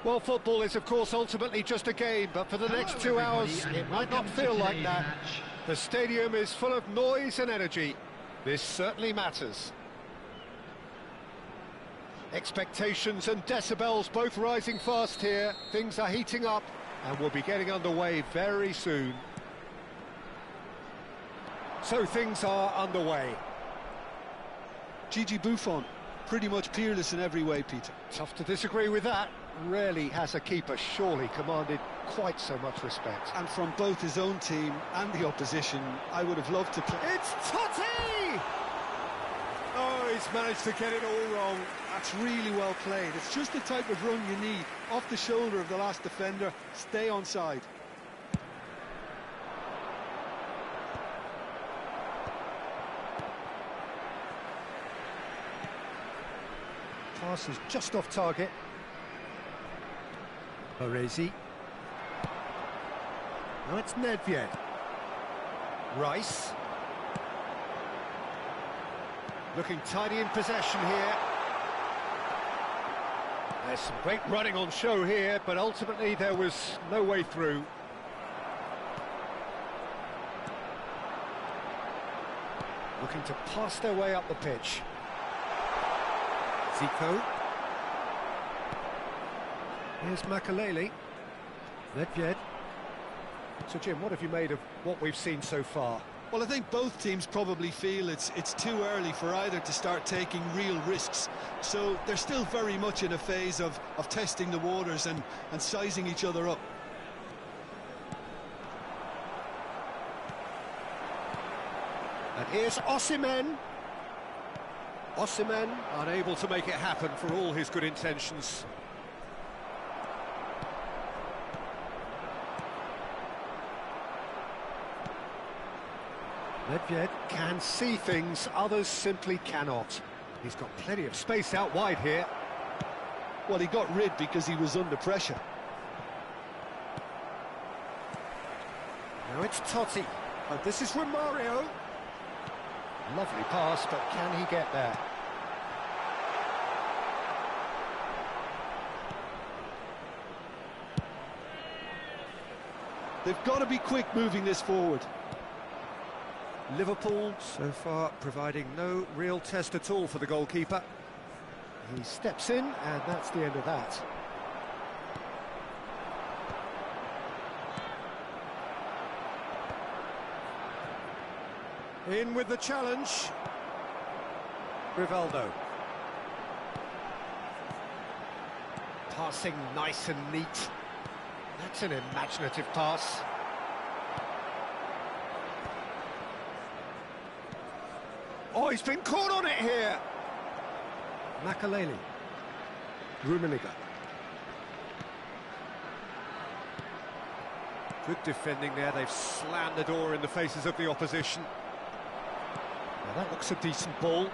Well, football is, of course, ultimately just a game, but for the next 2 hours, it might not feel like that. The stadium is full of noise and energy. This certainly matters. Expectations and decibels both rising fast here. Things are heating up, and we'll be getting underway very soon. So things are underway. Gigi Buffon, pretty much peerless in every way, Peter. Tough to disagree with that. Rarely has a keeper surely commanded quite so much respect. And from both his own team and the opposition, I would have loved to play. It's Totti! Oh, he's managed to get it all wrong. That's really well played. It's just the type of run you need. Off the shoulder of the last defender, stay onside. Pass is just off target. Baresi. Now it's Nedved. Rice. Looking tidy in possession here. There's some great running on show here, but ultimately there was no way through. Looking to pass their way up the pitch. Zico. Here's Makalele. Nedved. So, Jim, what have you made of what we've seen so far? Well, I think both teams probably feel it's too early for either to start taking real risks. So they're still very much in a phase of testing the waters and sizing each other up. And here's Osimhen. Osimhen unable to make it happen for all his good intentions. Nedved can see things others simply cannot. He's got plenty of space out wide here. Well, he got rid because he was under pressure. Now it's Totti. Oh, this is Romario. Lovely pass, but can he get there? They've got to be quick moving this forward. Liverpool so far providing no real test at all for the goalkeeper. He steps in, and that's the end of that. In with the challenge. Rivaldo. Passing nice and neat. That's an imaginative pass. Oh, he's been caught on it here. Makalele. Rummenigge. Good defending there. They've slammed the door in the faces of the opposition. Now that looks a decent ball.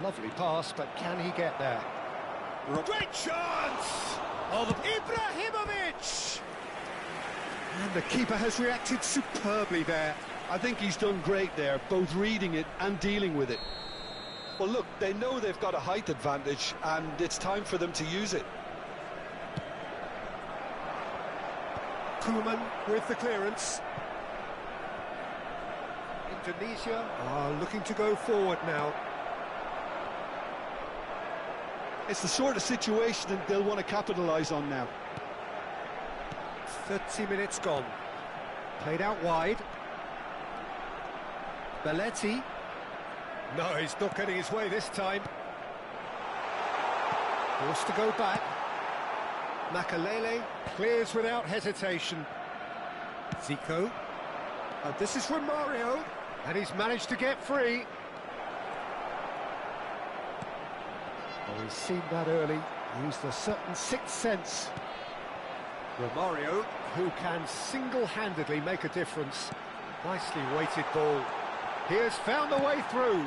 Lovely pass, but can he get there? Great chance! Oh, Ibrahimovic! And the keeper has reacted superbly there. I think he's done great there, both reading it and dealing with it. Well, look, they know they've got a height advantage, and it's time for them to use it. Koeman with the clearance. Indonesia are looking to go forward now. It's the sort of situation that they'll want to capitalise on now. 30 minutes gone. Played out wide. Belletti. No, he's not getting his way this time. Forced to go back. Makalele clears without hesitation. Zico. And this is Romario. And he's managed to get free. Oh, he's seen that early. Used a certain sixth sense. Romario, who can single-handedly make a difference. Nicely weighted ball. He has found the way through.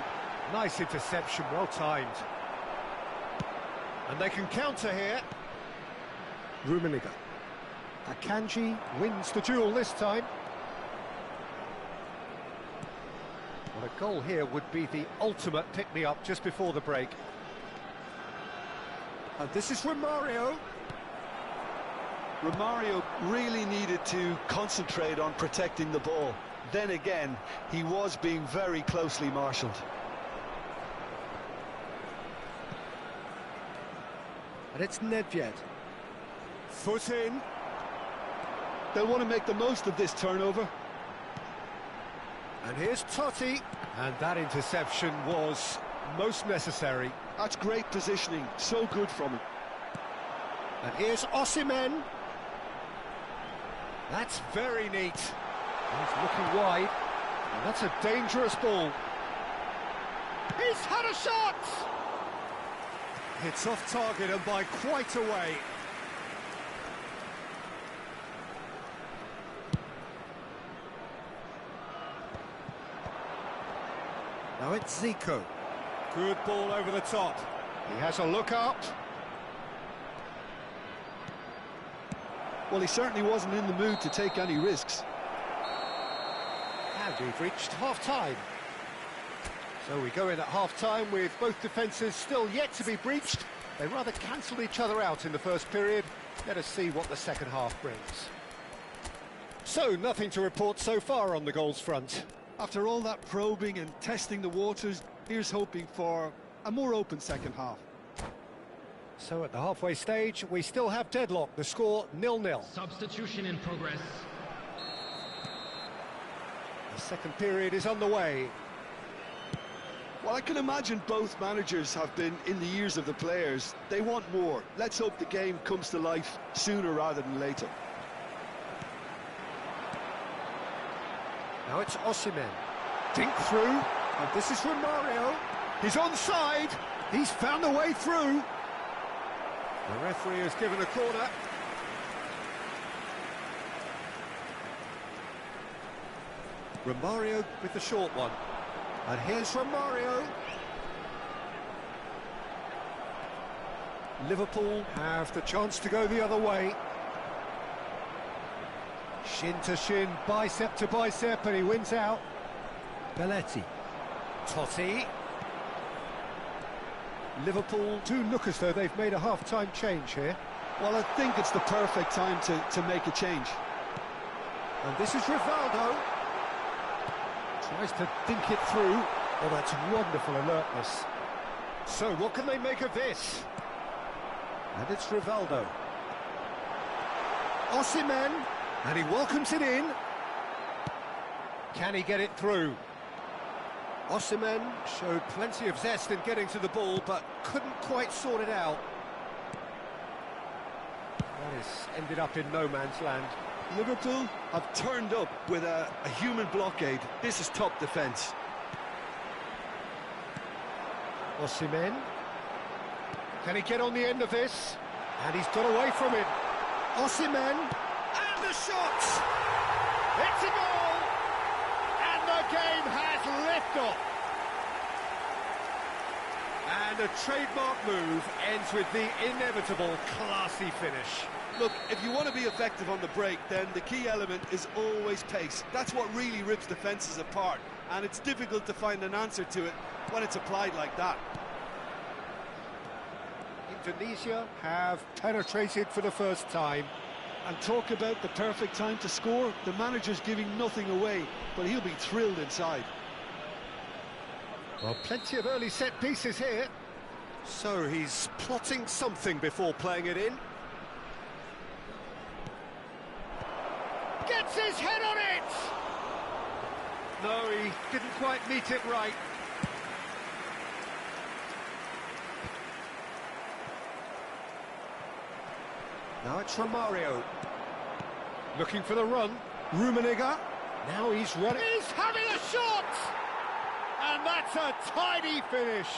Nice interception, well timed. And they can counter here. Rummenigge. Akanji wins the duel this time. Well, a goal here would be the ultimate pick-me-up just before the break. And this is Romario. Romario really needed to concentrate on protecting the ball. Then again, he was being very closely marshalled. And it's Nedved. Foot in. They'll want to make the most of this turnover. And here's Totti. And that interception was most necessary. That's great positioning, so good from him. And here's Osimhen. That's very neat. He's looking wide. And that's a dangerous ball. He's had a shot! It's off target and by quite a way. Now it's Zico. Good ball over the top. He has a look up. Well, he certainly wasn't in the mood to take any risks. And we've reached half-time. So we go in at half-time with both defences still yet to be breached. They rather cancelled each other out in the first period. Let us see what the second half brings. So, nothing to report so far on the goals front. After all that probing and testing the waters, here's hoping for a more open second half. So at the halfway stage, we still have deadlock. The score 0-0. Substitution in progress. The second period is underway. Well, I can imagine both managers have been in the ears of the players. They want more. Let's hope the game comes to life sooner rather than later. Now it's Osimhen. Dink through. And this is Romario. He's onside. He's found a way through. The referee has given a corner. Romario with the short one. And here's Romario. Liverpool have the chance to go the other way. Shin to shin, bicep to bicep, and he wins out. Belletti. Totti. Liverpool do look as though they've made a half-time change here. Well, I think it's the perfect time to make a change. And this is Rivaldo. Tries to dink it through. Oh, that's wonderful alertness. So, what can they make of this? And it's Rivaldo. Osimhen. And he welcomes it in. Can he get it through? Osimhen showed plenty of zest in getting to the ball, but couldn't quite sort it out. That has ended up in no man's land. Liverpool have turned up with a human blockade. This is top defence. Osimhen. Can he get on the end of this? And he's got away from it. Osimhen. And the shot! It's a goal! And the game has liftoff. And a trademark move ends with the inevitable classy finish. Look, if you want to be effective on the break, then the key element is always pace. That's what really rips defences apart, and it's difficult to find an answer to it when it's applied like that. Indonesia have penetrated for the first time. And talk about the perfect time to score. The manager's giving nothing away, but he'll be thrilled inside. Well, plenty of early set pieces here. So he's plotting something before playing it in. Gets his head on it! No, he didn't quite meet it right. Now it's Romario. Looking for the run. Rummenigge. Now he's running. He's having a shot! And that's a tidy finish.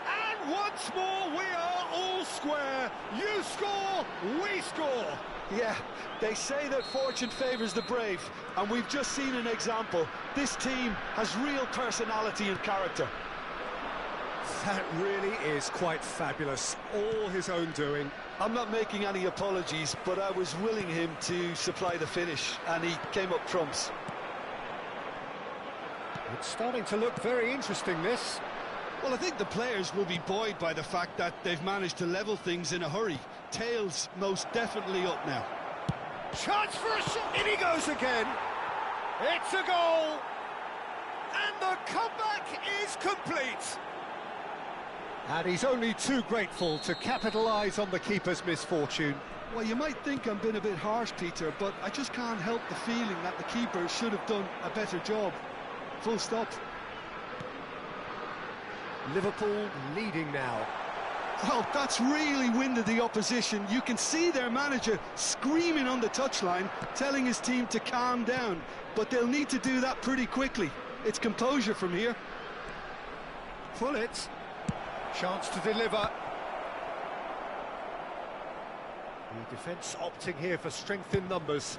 And once more, we are all square. You score, we score. Yeah, they say that fortune favours the brave, and we've just seen an example. This team has real personality and character. That really is quite fabulous. All his own doing. I'm not making any apologies, but I was willing him to supply the finish, and he came up trumps. It's starting to look very interesting, this. Well, I think the players will be buoyed by the fact that they've managed to level things in a hurry. tail's most definitely up now. Chance for a shot. In he goes again. It's a goal. And the comeback is complete. And he's only too grateful to capitalise on the keeper's misfortune. Well, you might think I'm being a bit harsh, Peter, but I just can't help the feeling that the keeper should have done a better job. Full stop. Liverpool leading now. Well, that's really winded the opposition. You can see their manager screaming on the touchline, telling his team to calm down. But they'll need to do that pretty quickly. It's composure from here. Pull it. Chance to deliver. The defence opting here for strength in numbers.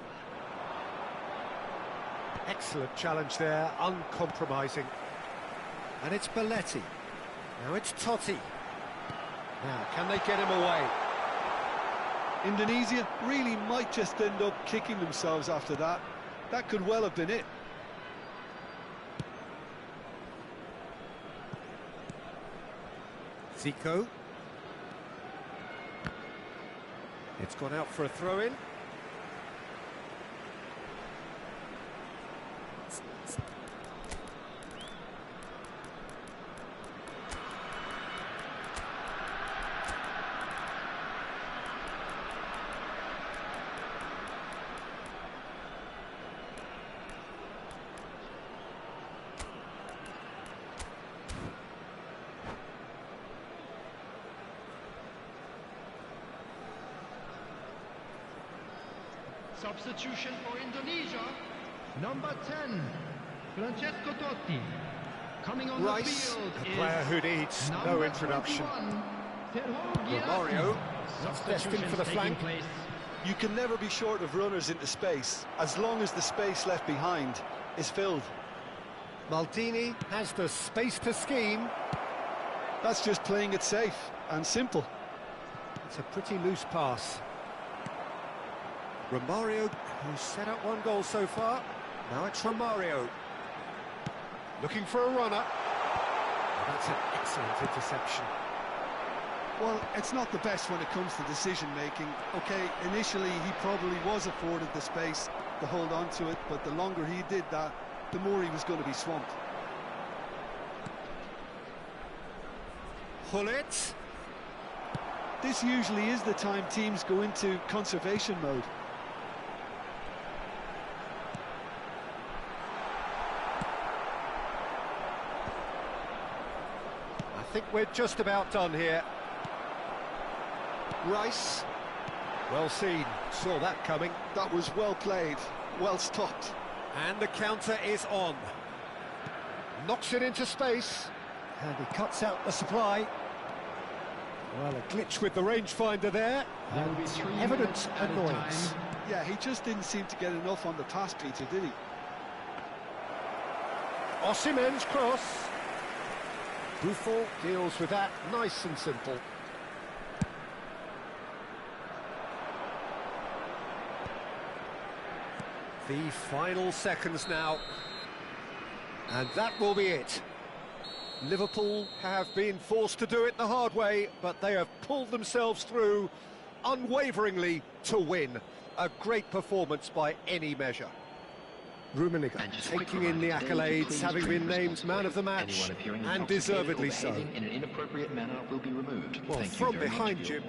Excellent challenge there, uncompromising. And it's Belletti. Now it's Totti. Now, can they get him away? Indonesia really might just end up kicking themselves after that. That could well have been it. Zico. It's gone out for a throw-in. Substitution for Indonesia, number 10, Francesco Totti. Coming on the field a player who needs no introduction. Romario, that's destined for the flank. You can never be short of runners into space, as long as the space left behind is filled. Maldini has the space to scheme. That's just playing it safe and simple. It's a pretty loose pass. Romario, who's set up one goal so far. Now it's Romario. Looking for a runner. Oh, that's an excellent interception. Well, it's not the best when it comes to decision-making. OK, initially he probably was afforded the space to hold on to it, but the longer he did that, the more he was going to be swamped. Pull it. This usually is the time teams go into conservation mode. I think we're just about done here. Rice. Well seen, saw that coming. That was well played, well stopped. And the counter is on. Knocks it into space. And he cuts out the supply. Well, a glitch with the rangefinder there. And evident annoyance. Yeah, he just didn't seem to get enough on the pass, Peter, did he? Osimhen's cross. Buffon deals with that nice and simple. The final seconds now. And that will be it. Liverpool have been forced to do it the hard way, but they have pulled themselves through unwaveringly to win. A great performance by any measure. Rummenigge taking in the accolades, having been named man of the match, and deservedly so. In an inappropriate manner will be removed. Well, from behind Jim.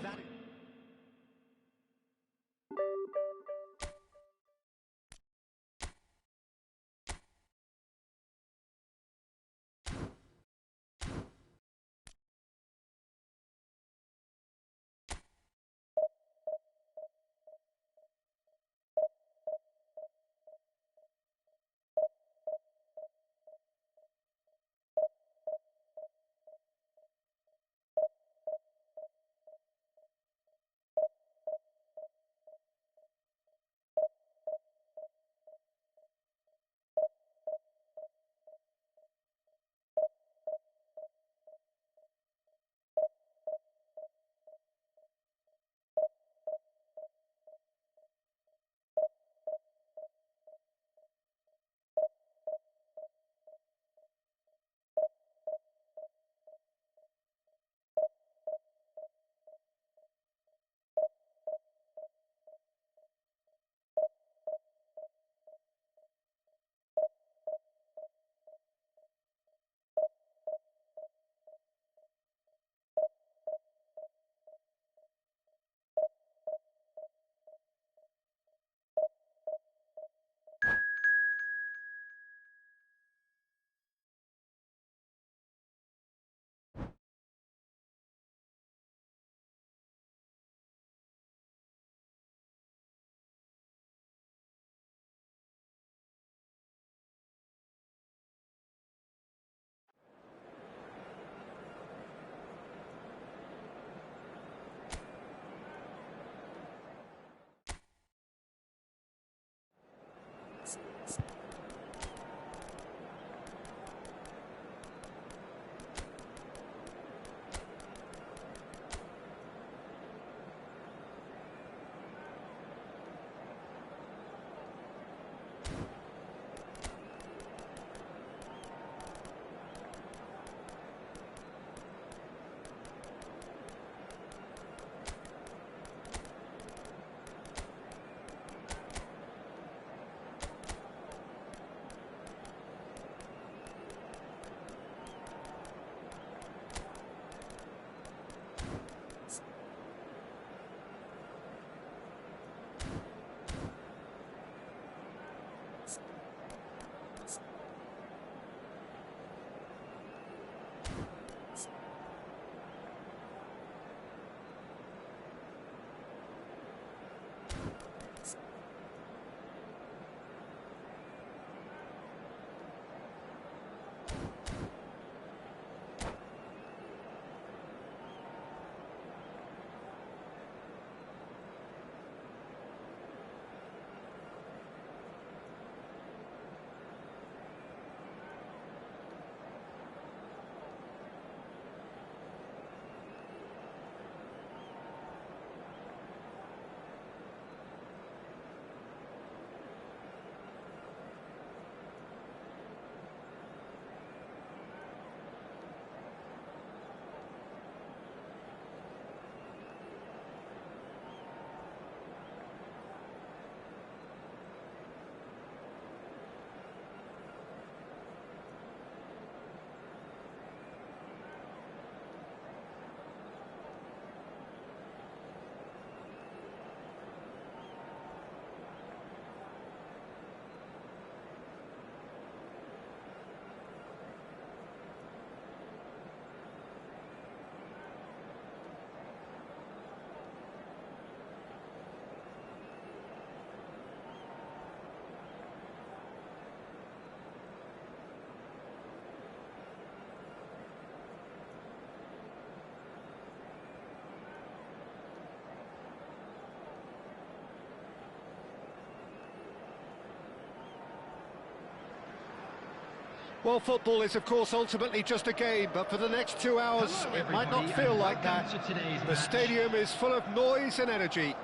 Well, football is, of course, ultimately just a game, but for the next 2 hours, Hello, it might not everybody, feel and like welcome that. to today's The match. stadium is full of noise and energy.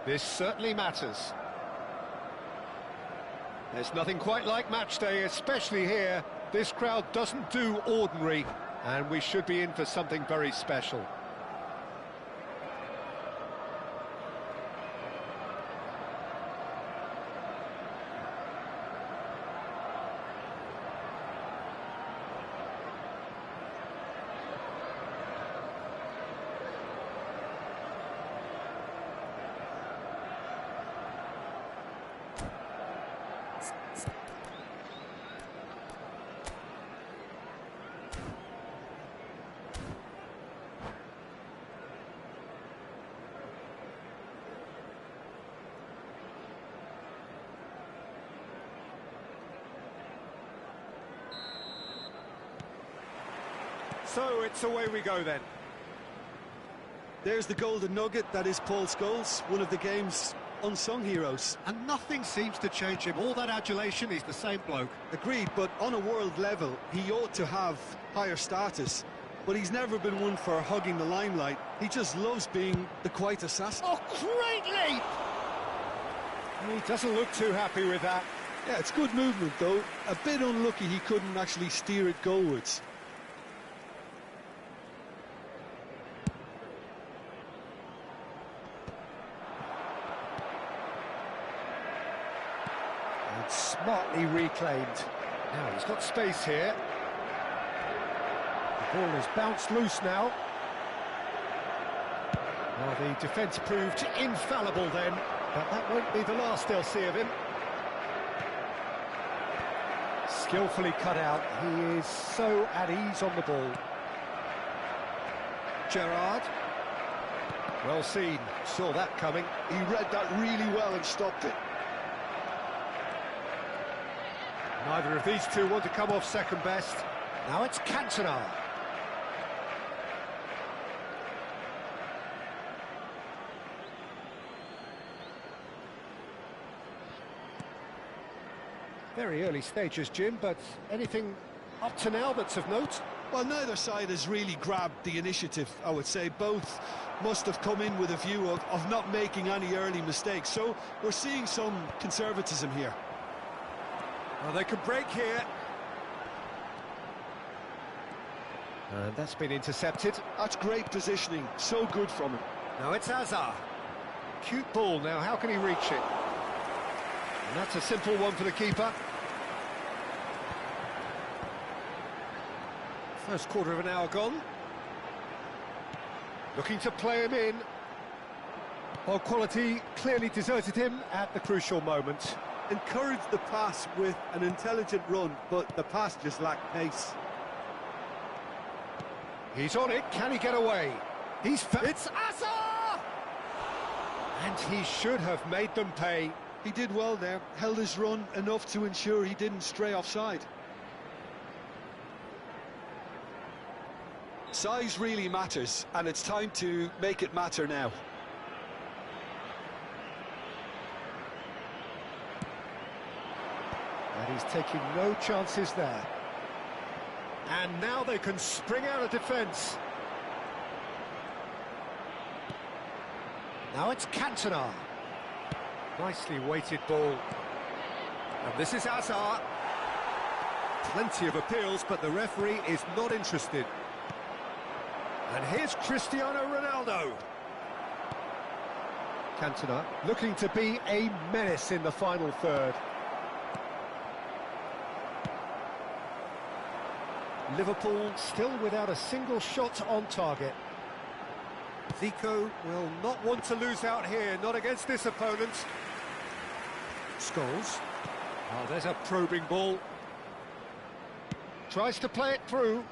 This certainly matters. There's nothing quite like match day, especially here. This crowd doesn't do ordinary, and we should be in for something very special. So it's away we go then. There's the golden nugget, that is Paul Scholes, one of the game's unsung heroes. And nothing seems to change him. All that adulation, he's the same bloke. Agreed, but on a world level, he ought to have higher status. But he's never been one for hugging the limelight. He just loves being the quiet assassin. Oh, great leap! He doesn't look too happy with that. Yeah, it's good movement, though. A bit unlucky he couldn't actually steer it goalwards. And smartly reclaimed. Now he's got space here. The ball is bounced loose now. Well, the defence proved infallible then, but that won't be the last they'll see of him. Skillfully cut out. He is so at ease on the ball. Gerrard. Well seen. Saw that coming. He read that really well and stopped it. Neither of these two want to come off second best. Now it's Cantona. Very early stages, Jim, but anything up to now that's of note? Well, neither side has really grabbed the initiative, I would say. Both must have come in with a view of not making any early mistakes. So we're seeing some conservatism here. Well, they could break here. And that's been intercepted. That's great positioning. So good from him. Now it's Hazard. Cute ball. Now, how can he reach it? And that's a simple one for the keeper. First quarter of an hour gone. Looking to play him in. Well, quality clearly deserted him at the crucial moment. Encouraged the pass with an intelligent run, but the pass just lacked pace. He's on it. Can he get away? It's Hazard! And he should have made them pay. He did well there, held his run enough to ensure he didn't stray offside. Size really matters, and it's time to make it matter now. And he's taking no chances there. And now they can spring out of defence. Now it's Cantona. Nicely weighted ball. And this is Hazard. Plenty of appeals, but the referee is not interested. And here's Cristiano Ronaldo. Cantona looking to be a menace in the final third. Liverpool still without a single shot on target. Zico will not want to lose out here, not against this opponent. Scholes. Oh, there's a probing ball. Tries to play it through.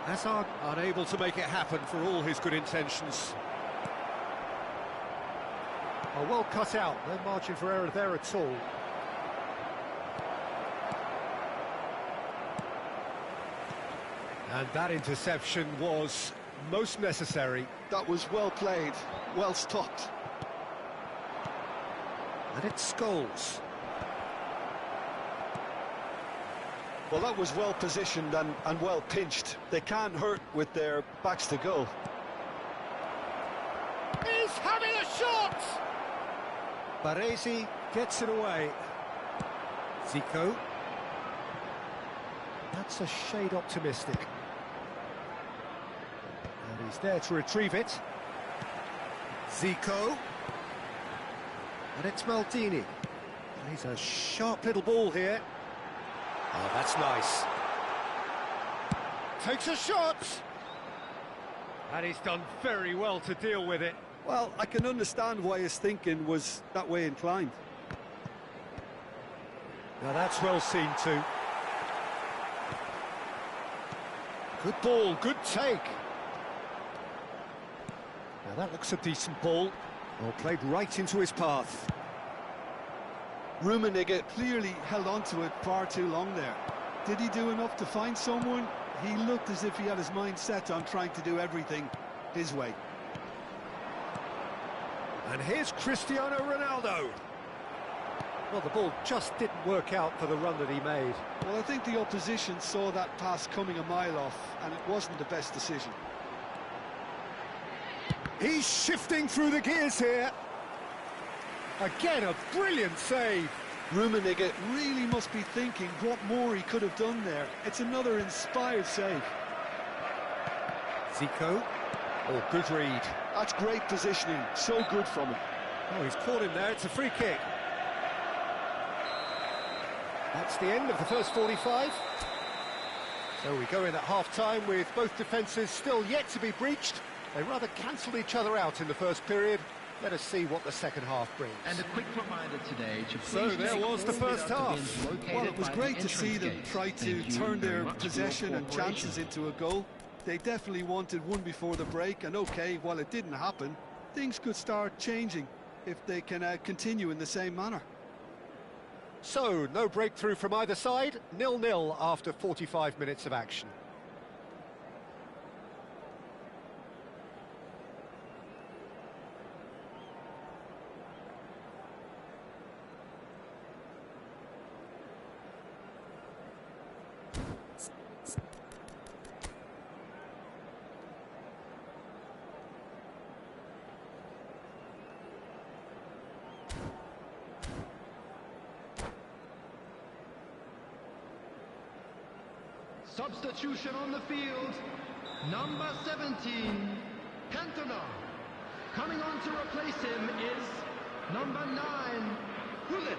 Hazard unable to make it happen for all his good intentions. Oh, well cut out, no margin for error there at all. And that interception was most necessary. That was well played, well stopped. And it's Scholes. Well, that was well positioned and well pinched. They can't hurt with their backs to goal. He's having a shot! Baresi gets it away. Zico. That's a shade optimistic. And he's there to retrieve it. Zico. And it's Maldini. He's a sharp little ball here. Oh, that's nice. Takes a shot! And he's done very well to deal with it. Well, I can understand why his thinking was that way inclined. Now that's well seen too. Good ball, good take. Now that looks a decent ball. Well, played right into his path. Rummenigge clearly held on to it far too long there. Did he do enough to find someone? He looked as if he had his mind set on trying to do everything his way. And here's Cristiano Ronaldo. Well, the ball just didn't work out for the run that he made. Well, I think the opposition saw that pass coming a mile off, and it wasn't the best decision. He's shifting through the gears here. Again, a brilliant save. Rummenigge really must be thinking what more he could have done there. It's another inspired save. Zico. Oh, good read. That's great positioning. So good from him. Oh, he's caught him there. It's a free kick. That's the end of the first 45. So we go in at half-time with both defences still yet to be breached. They rather cancelled each other out in the first period. Let us see what the second half brings. And a quick reminder today to So there was the first half. Well, it was great to see them try to turn their possession and chances into a goal. They definitely wanted one before the break, and okay, while it didn't happen, things could start changing if they can continue in the same manner. So, no breakthrough from either side, 0-0 after 45 minutes of action. Substitution on the field, number 17, Cantona. Coming on to replace him is number 9, Gullit.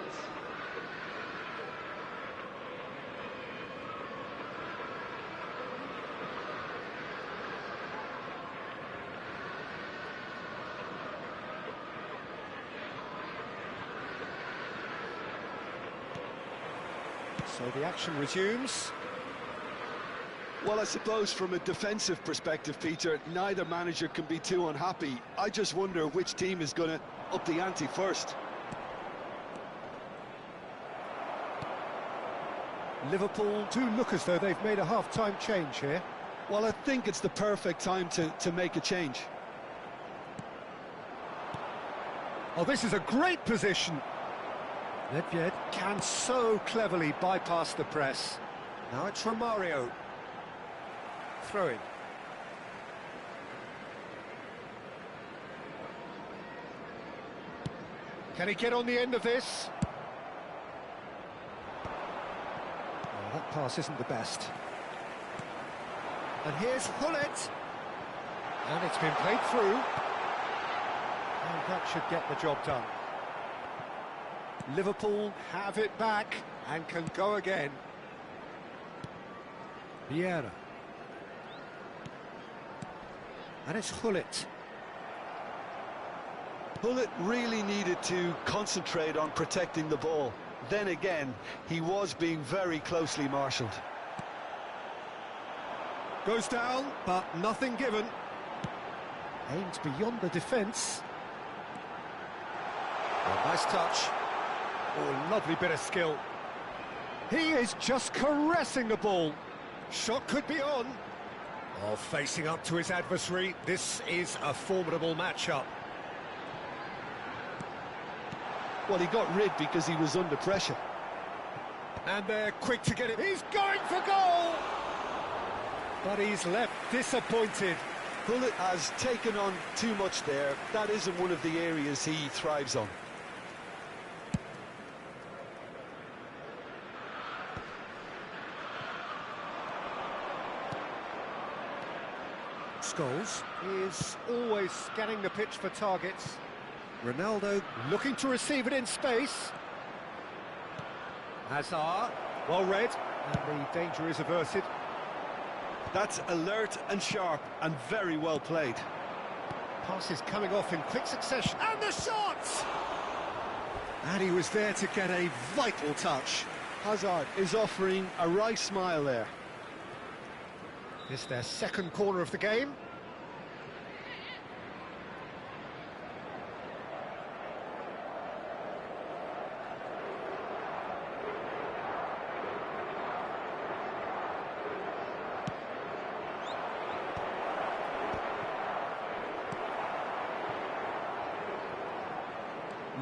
So the action resumes. Well, I suppose from a defensive perspective, Peter, neither manager can be too unhappy. I just wonder which team is going to up the ante first. Liverpool do look as though they've made a half-time change here. Well, I think it's the perfect time to make a change. Oh, this is a great position. Nedved can so cleverly bypass the press. Now it's Romario. Throwing. Can he get on the end of this? Oh, that pass isn't the best. And here's Gullit. And it's been played through. And that should get the job done. Liverpool have it back and can go again. Vieira. And it's Gullit. Gullit really needed to concentrate on protecting the ball. Then again, he was being very closely marshalled. Goes down, but nothing given. Aims beyond the defence. Oh, nice touch. Oh, lovely bit of skill. He is just caressing the ball. Shot could be on. Oh, facing up to his adversary. This is a formidable matchup. Well, he got rid because he was under pressure. And they're quick to get it. He's going But he's left disappointed. Bullet has taken on too much there. That isn't one of the areas he thrives on. Scholes is always scanning the pitch for targets. Ronaldo looking to receive it in space. Hazard, well read, and the danger is averted. That's alert and sharp and very well played. Passes coming off in quick succession, and the shot! And he was there to get a vital touch. Hazard is offering a wry smile there. It's their second corner of the game.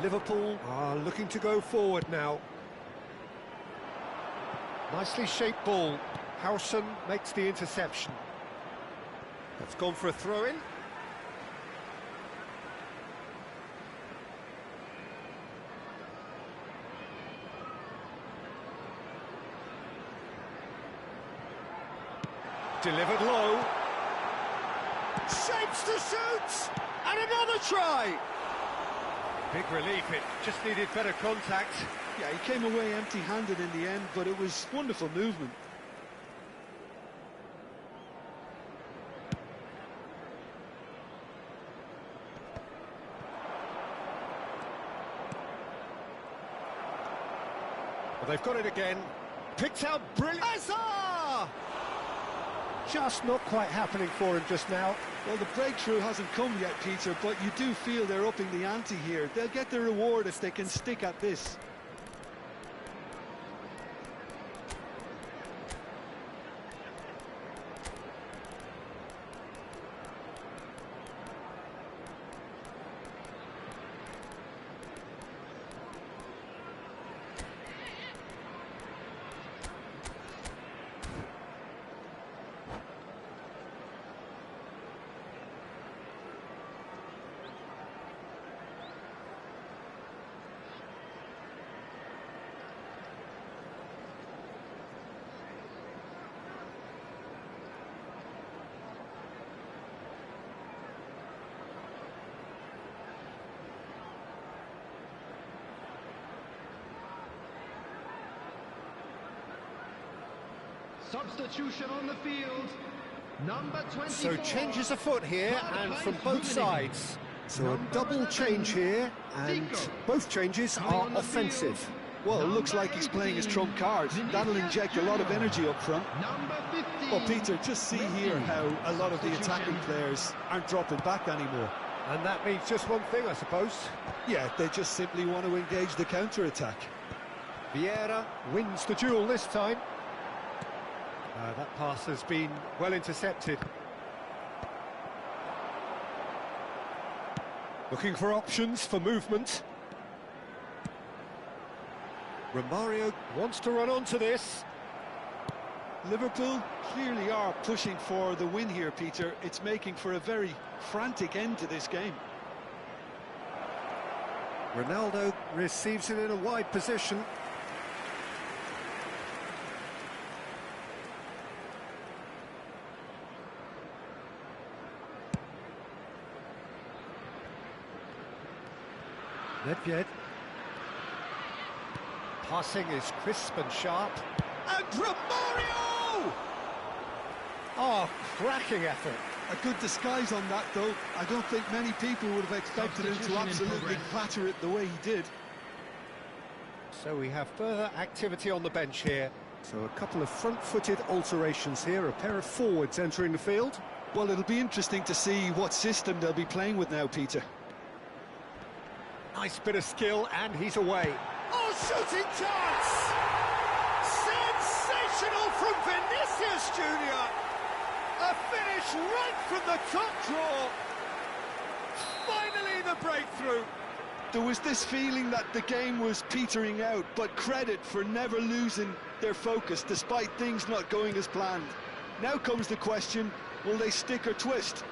Liverpool are looking to go forward now. Nicely shaped ball. Howson makes the interception. That's gone for a throw-in. Delivered low. Shapes to shoot! And another try! Big relief, it just needed better contact. Yeah, he came away empty-handed in the end, but it was wonderful movement. Well, they've got it again. Picked out brilliant. Hazard! Just not quite happening for him just now. Well, the breakthrough hasn't come yet, Peter, but you do feel they're upping the ante here. They'll get their reward if they can stick at this. Substitution on the field, number 24. So changes afoot here, and from both sides. So a double change here, and both changes are offensive. Well, it looks like he's playing his trump card. That'll inject a lot of energy up front. Number 15. Well, Peter, just see here how a lot of the attacking players aren't dropping back anymore. And that means just one thing, I suppose. Yeah, they just simply want to engage the counter-attack. Vieira wins the duel this time. That pass has been well intercepted. Looking for options for movement. Romario wants to run onto this. Liverpool clearly are pushing for the win here, Peter. It's making for a very frantic end to this game. Ronaldo receives it in a wide position. Nedved. Passing is crisp and sharp. And Romario! Oh, cracking effort. A good disguise on that, though. I don't think many people would have expected him to absolutely clatter it the way he did. So we have further activity on the bench here. So a couple of front-footed alterations here, a pair of forwards entering the field. Well, it'll be interesting to see what system they'll be playing with now, Peter. Nice bit of skill, and he's away. Oh, shooting chance! Sensational from Vinicius Junior. A finish right from the top draw. Finally the breakthrough. There was this feeling that the game was petering out, but credit for never losing their focus despite things not going as planned. Now comes the question, will they stick or twist?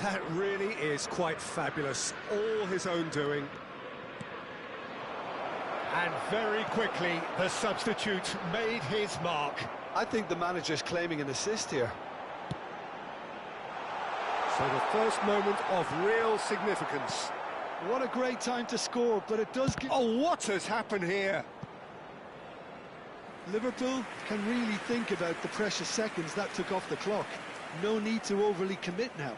That really is quite fabulous. All his own doing. And very quickly, the substitute made his mark. I think the manager's claiming an assist here. So the first moment of real significance. What a great time to score, but it does give... Oh, what has happened here? Liverpool can really think about the precious seconds that took off the clock. No need to overly commit now.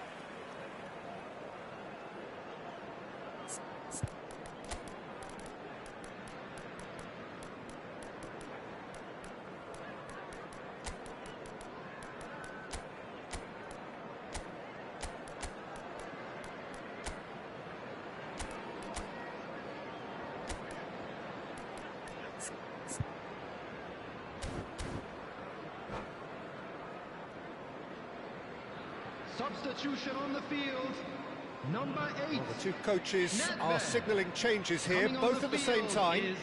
Substitution on the field, number 8. Well, the two coaches Nedved. are signalling changes here, Coming on both at the same field time. is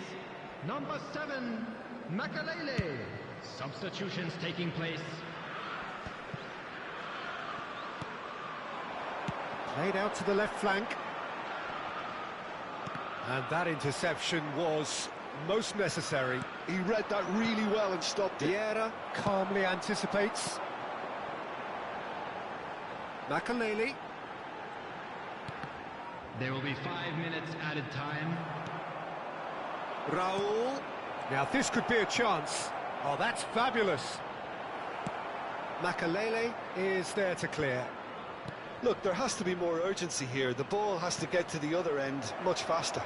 number 7, Makalele. Substitutions taking place. Played out to the left flank. And that interception was most necessary. He read that really well and stopped it. Vieira calmly anticipates. Makalele. There will be 5 minutes added time. Raul. Now this could be a chance. Oh, that's fabulous. Makalele is there to clear. Look, there has to be more urgency here. The ball has to get to the other end much faster.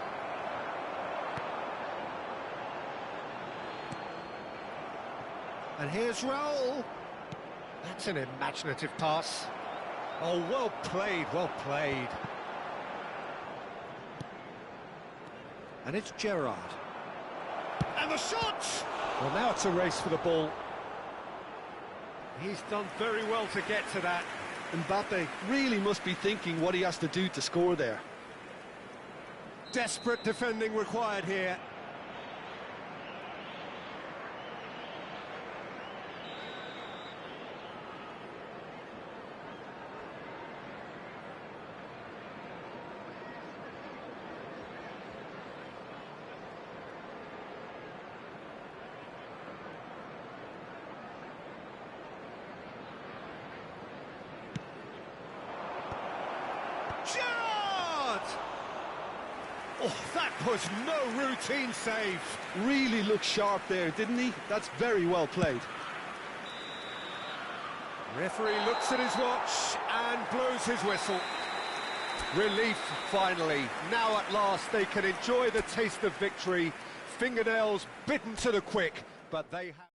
And here's Raul. That's an imaginative pass. Oh, well played, well played. And it's Gerrard. And the shot! Well, now it's a race for the ball. He's done very well to get to that. Mbappe really must be thinking what he has to do to score there. Desperate defending required here. Gerrard! Oh, that was no routine save. Really looked sharp there, didn't he? That's very well played. Referee looks at his watch and blows his whistle. Relief, finally. Now at last they can enjoy the taste of victory. Fingernails bitten to the quick, but they have...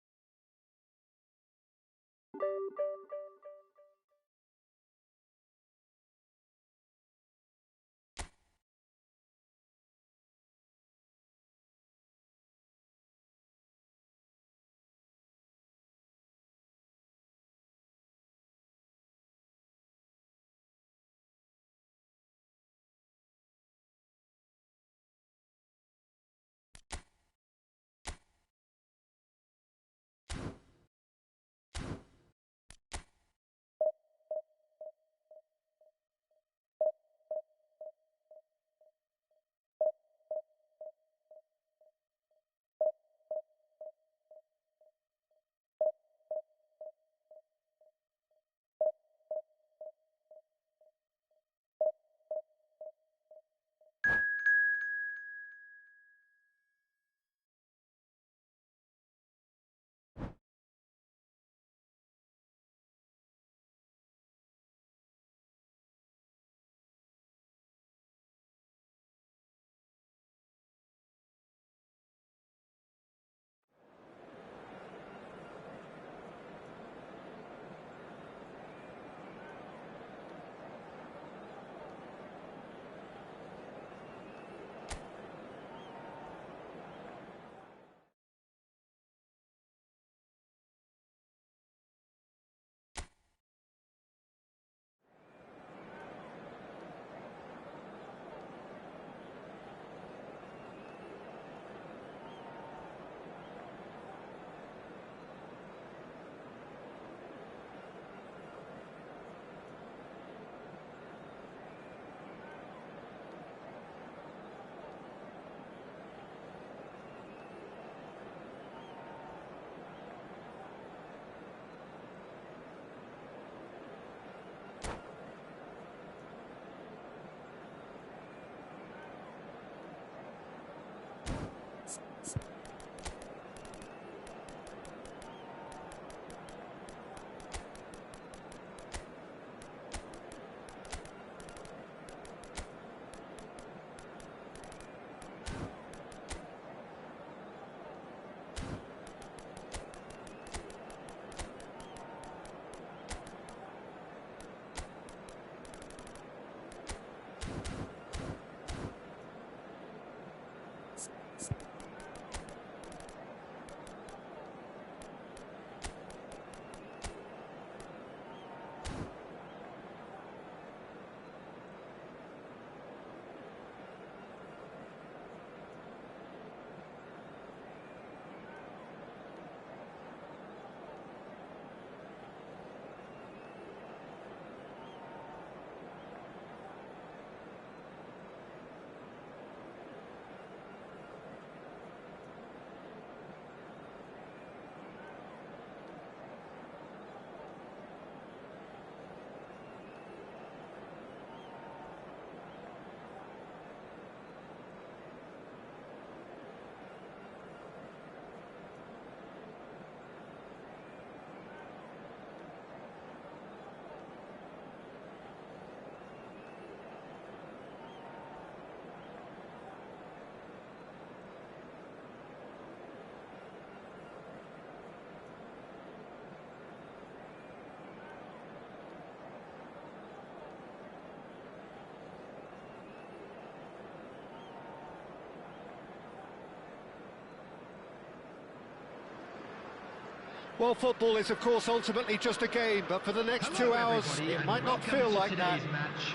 Well, football is, of course, ultimately just a game, but for the next 2 hours, it might not feel like that.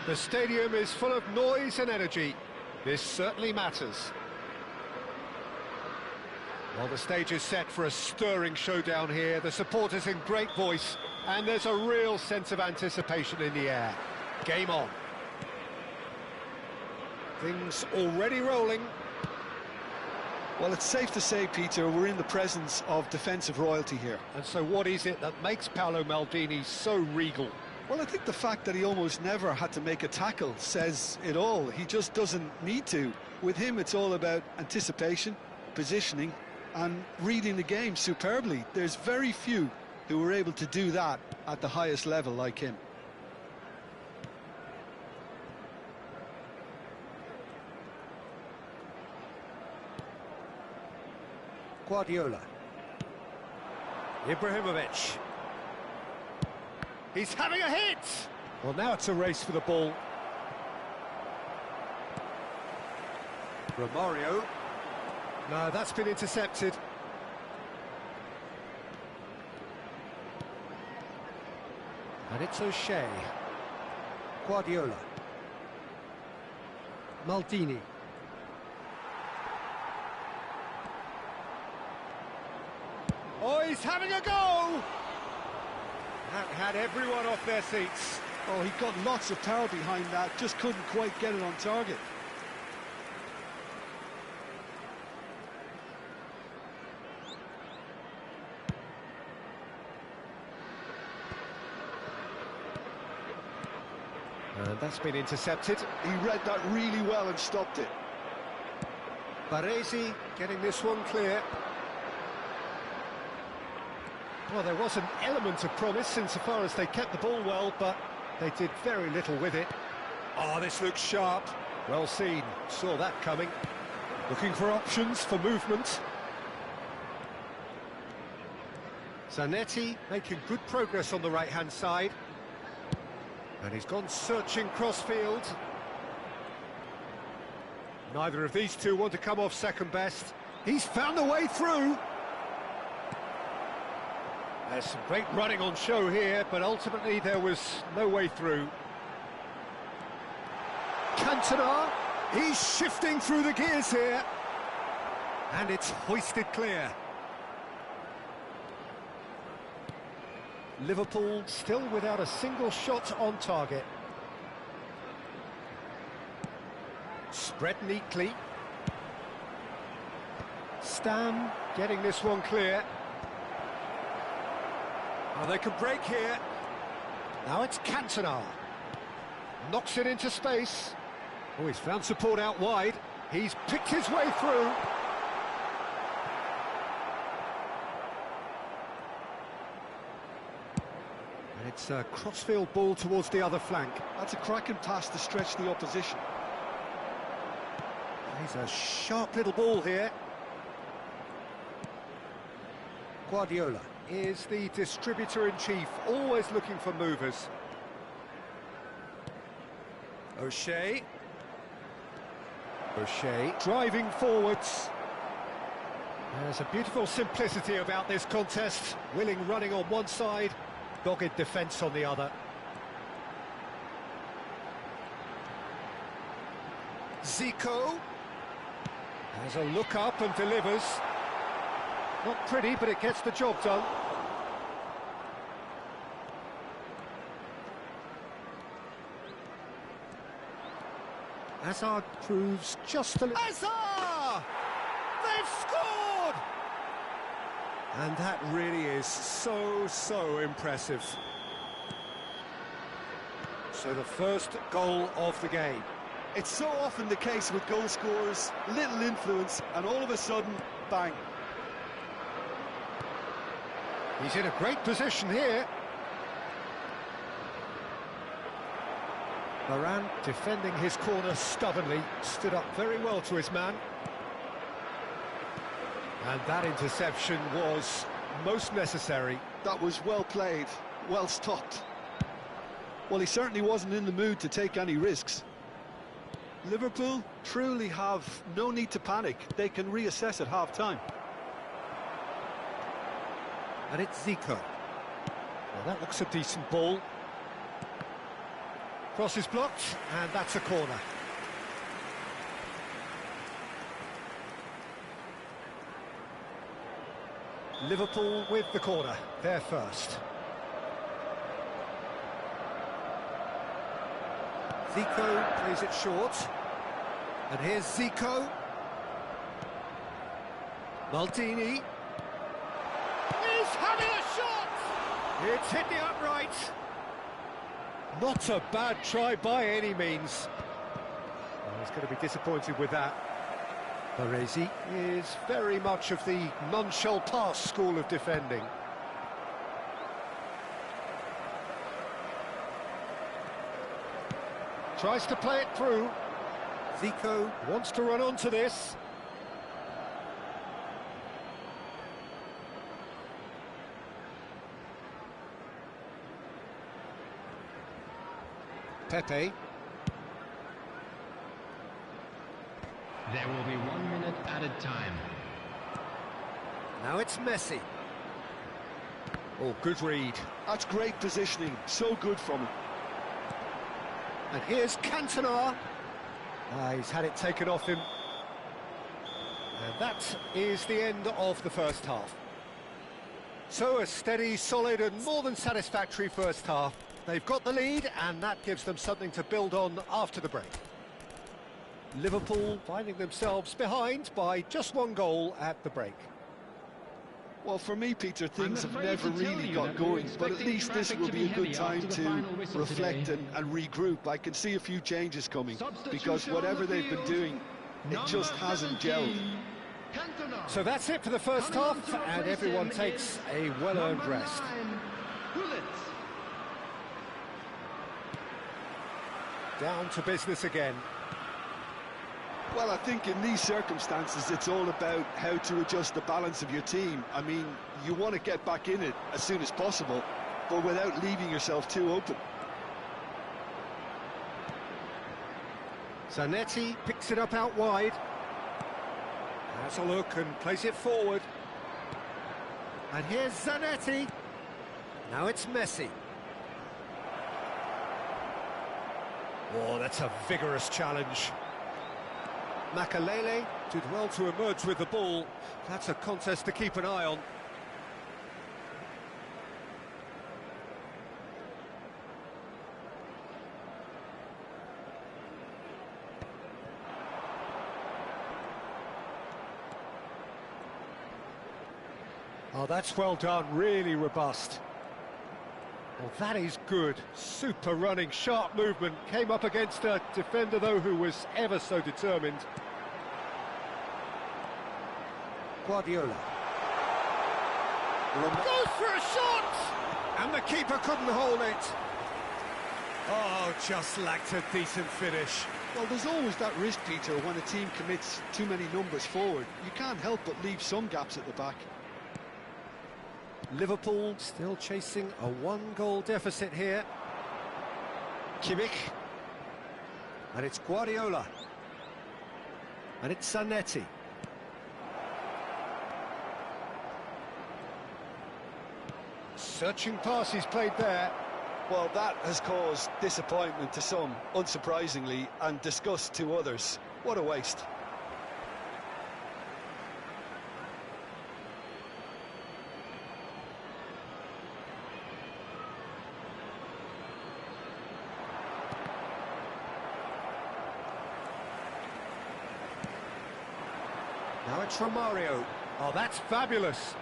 The stadium is full of noise and energy. This certainly matters. Well, the stage is set for a stirring showdown here. The supporters in great voice, and there's a real sense of anticipation in the air. Game on. Things already rolling. Well, it's safe to say, Peter, we're in the presence of defensive royalty here. And so what is it that makes Paolo Maldini so regal? Well, I think the fact that he almost never had to make a tackle says it all. He just doesn't need to. With him, it's all about anticipation, positioning, and reading the game superbly. There's very few who were able to do that at the highest level like him. Guardiola. Ibrahimovic. He's having a hit! Well, now it's a race for the ball. Romario. No, that's been intercepted. And it's O'Shea. Guardiola. Maldini. Oh, he's having a go! That had everyone off their seats. Oh, he got lots of power behind that, just couldn't quite get it on target. And that's been intercepted. He read that really well and stopped it. Baresi getting this one clear. Well, there was an element of promise insofar as they kept the ball well, but they did very little with it. Oh, this looks sharp. Well seen. Saw that coming. Looking for options for movement. Zanetti making good progress on the right-hand side. And he's gone searching cross-field. Neither of these two want to come off second best. He's found a way through. There's some great running on show here, but ultimately there was no way through. Cantona, he's shifting through the gears here. And it's hoisted clear. Liverpool still without a single shot on target. Spread neatly. Stam getting this one clear. Oh, they can break here. Now it's Cantona. Knocks it into space. Oh, he's found support out wide. He's picked his way through. And it's a crossfield ball towards the other flank. That's a cracking pass to stretch the opposition. He's a sharp little ball here. Guardiola is the distributor-in-chief, always looking for movers. O'Shea. O'Shea driving forwards. There's a beautiful simplicity about this contest. Willing running on one side, dogged defence on the other. Zico has a look up and delivers. Not pretty, but it gets the job done. Hazard proves just a little... Hazard! They've scored! And that really is so impressive. So the first goal of the game. It's so often the case with goal scorers, little influence, and all of a sudden, bang. He's in a great position here. Varane defending his corner stubbornly, stood up very well to his man. And that interception was most necessary. That was well played, well stopped. Well, he certainly wasn't in the mood to take any risks. Liverpool truly have no need to panic. They can reassess at half-time. And it's Zico. Well, that looks a decent ball. Cross is blocked, and that's a corner. Liverpool with the corner, they're first. Zico plays it short. And here's Zico. Maldini. He's having a shot! It's hit the upright. Not a bad try by any means. Well, he's going to be disappointed with that. Baresi is very much of the non-shall pass school of defending. Tries to play it through. Zico wants to run onto this. Pepe. There will be 1 minute added time. Now it's Messi. Oh, good read. That's great positioning, so good from him. And here's Cantona. He's had it taken off him. And that is the end of the first half. So a steady, solid and more than satisfactory first half. They've got the lead and that gives them something to build on after the break. Liverpool finding themselves behind by just 1 goal at the break. Well, for me, Peter, things have never really got going, but at least this will be a good time to reflect and regroup. I can see a few changes coming, because whatever they've been doing, it just hasn't gelled. So that's it for the first half, and everyone takes a well-earned rest. Down to business again. Well, I think in these circumstances, it's all about how to adjust the balance of your team. I mean, you want to get back in it as soon as possible, but without leaving yourself too open. Zanetti picks it up out wide. Has a look and plays it forward. And here's Zanetti. Now it's Messi. Oh, that's a vigorous challenge. Makalele did well to emerge with the ball. That's a contest to keep an eye on. Oh, that's well done, really robust. Well, that is good. Super running, sharp movement. Came up against a defender, though, who was ever so determined. Guardiola. Goes for a shot! And the keeper couldn't hold it. Oh, just lacked a decent finish. Well, there's always that risk, Peter, when a team commits too many numbers forward. You can't help but leave some gaps at the back. Liverpool still chasing a 1-goal deficit here. Kimmich. And it's Guardiola. And it's Zanetti. Searching pass he's played there. Well, that has caused disappointment to some, unsurprisingly, and disgust to others. What a waste. Now it's Romario. Oh, that's fabulous.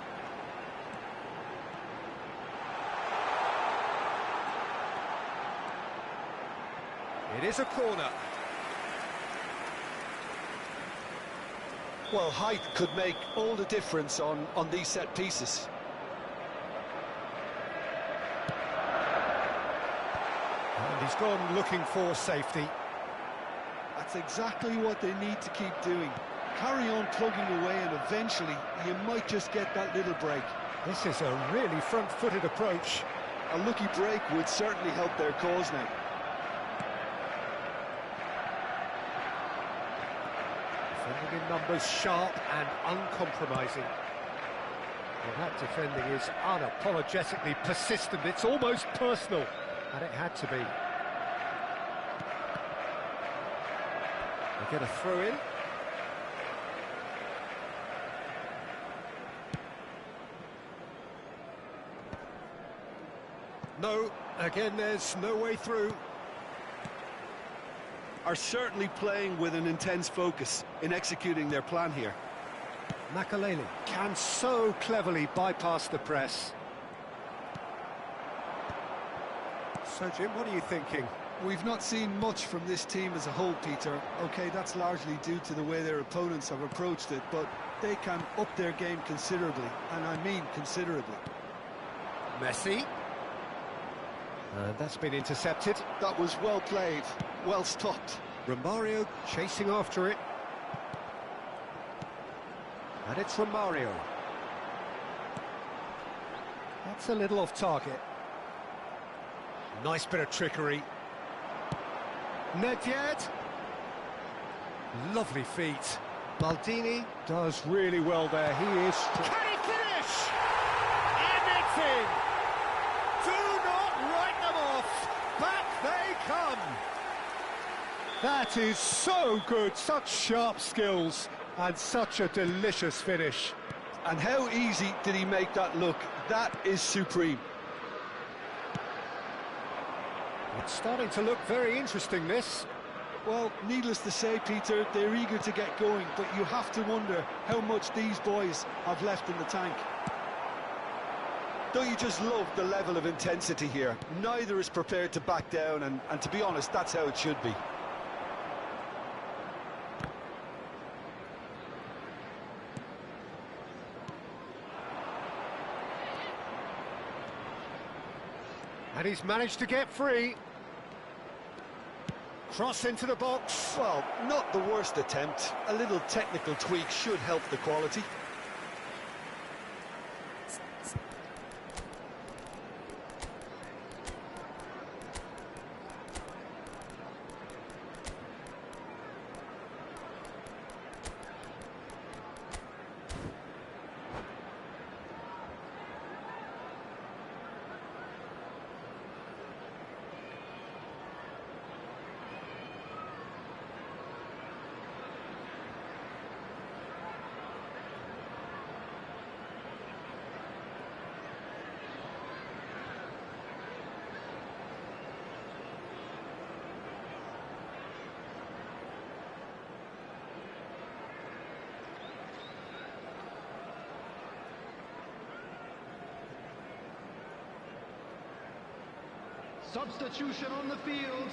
It is a corner. Well, height could make all the difference on these set pieces. And he's gone looking for safety. That's exactly what they need to keep doing. Carry on plugging away and eventually you might just get that little break. This is a really front-footed approach. A lucky break would certainly help their cause now. Defending in numbers, sharp and uncompromising. Well, that defending is unapologetically persistent. It's almost personal, and it had to be. They get a throw in. No, again, there's no way through. Are certainly playing with an intense focus in executing their plan here. Makalele can so cleverly bypass the press. So, Jim, what are you thinking? We've not seen much from this team as a whole, Peter. OK, that's largely due to the way their opponents have approached it, but they can up their game considerably, and I mean considerably. Messi. And that's been intercepted. That was well played, well stopped. Romario chasing after it. And it's Romario. That's a little off target. Nice bit of trickery. Nedved. Lovely feet. Maldini does really well there. He is... Can he finish? And it's in! Do not write them off! Back they come! That is so good, such sharp skills, and such a delicious finish. And how easy did he make that look? That is supreme. It's starting to look very interesting, this. Well, needless to say, Peter, they're eager to get going, but you have to wonder how much these boys have left in the tank. Don't you just love the level of intensity here? Neither is prepared to back down, and to be honest, that's how it should be. And he's managed to get free. Cross into the box. Well, not the worst attempt. A little technical tweak should help the quality. Substitution on the field.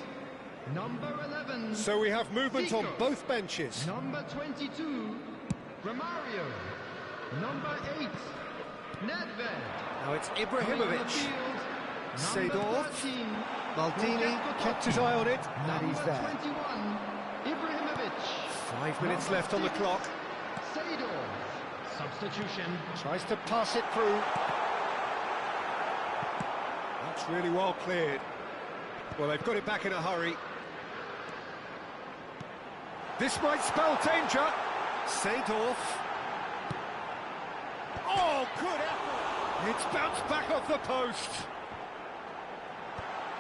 Number 11. So we have movement Zico. on both benches. Number 22, Romario. Number 8, Nedved. Now it's Coming on the Ibrahimovic. field, Seedorf. number 13, Maldini kept his eye on it, and he's number there. 21, Ibrahimovic. 5 minutes left on the clock. Seedorf. Substitution. Tries to pass it through. That's really well cleared. Well, they've got it back in a hurry. This might spell danger. Seedorf. Oh, good effort. It's bounced back off the post.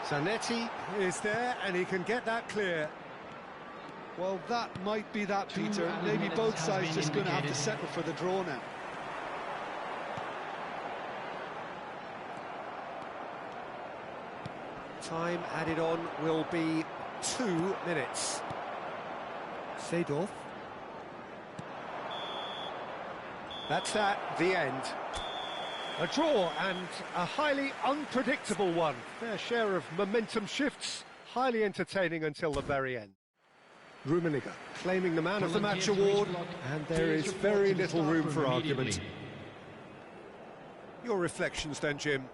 Zanetti is there, and he can get that clear. Well, that might be that, Peter. Maybe both sides just going to have to settle for the draw now. Time added on will be 2 minutes. Seedorf. That's that, the end. A draw, and a highly unpredictable one. Fair share of momentum shifts, highly entertaining until the very end. Rummenigge claiming the man of the match award, and there is very little room for argument. Your reflections then, Jim?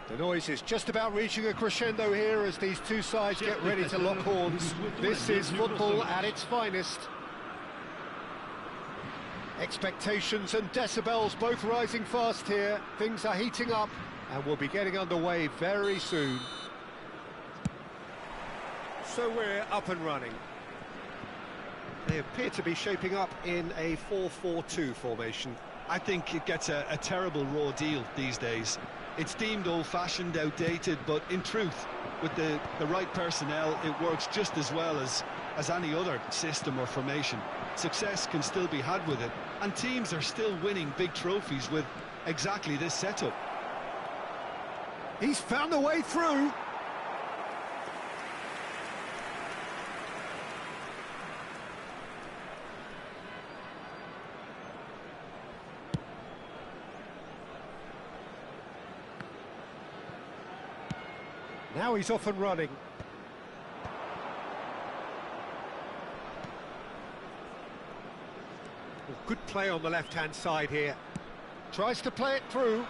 The noise is just about reaching a crescendo here as these two sides get ready to lock horns. This is football at its finest. Expectations and decibels both rising fast here. Things are heating up and we'll be getting underway very soon. So we're up and running. They appear to be shaping up in a 4-4-2 formation. I think it gets a terrible raw deal these days. It's deemed old-fashioned, outdated, but in truth, with the right personnel, it works just as well as any other system or formation. Success can still be had with it, and teams are still winning big trophies with exactly this setup. He's found a way through. Now he's off and running. Well, good play on the left-hand side here. Tries to play it through.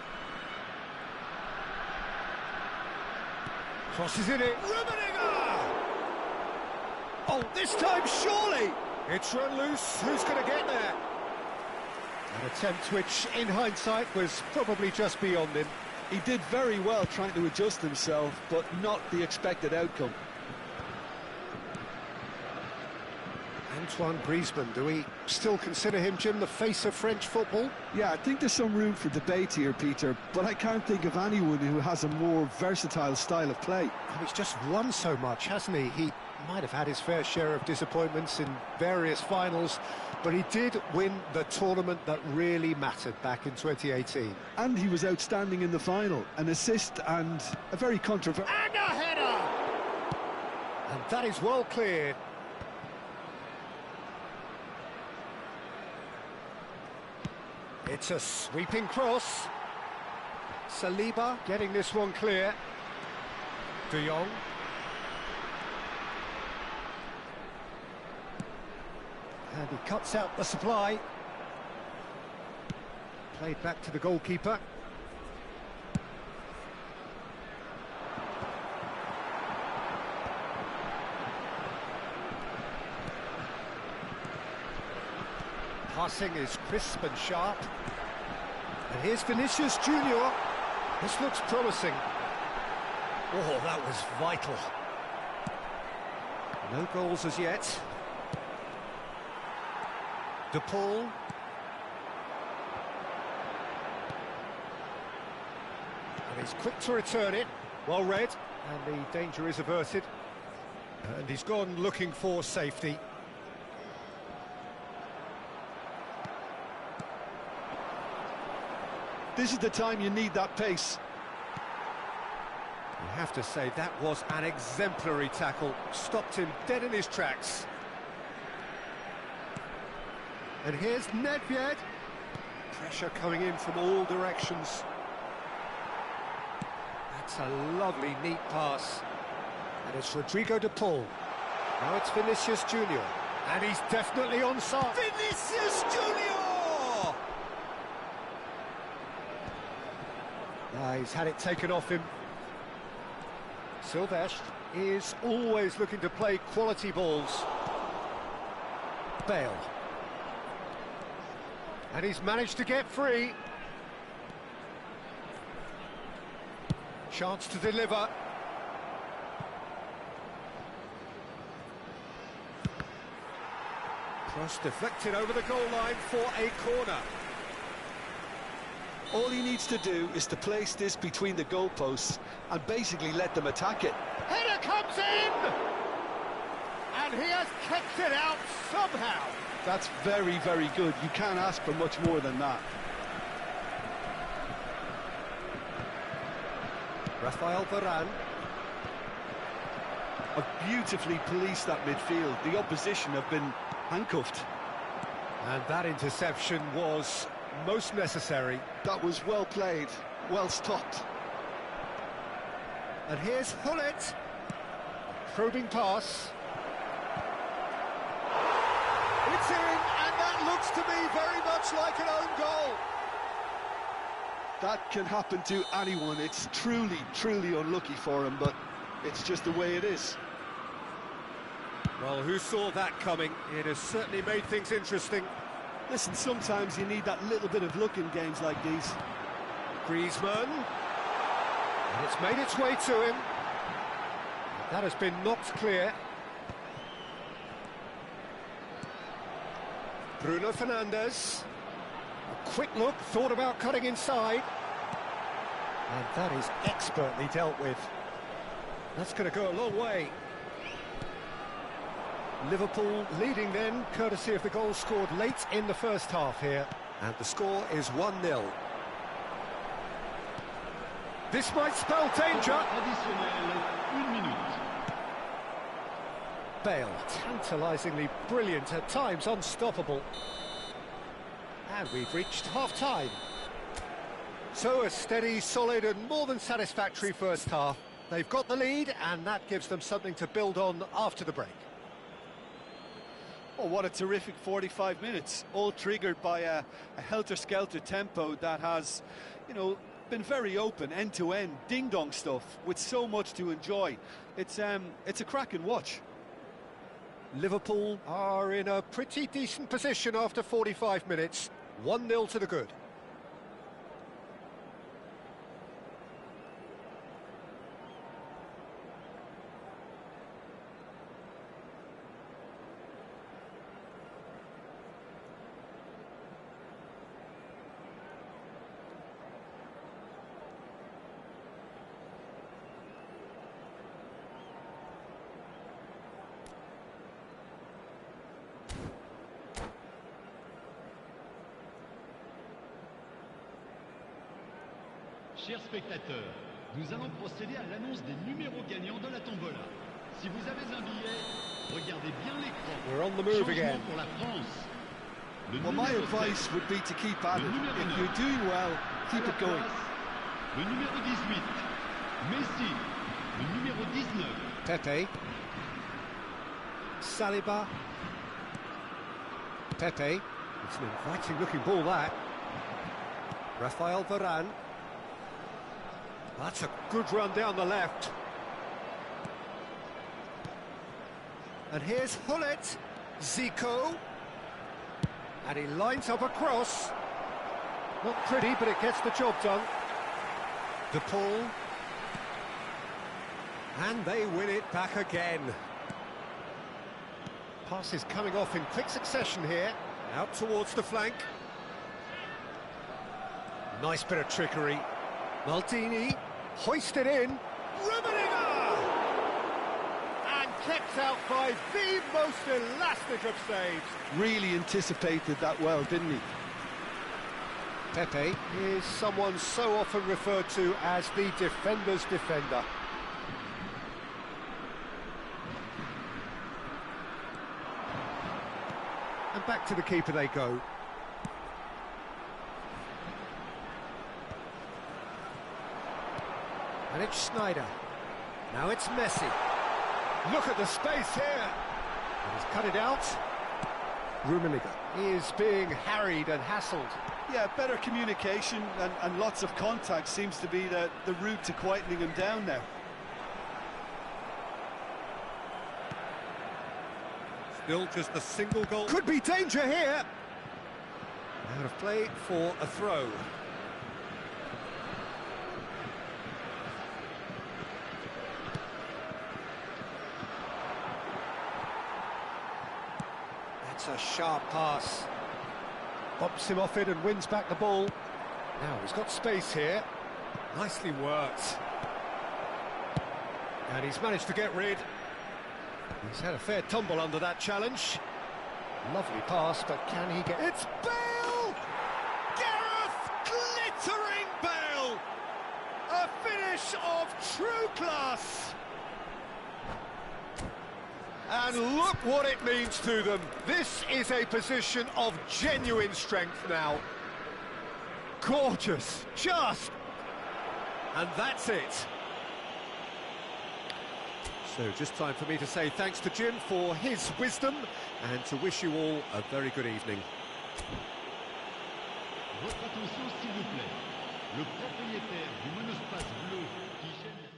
Crosses it in. Rummenigge! Oh, this time surely! It's run loose. Who's going to get there? An attempt which, in hindsight, was probably just beyond him. He did very well trying to adjust himself, but not the expected outcome. Antoine Griezmann, do we still consider him, Jim, the face of French football? Yeah, I think there's some room for debate here, Peter, but I can't think of anyone who has a more versatile style of play. Oh, he's just won so much, hasn't he? He might have had his fair share of disappointments in various finals, but he did win the tournament that really mattered back in 2018. And he was outstanding in the final, an assist and a very controversial... And a header! And that is well cleared. It's a sweeping cross. Saliba getting this one clear. De Jong. And he cuts out the supply. Played back to the goalkeeper. Passing is crisp and sharp. And here's Vinicius Junior. This looks promising. Oh, that was vital. No goals as yet. De Paul. And he's quick to return it. Well read. And the danger is averted. And he's gone looking for safety. This is the time you need that pace. You have to say that was an exemplary tackle. Stopped him dead in his tracks. And here's Nedved. Pressure coming in from all directions. That's a lovely, neat pass. And it's Rodrigo de Paul. Now it's Vinicius Junior. And he's definitely onside. Vinicius Junior! He's had it taken off him. Silvestre is always looking to play quality balls. Bale. And he's managed to get free. Chance to deliver. Cross deflected over the goal line for a corner. All he needs to do is to place this between the goalposts and basically let them attack it. Header comes in! And he has kept it out somehow. That's very, very good. You can't ask for much more than that. Raphael Varane. Have beautifully policed that midfield. The opposition have been handcuffed. And that interception was most necessary. That was well played, well stopped. And here's Hullet. Probing pass. It's in, and that looks to me very much like an own goal. That can happen to anyone. It's truly, truly unlucky for him, but it's just the way it is. Well, who saw that coming? It has certainly made things interesting. Listen, sometimes you need that little bit of luck in games like these. Griezmann. And it's made its way to him. That has been knocked clear. Bruno Fernandes. A quick look, thought about cutting inside. And that is expertly dealt with. That's going to go a long way. Liverpool leading then, courtesy of the goal scored late in the first half here. And the score is 1-0. This might spell danger. Bale, tantalisingly brilliant, at times unstoppable. And we've reached half-time. So a steady, solid and more than satisfactory first half. They've got the lead and that gives them something to build on after the break. Oh, what a terrific 45 minutes, all triggered by a helter-skelter tempo that has, you know, been very open, end-to-end, ding-dong stuff, with so much to enjoy. It's a cracking watch. Liverpool are in a pretty decent position after 45 minutes. 1-0 to the good. Chers spectateurs, nous allons procéder à l'annonce des numéros gagnants de la tombola. Si vous avez un billet, regardez bien l'écran. We're on the move again. Changement pour la France. Well, my advice would be to keep at it. If you're doing well, keep it going. Le numéro 18, Messi. Le numéro 19. Pepe. Saliba. Pepe. It's an inviting looking ball, that. Raphael Varane. That's a good run down the left. And here's Hullet. Zico. And he lines up a cross. Not pretty, but it gets the job done. De Paul. And they win it back again. Passes coming off in quick succession here. Out towards the flank. Nice bit of trickery. Maldini, hoisted in, Rummenigge! And kept out by the most elastic of saves. Really anticipated that well, didn't he? Pepe is someone so often referred to as the defender's defender. And back to the keeper they go. And it's Sneijder. Now it's Messi. Look at the space here. And he's cut it out. Rummenigge is being harried and hassled. Yeah, better communication and lots of contact seems to be the route to quietening him down now. Still just a single goal. Could be danger here. Out of play for a throw. That's a sharp pass. Bumps him off it and wins back the ball. Now he's got space here. Nicely worked. And he's managed to get rid. He's had a fair tumble under that challenge. Lovely pass, but can he get... It's Bale! Gareth glittering Bale! A finish of true class! And look what it means to them. This is a position of genuine strength now. Gorgeous, just. And that's it. So just time for me to say thanks to Jim for his wisdom and to wish you all a very good evening. Votre attention s'il vous plaît. Le propriétaire du monospace bleu qui gêne...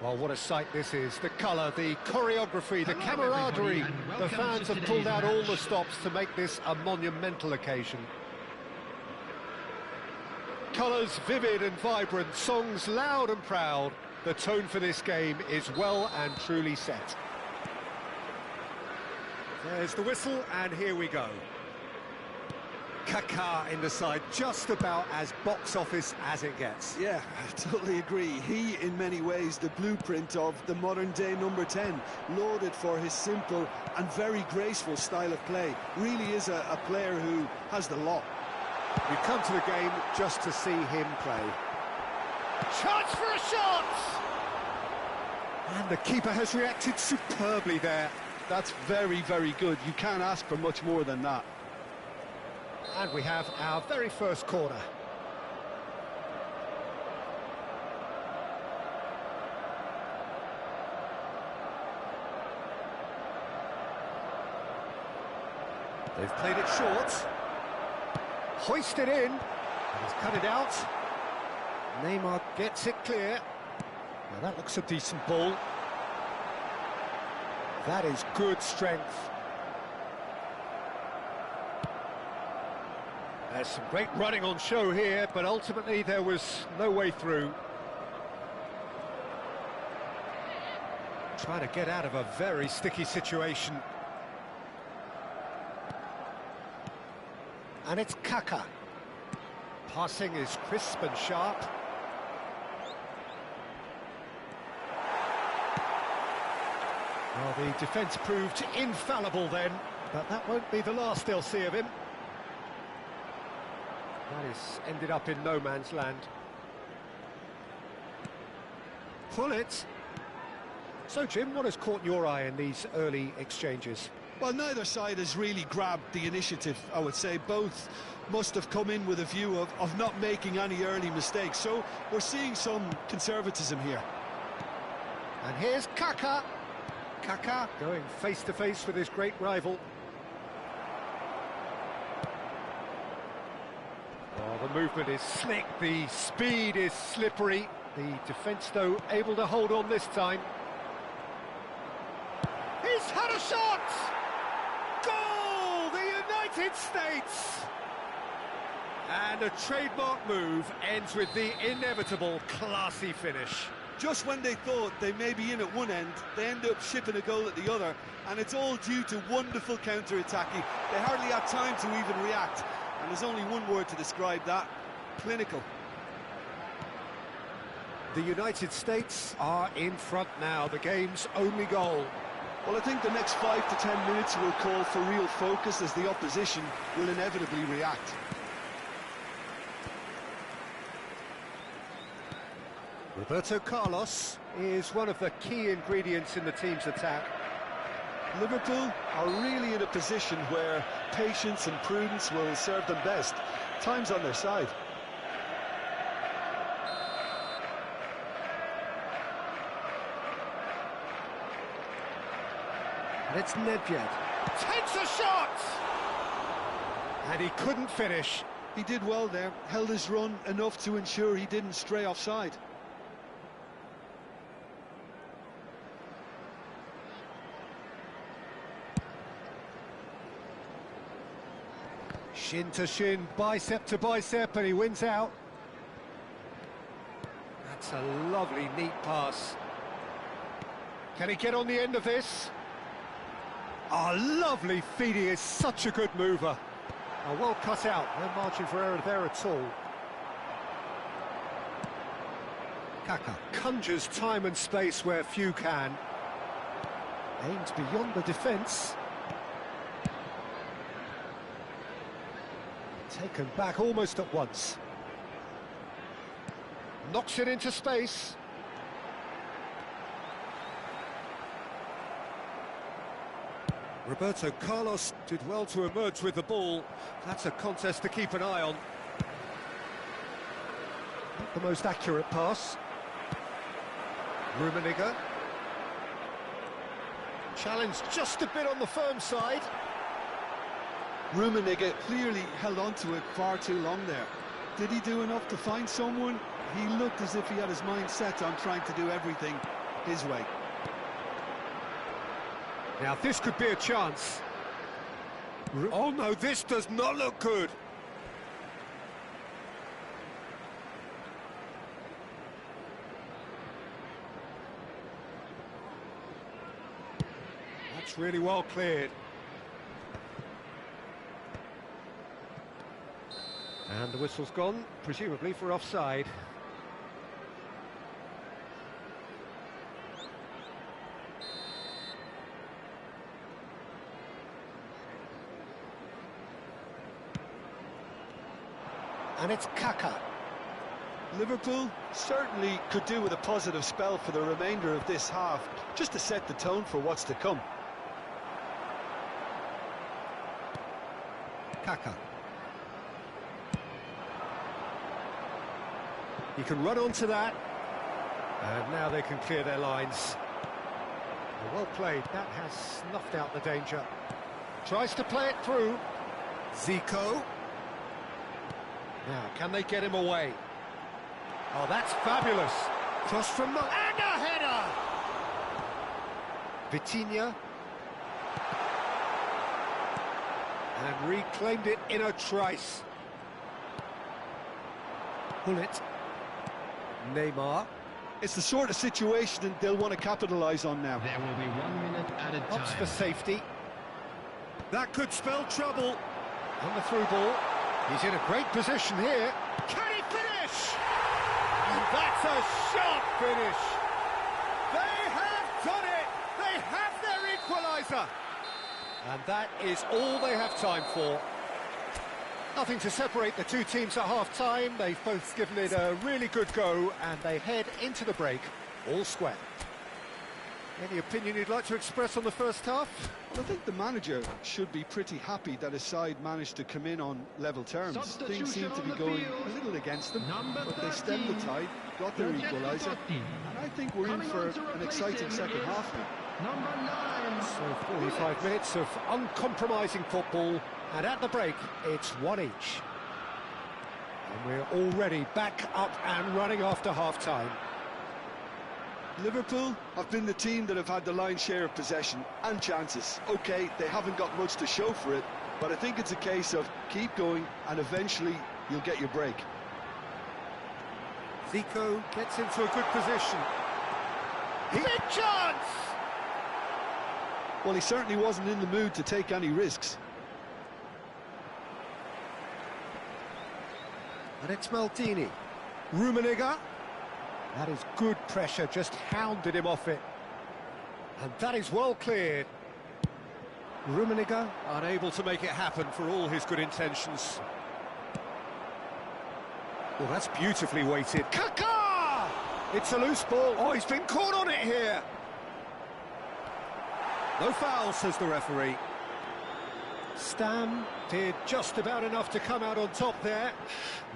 Well, what a sight this is. The colour, the choreography, the camaraderie. The fans have pulled out all the stops to make this a monumental occasion. Colours vivid and vibrant, songs loud and proud. The tone for this game is well and truly set. There's the whistle, and here we go. Kaká in the side, just about as box office as it gets. Yeah, I totally agree. He, in many ways, the blueprint of the modern-day number 10, lauded for his simple and very graceful style of play. Really is a player who has the lot. We come to the game just to see him play. Chance for a shot! And the keeper has reacted superbly there. That's very, very good. You can't ask for much more than that. And we have our very first corner. They've played it short. Hoisted in. He's cut it out. Neymar gets it clear. Now that looks a decent ball. That is good strength. There's some great running on show here, but ultimately there was no way through. Trying to get out of a very sticky situation. And it's Kaká. Passing is crisp and sharp. Well, the defence proved infallible then, but that won't be the last they'll see of him. That has ended up in no man's land. Pull it. So, Jim, what has caught your eye in these early exchanges? Well, neither side has really grabbed the initiative, I would say. Both must have come in with a view of not making any early mistakes. So we're seeing some conservatism here. And here's Kaká. Kaká going face-to-face with his great rival. Oh, the movement is slick, the speed is slippery. The defence, though, able to hold on this time. He's had a shot! Goal! The United States! And a trademark move ends with the inevitable classy finish. Just when they thought they may be in at one end, they end up shipping a goal at the other, and it's all due to wonderful counter-attacking. They hardly had time to even react, and there's only one word to describe that: clinical. The United States are in front now, the game's only goal. Well, I think the next 5 to 10 minutes will call for real focus, as the opposition will inevitably react. Roberto Carlos is one of the key ingredients in the team's attack. Liverpool are really in a position where patience and prudence will serve them best. Time's on their side. And it's Nedved. Takes a shot! And he couldn't finish. He did well there, held his run enough to ensure he didn't stray offside. Shin to shin, bicep to bicep, and he wins out. That's a lovely, neat pass. Can he get on the end of this? Oh, lovely feed, he is such a good mover. Oh, well cut out, no margin for error there at all. Kaká conjures time and space where few can. Aims beyond the defence. Taken back almost at once. Knocks it into space. Roberto Carlos did well to emerge with the ball. That's a contest to keep an eye on. Not the most accurate pass. Rummenigge. Challenged just a bit on the firm side. Rummenigge clearly held on to it far too long there. Did he do enough to find someone? He looked as if he had his mind set on trying to do everything his way. Now this could be a chance. Oh no, this does not look good. Looks really well cleared. And the whistle's gone, presumably for offside. And it's Kaka. Liverpool certainly could do with a positive spell for the remainder of this half, just to set the tone for what's to come. Kaka. He can run onto that. And now they can clear their lines. Well played, that has snuffed out the danger. Tries to play it through. Zico. Now, can they get him away? Oh, that's fabulous. Cross from the... And a header! Vitinha. And reclaimed it in a trice. Bullet. Neymar. It's the sort of situation they'll want to capitalise on now. There will be 1 minute added time. Ops for safety. That could spell trouble. And the through ball. He's in a great position here. Can he finish? And that's a sharp finish. They have done it. They have their equaliser. And that is all they have time for. Nothing to separate the two teams at half-time. They've both given it a really good go, and they head into the break all square. Any opinion you'd like to express on the first half? I think the manager should be pretty happy that his side managed to come in on level terms. Things seem to be going a little against them, but they stemmed the tide, got their equaliser, and I think we're in for an exciting second half now. Number 9. So 45 minutes of uncompromising football, and at the break, it's one each. And we're already back up and running after half-time. Liverpool have been the team that have had the lion's share of possession and chances. OK, they haven't got much to show for it, but I think it's a case of keep going and eventually you'll get your break. Zico gets into a good position. Big chance! Well, he certainly wasn't in the mood to take any risks. And it's Maldini. Rummenigge. That is good pressure, just hounded him off it. And that is well cleared. Rummenigge unable to make it happen for all his good intentions. Well, that's beautifully weighted. Kaka! It's a loose ball. Oh, he's been caught on it here. No foul, says the referee. Stam did just about enough to come out on top there.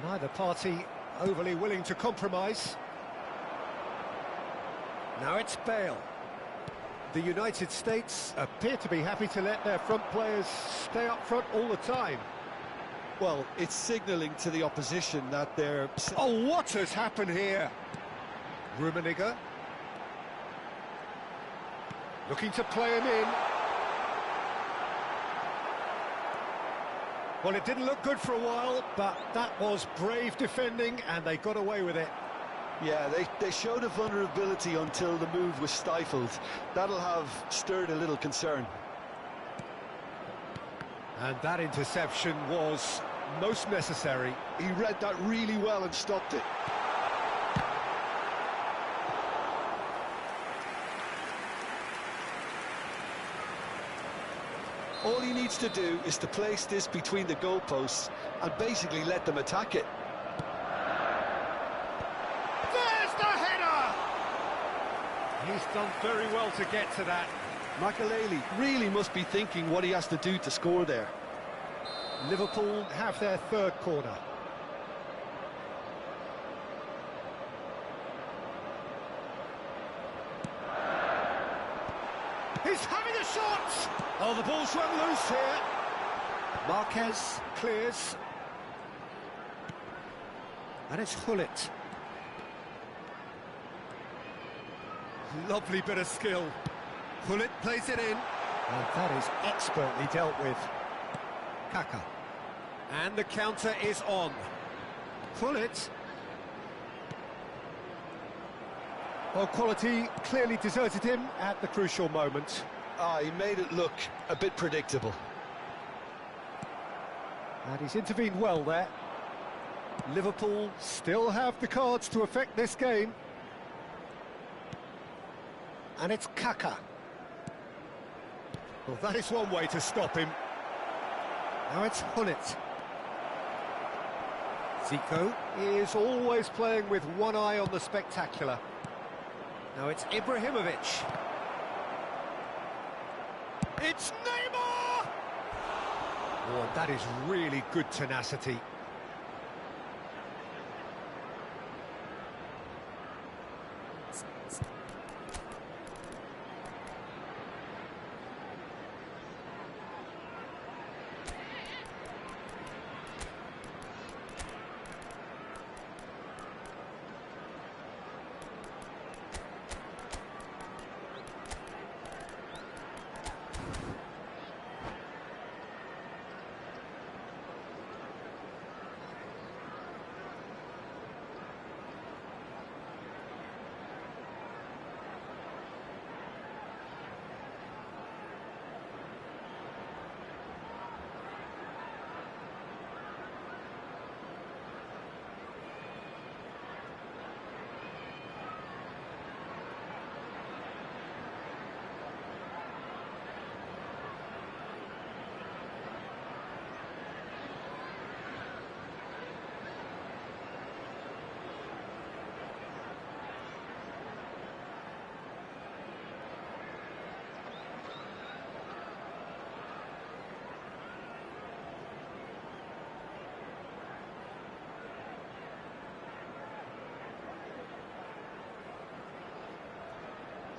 Neither party overly willing to compromise. Now it's Bale. The United States appear to be happy to let their front players stay up front all the time. Well, it's signalling to the opposition that they're... Oh, what has happened here? Rummenigge. Looking to play him in. Well, it didn't look good for a while, but that was brave defending, and they got away with it. Yeah, they showed a vulnerability until the move was stifled. That'll have stirred a little concern. And that interception was most necessary. He read that really well and stopped it. All he needs to do is to place this between the goalposts and basically let them attack it. He's done very well to get to that. Makelele really must be thinking what he has to do to score there. Liverpool have their third corner. He's having a shot! Oh, the ball's run loose here. Marquez clears. And it's Hullet. Lovely bit of skill. Hullet plays it in. And that is expertly dealt with. Kaka. And the counter is on. Hullet. Well, quality clearly deserted him at the crucial moment. He made it look a bit predictable. And he's intervened well there. Liverpool still have the cards to affect this game. And it's Kaka. Well, that is one way to stop him. Now it's Hullet. Zico is always playing with one eye on the spectacular. Now it's Ibrahimovic. It's Neymar! Oh, that is really good tenacity.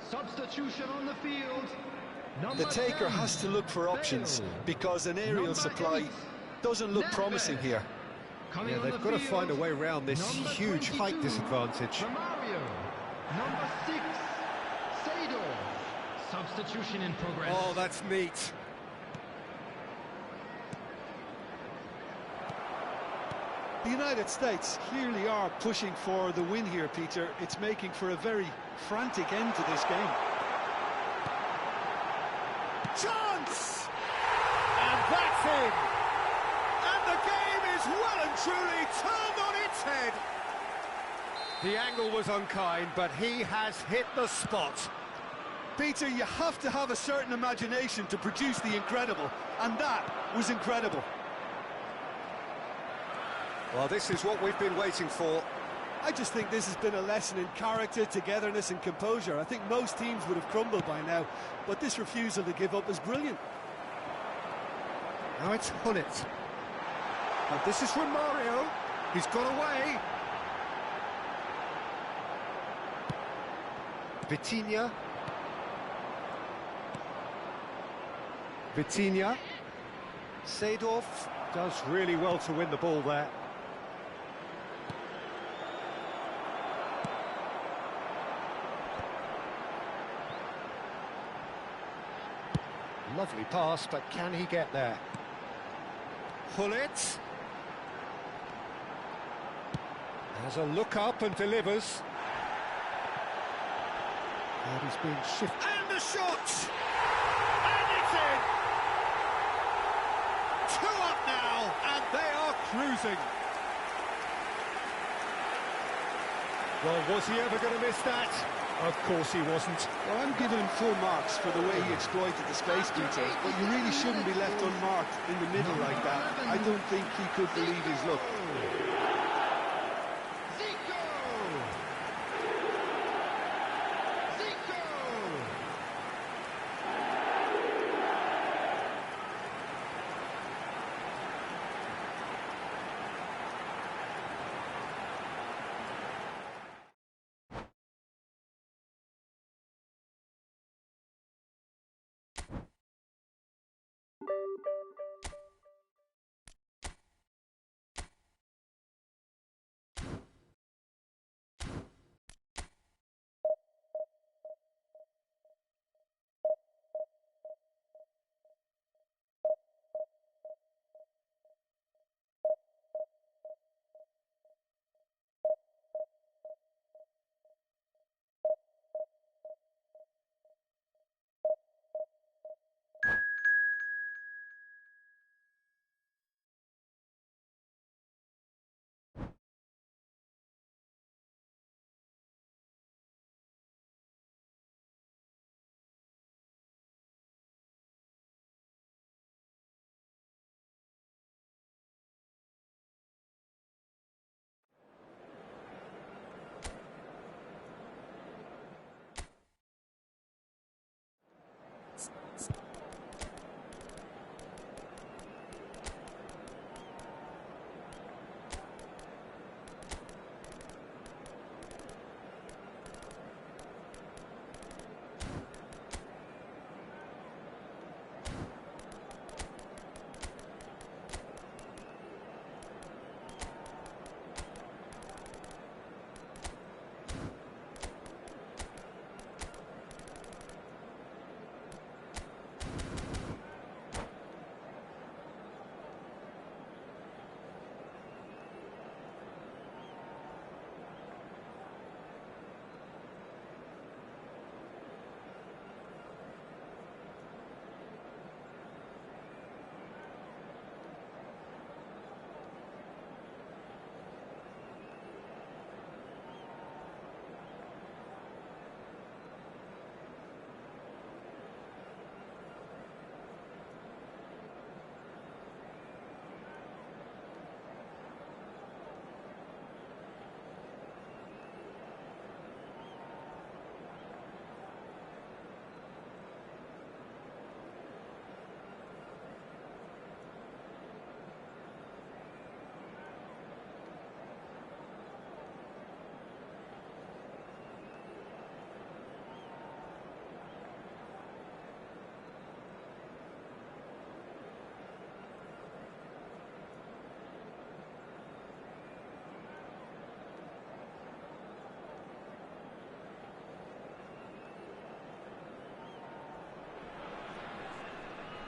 Substitution on the field. The taker has to look for options because an aerial supply doesn't look promising here. Yeah, they've got to find a way around this huge height disadvantage. Romario. Number 6, Seedorf. Substitution in progress. Oh, that's neat. The United States clearly are pushing for the win here, Peter. It's making for a very frantic end to this game. Chance! And that's in! And the game is well and truly turned on its head. The angle was unkind, but he has hit the spot. Peter, you have to have a certain imagination to produce the incredible, and that was incredible. Well, this is what we've been waiting for. I just think this has been a lesson in character, togetherness and composure. I think most teams would have crumbled by now, but this refusal to give up is brilliant. Now it's Hullet. And this is Romario. He's got away. Vitinha. Vitinha. Seedorf does really well to win the ball there. Lovely pass, but can he get there? Hullet has a look up and delivers. And he's being shifted. And the shot! And it's in! 2 up now, and they are cruising. Well, was he ever going to miss that? Of course he wasn't. Well, I'm giving him full marks for the way he exploited the space, Peter, but you really shouldn't be left unmarked in the middle like that. I don't think he could believe his luck.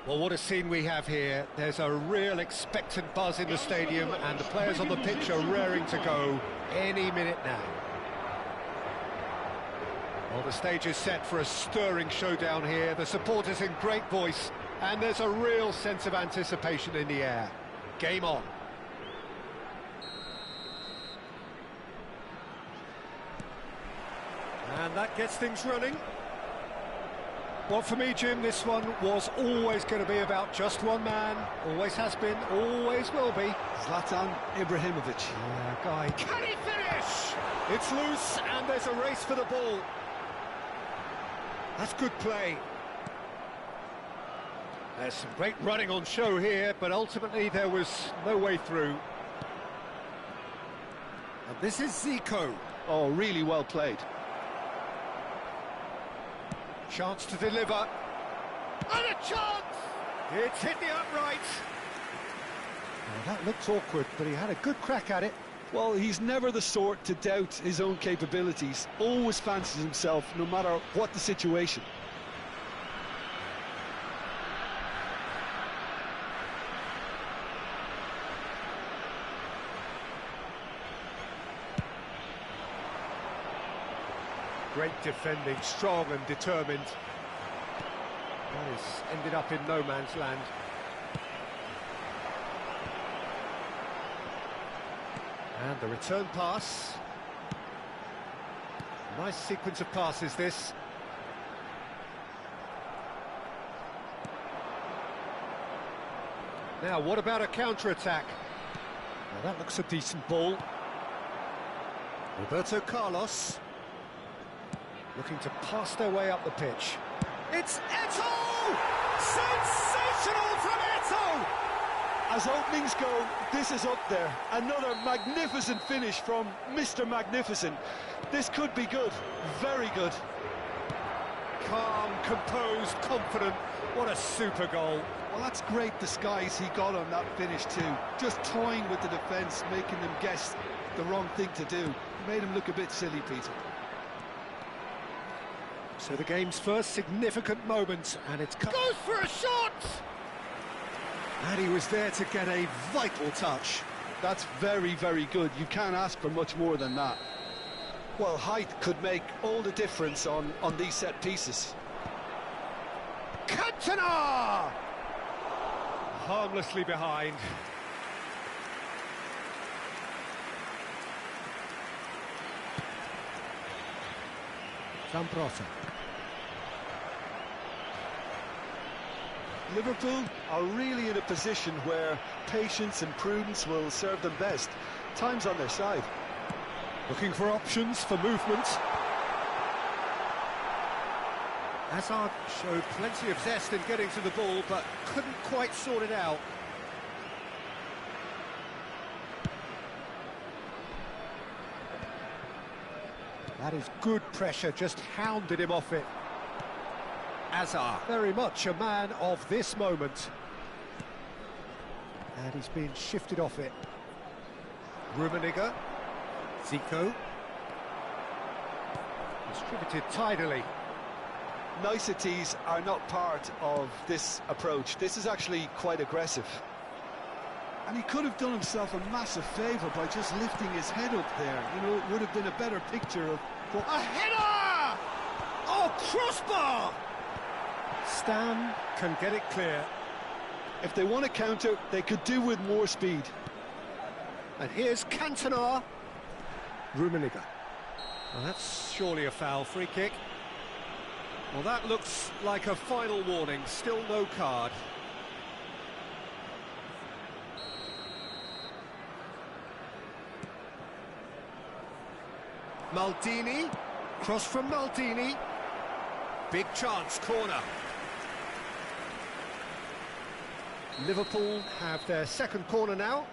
Well, what a scene we have here. There's a real expectant buzz in the stadium, and the players on the pitch are raring to go any minute now. Well, the stage is set for a stirring showdown here. The supporters in great voice, and there's a real sense of anticipation in the air. Game on. And that gets things running. Well, for me, Jim, this one was always going to be about just one man. Always has been, always will be. Zlatan Ibrahimovic. Yeah, guy. Can he finish? It's loose, and there's a race for the ball. That's good play. There's some great running on show here, but ultimately there was no way through. And this is Zico. Oh, really well played. Chance to deliver. And a chance! It's hit the upright. Well, that looked awkward, but he had a good crack at it. Well, he's never the sort to doubt his own capabilities. Always fancies himself, no matter what the situation. Great defending, strong and determined. That has ended up in no man's land. And the return pass. Nice sequence of passes, this. Now, what about a counter-attack? Well, that looks a decent ball. Roberto Carlos. Looking to pass their way up the pitch. It's Eto'o! Sensational from Eto'o! As openings go, this is up there. Another magnificent finish from Mr. Magnificent. This could be good, very good. Calm, composed, confident. What a super goal. Well, that's great disguise he got on that finish too. Just toying with the defence, making them guess the wrong thing to do. Made him look a bit silly, Peter. So the game's first significant moment, and it's goes for a shot! And he was there to get a vital touch. That's very, very good. You can't ask for much more than that. Well, height could make all the difference on these set pieces. Cantona! Harmlessly behind. Zambrota. Liverpool are really in a position where patience and prudence will serve them best. Time's on their side. Looking for options for movement. Hazard showed plenty of zest in getting to the ball, but couldn't quite sort it out. That is good pressure, just hounded him off it. Hazard, very much a man of this moment. And he's been shifted off it. Rummenigge. Zico. Distributed tidily. Niceties are not part of this approach. This is actually quite aggressive. And he could have done himself a massive favour by just lifting his head up there. You know, it would have been a better picture of what... A header! Oh, crossbar! Stam can get it clear. If they want to counter, they could do with more speed. And here's Cantona. Rummenigge. Well, that's surely a foul. Free kick. Well, that looks like a final warning. Still no card. Maldini. Cross from Maldini. Big chance, corner. Liverpool have their second corner now.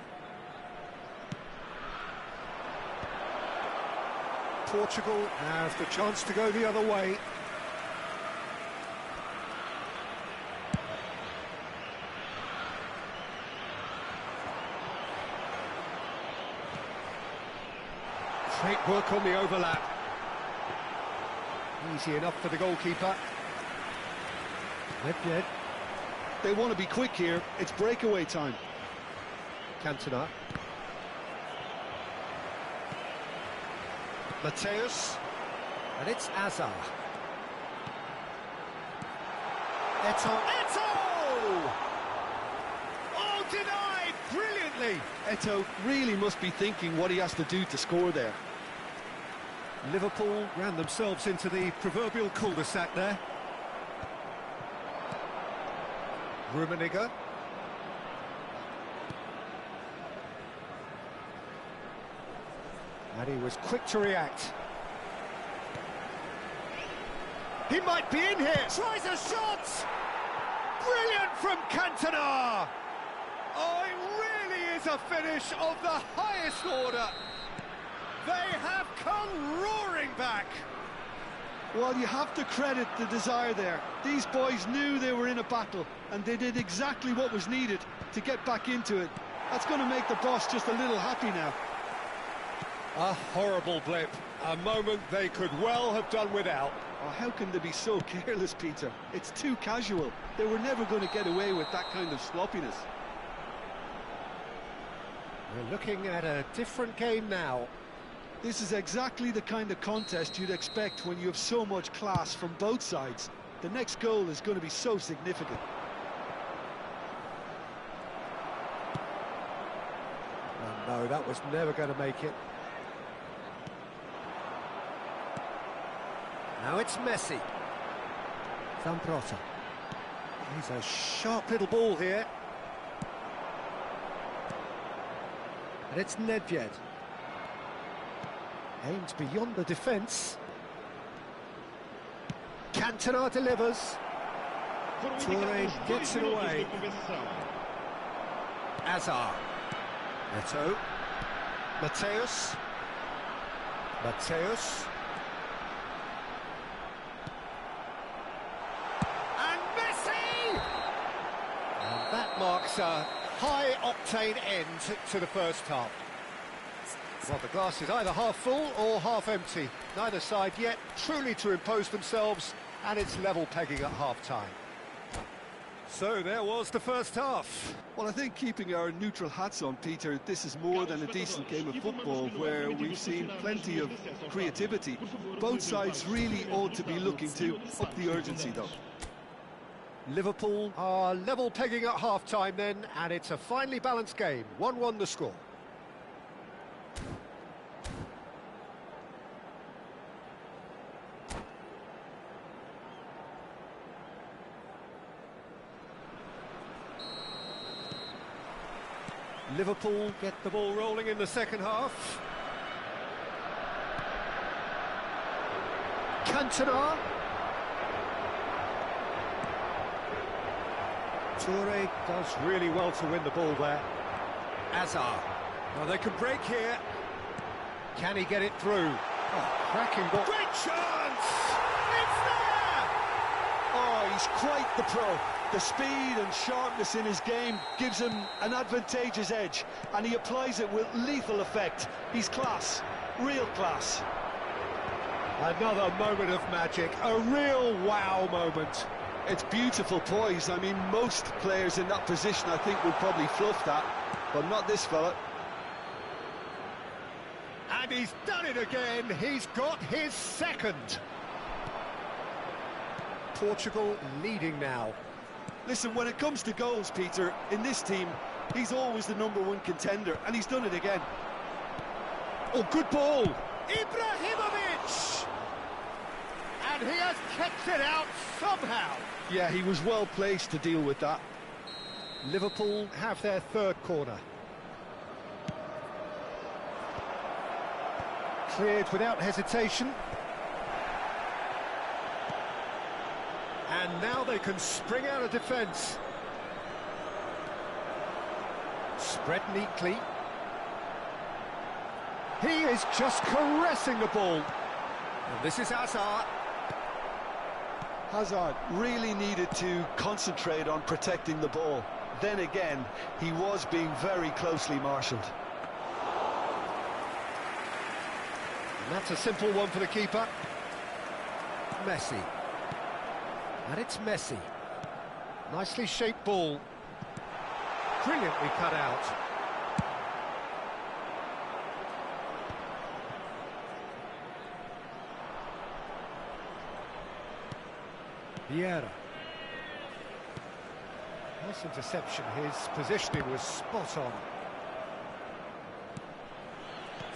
Portugal have the chance to go the other way. Great work on the overlap. Easy enough for the goalkeeper. They want to be quick here. It's breakaway time. Cantona. Mateus. And it's Azar. Eto'o. Eto'o! Oh, denied brilliantly. Eto'o really must be thinking what he has to do to score there. Liverpool ran themselves into the proverbial cul-de-sac there. Rummenigge. And he was quick to react. He might be in here. Tries a shot. Brilliant from Cantona. Oh, it really is a finish of the highest order. They have come roaring back. Well, you have to credit the desire there. These boys knew they were in a battle, and they did exactly what was needed to get back into it. That's going to make the boss just a little happy now. A horrible blip. A moment they could well have done without. Oh, how can they be so careless, Peter? It's too casual. They were never going to get away with that kind of sloppiness. We're looking at a different game now. This is exactly the kind of contest you'd expect when you have so much class from both sides. The next goal is going to be so significant. Oh no, that was never going to make it. Now it's Messi. Zambrota. He's a sharp little ball here. And it's Nedved. Aims beyond the defence. Cantona delivers. Toure gets it away. Azar. Eto'o. Mateus. Mateus. And Messi! And that marks a high-octane end to the first half. Well, the glass is either half full or half empty. Neither side yet truly to impose themselves, and it's level pegging at half-time. So there was the first half. Well, I think keeping our neutral hats on, Peter, this is more than a decent game of football where we've seen plenty of creativity. Both sides really ought to be looking to up the urgency, though. Liverpool are level pegging at half-time then, and it's a finely balanced game. 1-1 the score. Liverpool get the ball rolling in the second half. Cantona. Toure does really well to win the ball there. Azar. Well, they can break here. Can he get it through? Oh, cracking ball. Great chance! It's there! Oh, he's quite the pro. The speed and sharpness in his game gives him an advantageous edge, and he applies it with lethal effect. He's class, real class. Another moment of magic, a real wow moment. It's beautiful poise. I mean, most players in that position, I think, would probably fluff that, but not this fella. And he's done it again. He's got his second. Portugal leading now. Listen, when it comes to goals, Peter, in this team, he's always the #1 contender, and he's done it again. Oh, good ball. Ibrahimovic! And he has kept it out somehow. Yeah, he was well placed to deal with that. Liverpool have their third corner. Cleared without hesitation. And now they can spring out of defence. Spread neatly. He is just caressing the ball. And this is Hazard. Hazard really needed to concentrate on protecting the ball. Then again, he was being very closely marshalled. And that's a simple one for the keeper. Messi. And it's Messi. Nicely shaped ball. Brilliantly cut out. Vieira. Nice interception. His positioning was spot on.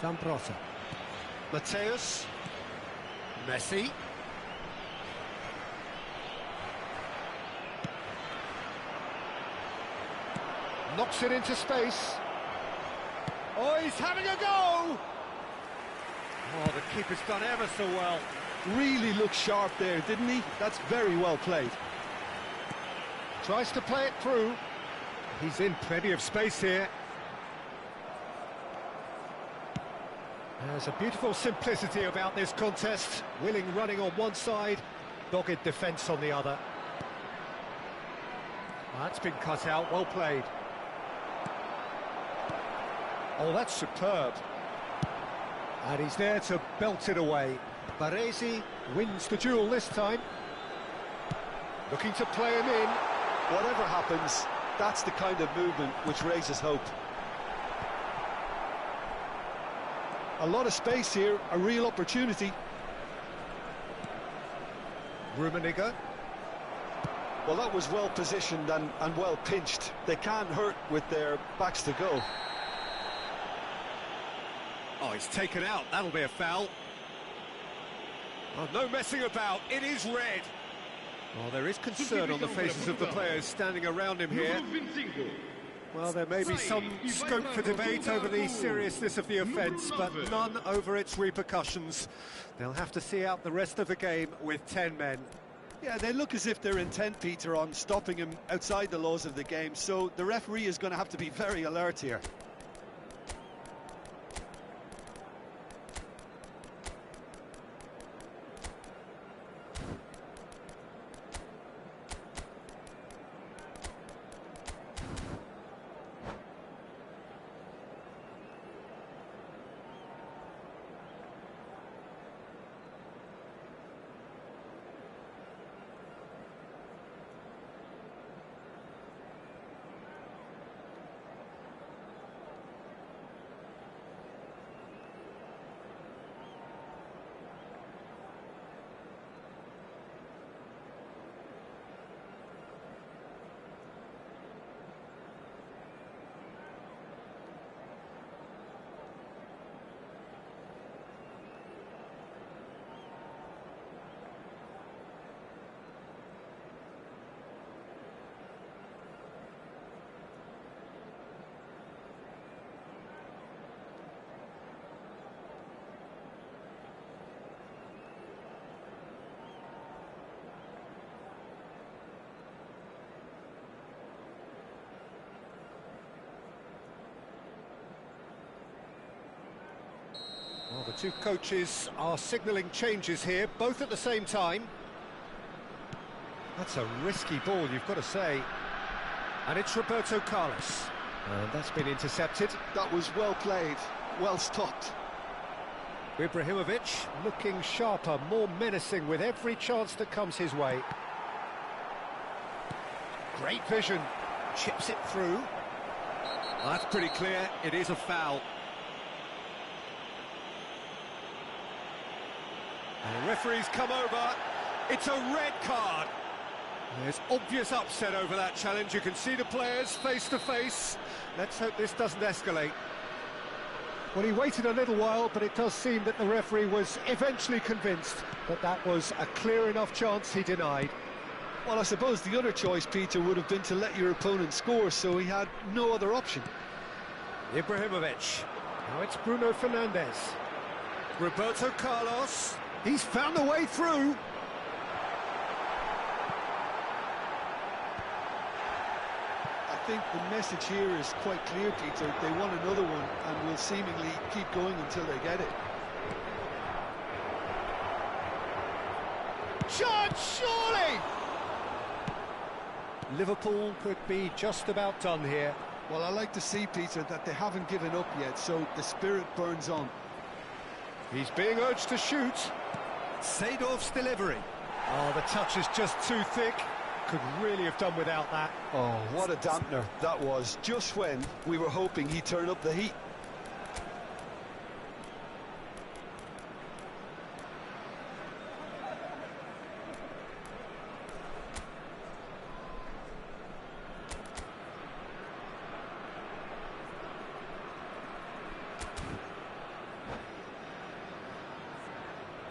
Zambrota. Mateus. Messi. Knocks it into space. Oh, he's having a go! Oh, the keeper's done ever so well. Really looked sharp there, didn't he? That's very well played. Tries to play it through. He's in plenty of space here. There's a beautiful simplicity about this contest. Willing running on one side, dogged defence on the other. That's been cut out, well played. Oh, that's superb. And he's there to belt it away. Baresi wins the duel this time. Looking to play him in. Whatever happens, that's the kind of movement which raises hope. A lot of space here, a real opportunity. Rummenigge. Well, that was well positioned and well pinched. They can't hurt with their backs to go. Oh, he's taken out. That'll be a foul. Oh, no messing about. It is red. Well, there is concern on the faces of the players standing around him here. Well, there may be some scope for debate over the seriousness of the offence, but none over its repercussions. They'll have to see out the rest of the game with 10 men. Yeah, they look as if they're intent, Peter, on stopping him outside the laws of the game, so the referee is going to have to be very alert here. Well, the two coaches are signalling changes here, both at the same time. That's a risky ball, you've got to say. And it's Roberto Carlos. And that's been intercepted. That was well played, well stopped. Ibrahimovic looking sharper, more menacing with every chance that comes his way. Great vision, chips it through. That's pretty clear, it is a foul. And the referee's come over, it's a red card. There's obvious upset over that challenge, you can see the players face to face. Let's hope this doesn't escalate. Well, he waited a little while, but it does seem that the referee was eventually convinced that that was a clear enough chance he denied. Well, I suppose the other choice, Peter, would have been to let your opponent score, so he had no other option. Ibrahimovic. Now it's Bruno Fernandes. Roberto Carlos. He's found a way through. I think the message here is quite clear, Peter. They want another one and will seemingly keep going until they get it. Shot, surely! Liverpool could be just about done here. Well, I like to see, Peter, that they haven't given up yet, so the spirit burns on. He's being urged to shoot. Seedorf's delivery. Oh, the touch is just too thick. could really have done without that. Oh, what a dampener that was, just when we were hoping he'd turn up the heat.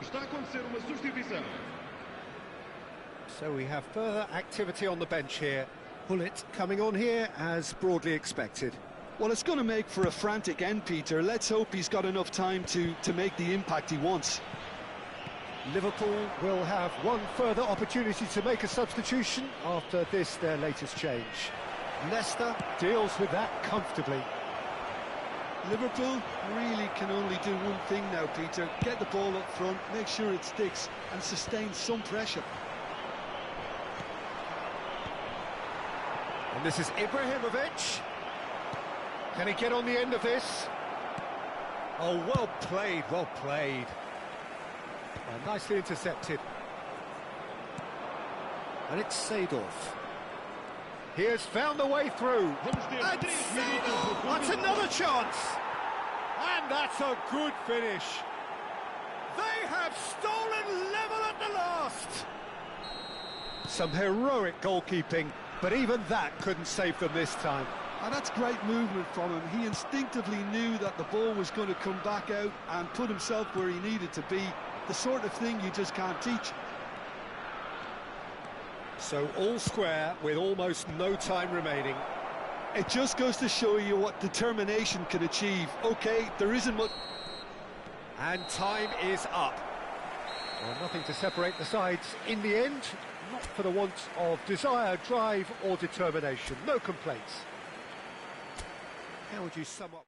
Está a acontecer uma substituição. So we have further activity on the bench here. Bullet coming on here as broadly expected. Well, it's going to make for a frantic end, Peter. Let's hope he's got enough time to make the impact he wants. Liverpool will have one further opportunity to make a substitution after this, their latest change. Leicester deals with that comfortably. Liverpool really can only do one thing now, Peter. Get the ball up front, make sure it sticks, and sustain some pressure. And this is Ibrahimovic. Can he get on the end of this? Oh, well played, well played. Well, nicely intercepted. And it's Seedorf. He has found a way through. And Seedorf! That's another chance! And that's a good finish. They have stolen level at the last. Some heroic goalkeeping, but even that couldn't save them this time. And that's great movement from him. He instinctively knew that the ball was going to come back out and put himself where he needed to be. The sort of thing you just can't teach. So all square with almost no time remaining. It just goes to show you what determination can achieve. OK, there isn't much... And time is up. Well, nothing to separate the sides in the end, not for the want of desire, drive or determination. No complaints. How would you sum up?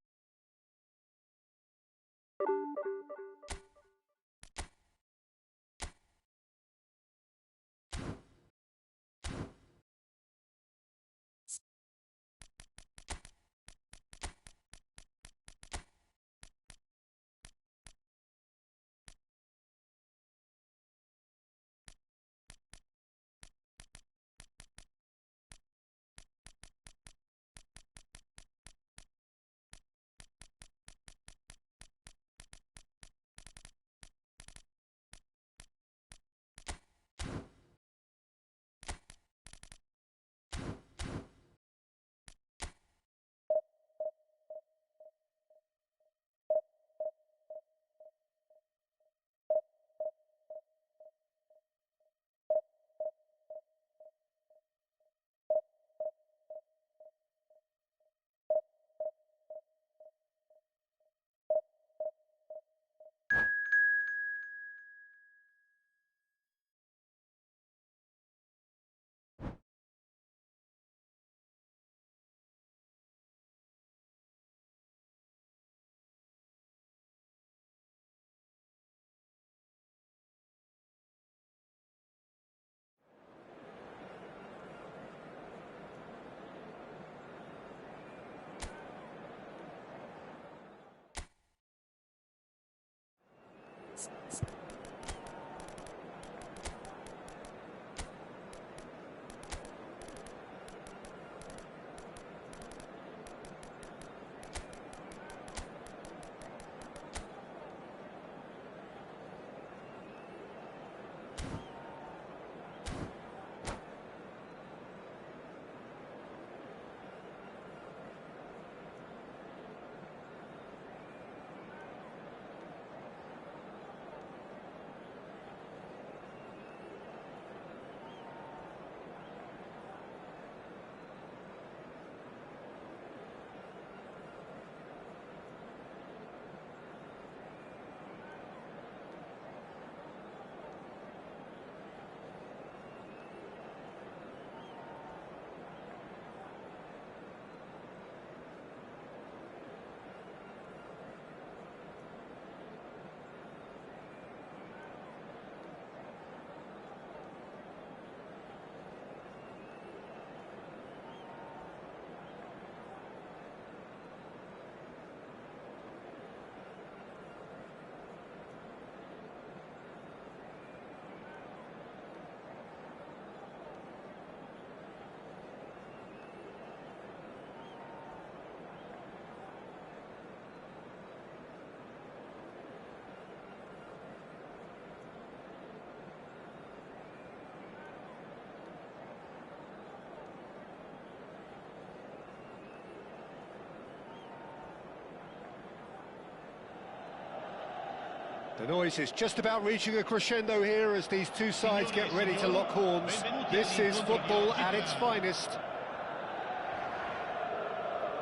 The noise is just about reaching a crescendo here as these two sides get ready to lock horns. This is football at its finest.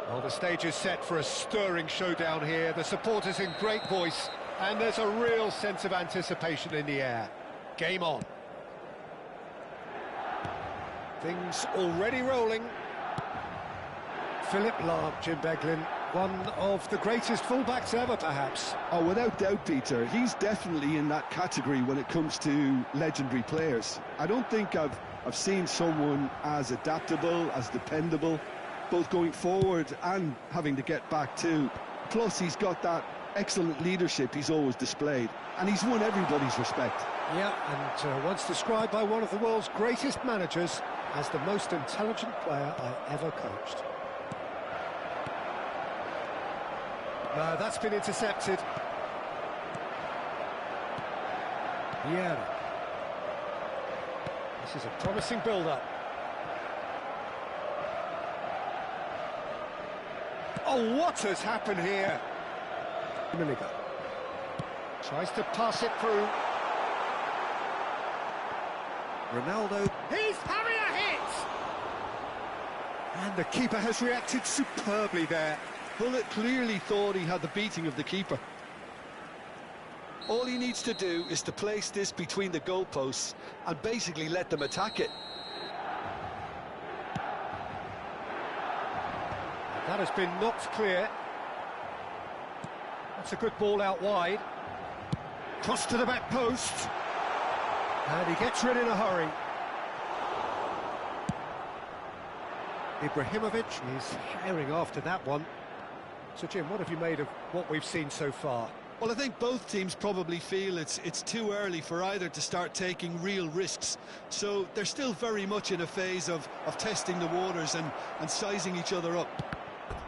Well, the stage is set for a stirring showdown here. The supporters in great voice, and there's a real sense of anticipation in the air. Game on. Things already rolling. Philip Lahm, Jim Beglin, one of the greatest fullbacks ever, perhaps. Oh, without doubt, Peter. He's definitely in that category when it comes to legendary players. I don't think I've seen someone as adaptable, as dependable, both going forward and having to get back too. Plus, he's got that excellent leadership he's always displayed, and he's won everybody's respect. Yeah, and once described by one of the world's greatest managers as the most intelligent player I ever coached. That's been intercepted. Yeah. This is a promising build-up. Oh, what has happened here? Milligan tries to pass it through. Ronaldo. He's having a hit! And the keeper has reacted superbly there. Bullet clearly thought he had the beating of the keeper. All he needs to do is to place this between the goalposts and basically let them attack it. That has been knocked clear. That's a good ball out wide. Cross to the back post. And he gets rid in a hurry. Ibrahimovic is herring after that one. So, Jim, what have you made of what we've seen so far? Well, I think both teams probably feel it's too early for either to start taking real risks. So they're still very much in a phase of testing the waters and sizing each other up.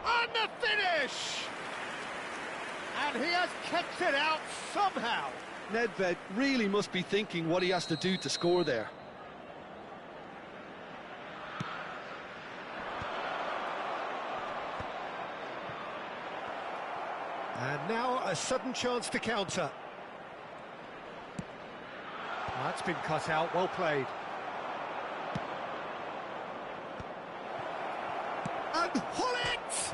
On the finish! And he has kept it out somehow. Nedved really must be thinking what he has to do to score there. And now a sudden chance to counter. That's been cut out, well played. And Hullet!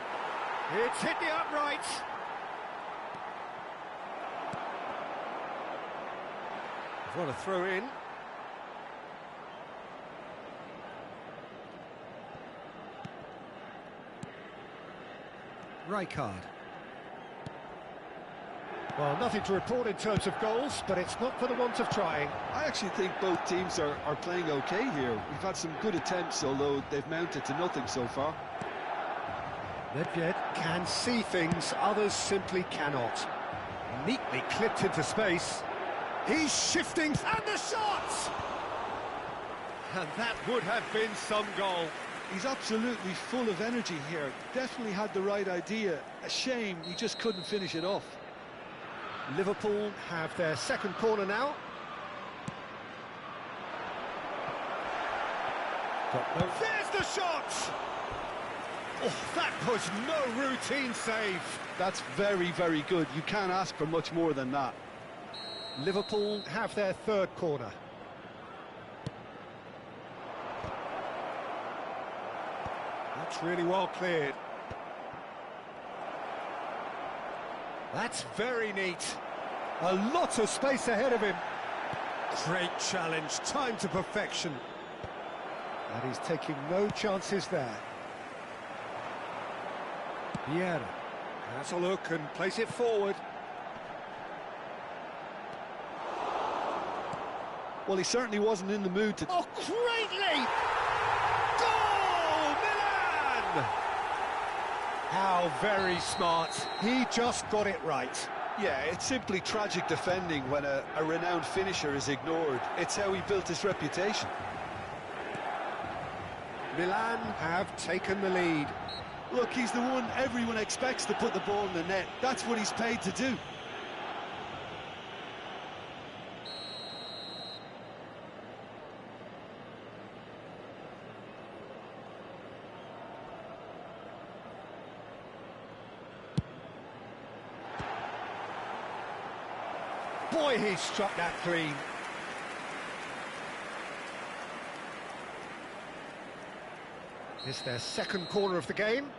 It's hit the upright. What a throw in. Rijkaard. Well, nothing to report in terms of goals, but it's not for the want of trying. I actually think both teams are playing okay here. We've had some good attempts, although they've mounted to nothing so far. Nedved can see things others simply cannot. Neatly clipped into space. He's shifting, and the shot! And that would have been some goal. He's absolutely full of energy here. Definitely had the right idea. A shame he just couldn't finish it off. Liverpool have their second corner now. There's the shot! Oh, that was no routine save. That's very, very good. You can't ask for much more than that. Liverpool have their third corner. That's really well cleared. That's very neat. A lot of space ahead of him. Great challenge, time to perfection. And he's taking no chances there. Vieira has a look and plays it forward. Well, he certainly wasn't in the mood to... Oh, greatly! Goal, Milan! How very smart. He just got it right. Yeah, it's simply tragic defending when a renowned finisher is ignored. It's how he built his reputation. Milan have taken the lead. Look, he's the one everyone expects to put the ball in the net. That's what he's paid to do. Boy, he struck that clean. It's their second corner of the game.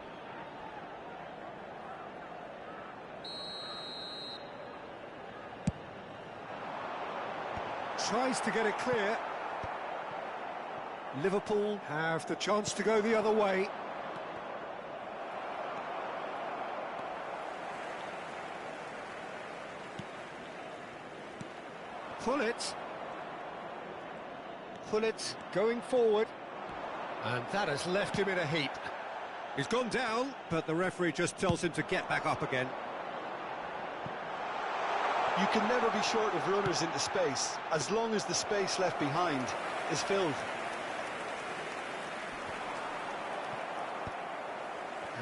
Tries to get it clear. Liverpool have the chance to go the other way. Pullet going forward, and that has left him in a heap. He's gone down, but the referee just tells him to get back up again. You can never be short of runners into space, as long as the space left behind is filled.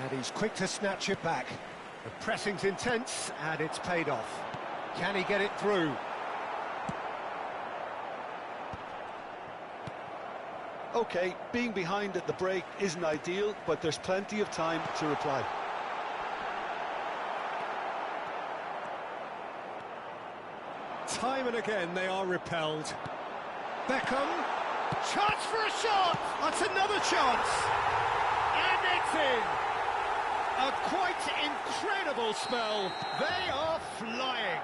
And he's quick to snatch it back. The pressing's intense, and it's paid off. Can he get it through? OK, being behind at the break isn't ideal, but there's plenty of time to reply. Time and again they are repelled. Beckham, chance for a shot! That's another chance! And it's in! A quite incredible spell. They are flying.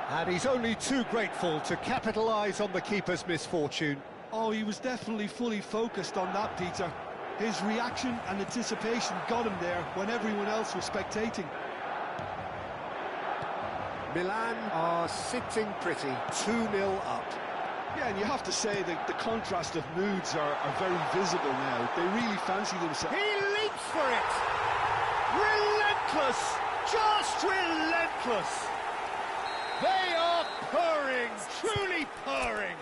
And he's only too grateful to capitalise on the keeper's misfortune. Oh, he was definitely fully focused on that, Peter. His reaction and anticipation got him there when everyone else was spectating. Milan are sitting pretty, 2-0 up. Yeah, and you have to say that the contrast of moods are very visible now. They really fancy themselves. He leaps for it! Relentless! Just relentless! They are purring, truly purring.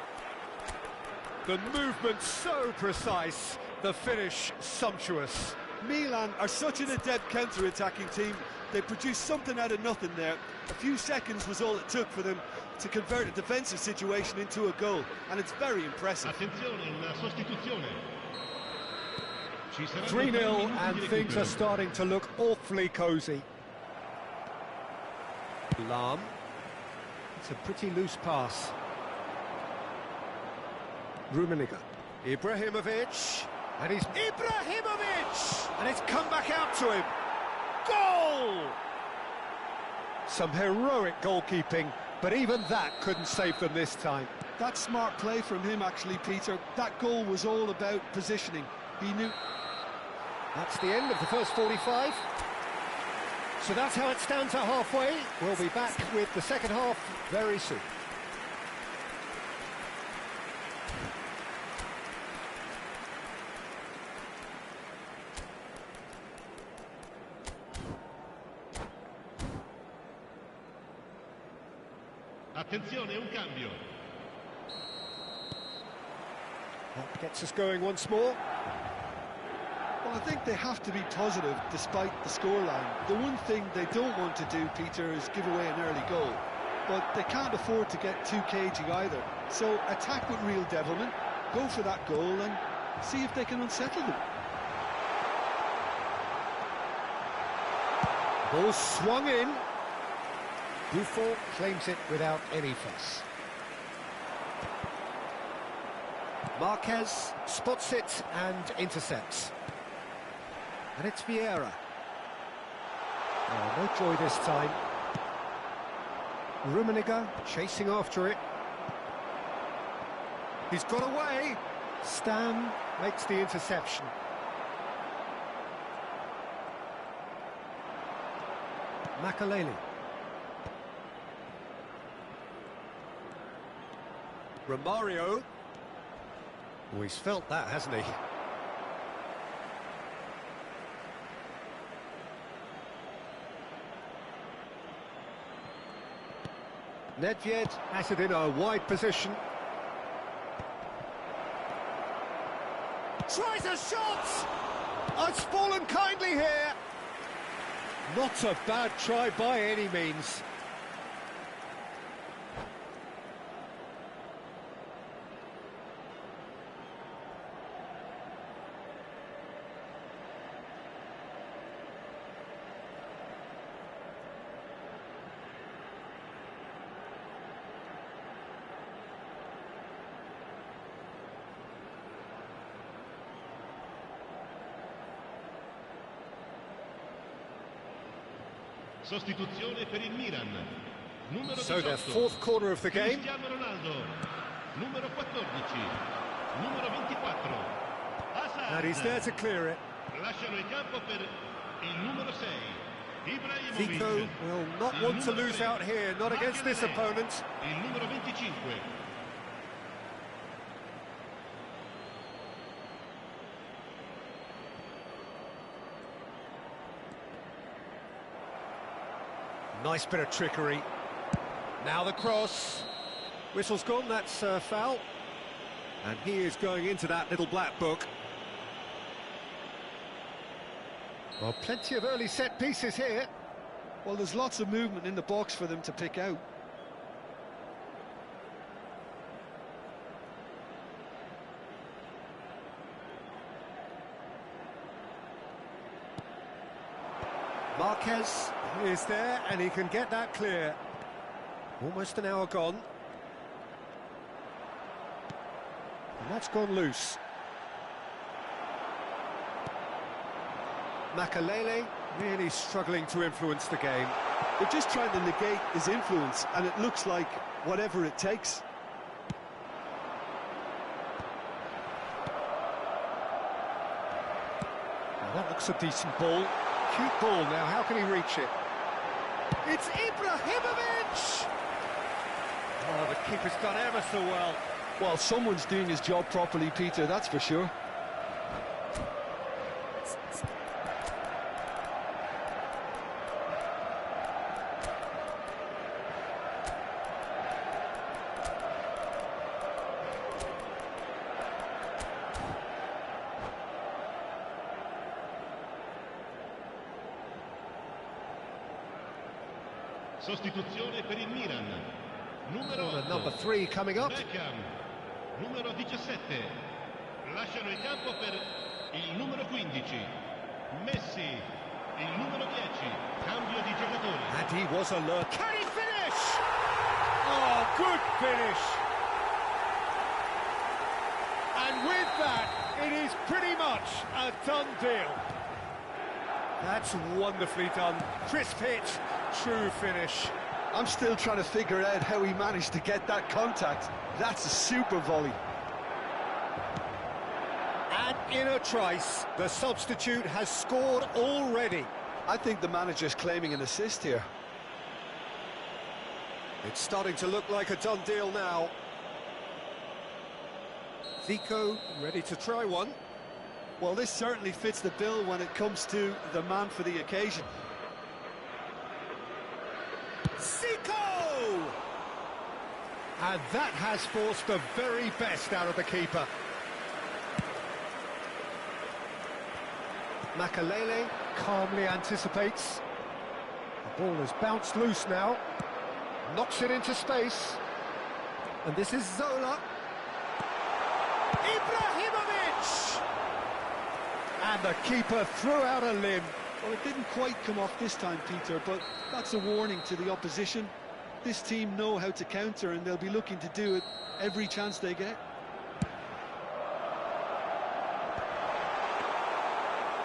The movement so precise, the finish sumptuous. Milan are such an adept counter-attacking team. They produced something out of nothing there. A few seconds was all it took for them to convert a defensive situation into a goal, and it's very impressive. 3-0 and things are starting to look awfully cosy. Lahm. It's a pretty loose pass. Rummenigge. Ibrahimovic. And he's Ibrahimovic! And it's come back out to him. Goal! Some heroic goalkeeping, but even that couldn't save them this time. That's smart play from him, actually, Peter. That goal was all about positioning. He knew... That's the end of the first 45. So that's how it stands at halfway. We'll be back with the second half very soon. Attenzione, un cambio. That gets us going once more. Well, I think they have to be positive despite the scoreline. The one thing they don't want to do, Peter, is give away an early goal. But they can't afford to get too cagey either. So attack with real devilment, go for that goal and see if they can unsettle them. Ball swung in. Buffon claims it without any fuss. Marquez spots it and intercepts. And it's Vieira. Oh, no joy this time. Rummenigge chasing after it. He's got away. Stam makes the interception. Makaleli. Romario. Oh, he's felt that, hasn't he? Nedved has it in a wide position. Tries a shot! Oh, it's fallen kindly here. Not a bad try by any means. Sostituzione per il Milan. Numero 18. So their fourth corner of the game. Cristiano Ronaldo. Numero 14. Numero 24. Hazard. And he's there to clear it. Lasciano il campo per il numero 6. Ibrahimovic. Zico will not Il want to numero lose 3. out here, not against this Makelele. opponent. Il numero 25. Nice bit of trickery. Now the cross. Whistle's gone, that's foul. And he is going into that little black book. Well, plenty of early set pieces here. Well, there's lots of movement in the box for them to pick out. Marquez is there, and he can get that clear. Almost an hour gone. And that's gone loose. Makelele really struggling to influence the game. They're just trying to negate his influence, and it looks like whatever it takes. Now that looks a decent ball. Cute ball now, how can he reach it? It's Ibrahimovic! Oh, the keeper's done ever so well. Well, someone's doing his job properly, Peter, that's for sure. Sostituzione per il Milan. Numero Corner 8. number 3 coming up. Beckham. Numero 17. Lasciano il campo per il numero 15. Messi. Il numero 10. Cambio di giocatori. And he was alert. Can he finish? Oh, good finish. And with that, it is pretty much a done deal. That's wonderfully done. Crisp hit, true finish. I'm still trying to figure out how he managed to get that contact. That's a super volley. And in a trice, the substitute has scored already. I think the manager's claiming an assist here. It's starting to look like a done deal now. Zico ready to try one. Well, this certainly fits the bill when it comes to the man for the occasion. Zico! And that has forced the very best out of the keeper. Makelele calmly anticipates. The ball has bounced loose now. Knocks it into space. And this is Zola. Ibrahimovic! And the keeper threw out a limb. Well, it didn't quite come off this time, Peter, but that's a warning to the opposition. This team know how to counter, and they'll be looking to do it every chance they get.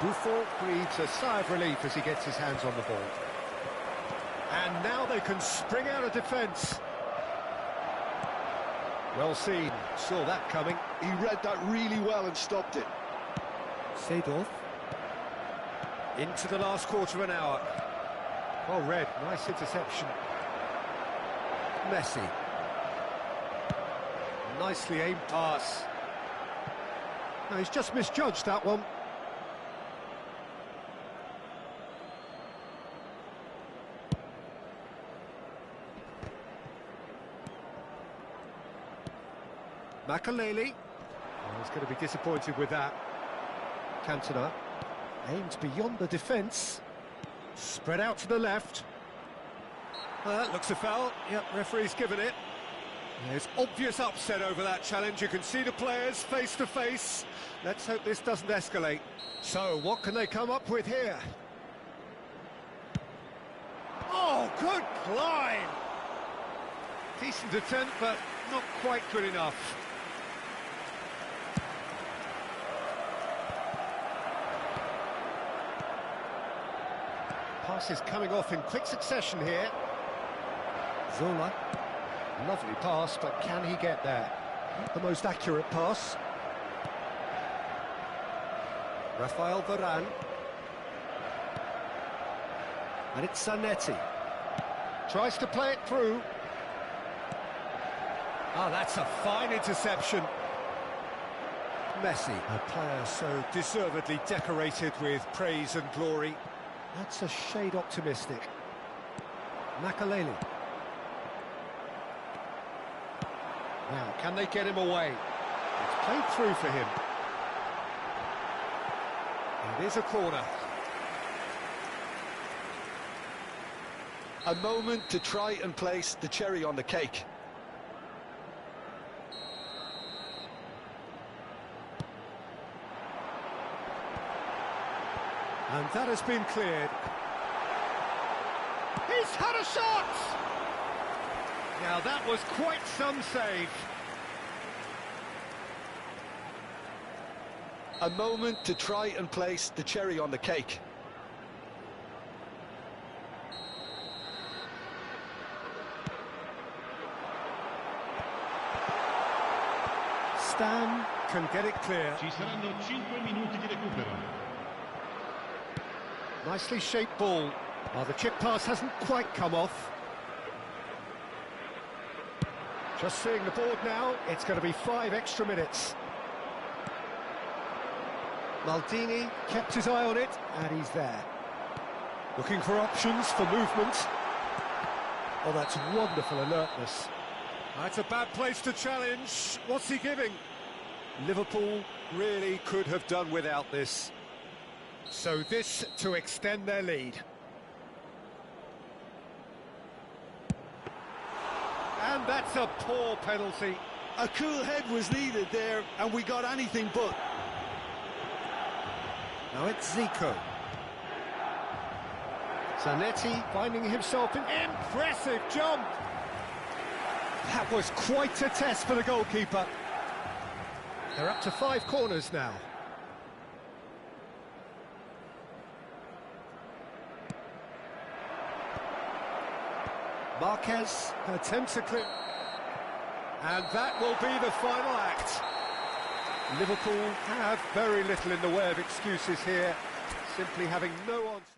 Buffon breathes a sigh of relief as he gets his hands on the ball. And now they can spring out of defence. Well seen, saw that coming. He read that really well and stopped it. Seedorf. Into the last quarter of an hour. Well read, nice interception. Messi. Nicely aimed pass. No, he's just misjudged that one. Makelele. Oh, he's going to be disappointed with that. Cantona aimed beyond the defence. Spread out to the left. That looks a foul. Yep, referee's given it. There's obvious upset over that challenge. You can see the players face to face. Let's hope this doesn't escalate. So, what can they come up with here? Oh, good climb! Decent attempt, but not quite good enough. passes coming off in quick succession here. Zola. Lovely pass, but can he get there? Not the most accurate pass. Rafael Varane. And it's Zanetti. Tries to play it through. Oh, that's a fine interception. Messi, a player so deservedly decorated with praise and glory. That's a shade optimistic. Makaleli. Now, can they get him away? It's played through for him. It is a corner. A moment to try and place the cherry on the cake. And that has been cleared. He's had a shot! Now that was quite some save. A moment to try and place the cherry on the cake. Stam can get it clear. Ci saranno 5 minuti di recupero. Nicely shaped ball. Well, the chip pass hasn't quite come off. Just seeing the board now, it's going to be 5 extra minutes. Maldini kept his eye on it, and he's there. Looking for options for movement. Oh, that's wonderful alertness. That's a bad place to challenge. What's he giving? Liverpool really could have done without this. So this to extend their lead. And that's a poor penalty. A cool head was needed there, and we got anything but. Now it's Zico. Zanetti finding himself an impressive jump. That was quite a test for the goalkeeper. They're up to 5 corners now. Marquez attempts a clip. And that will be the final act. Liverpool have very little in the way of excuses here, simply having no answer.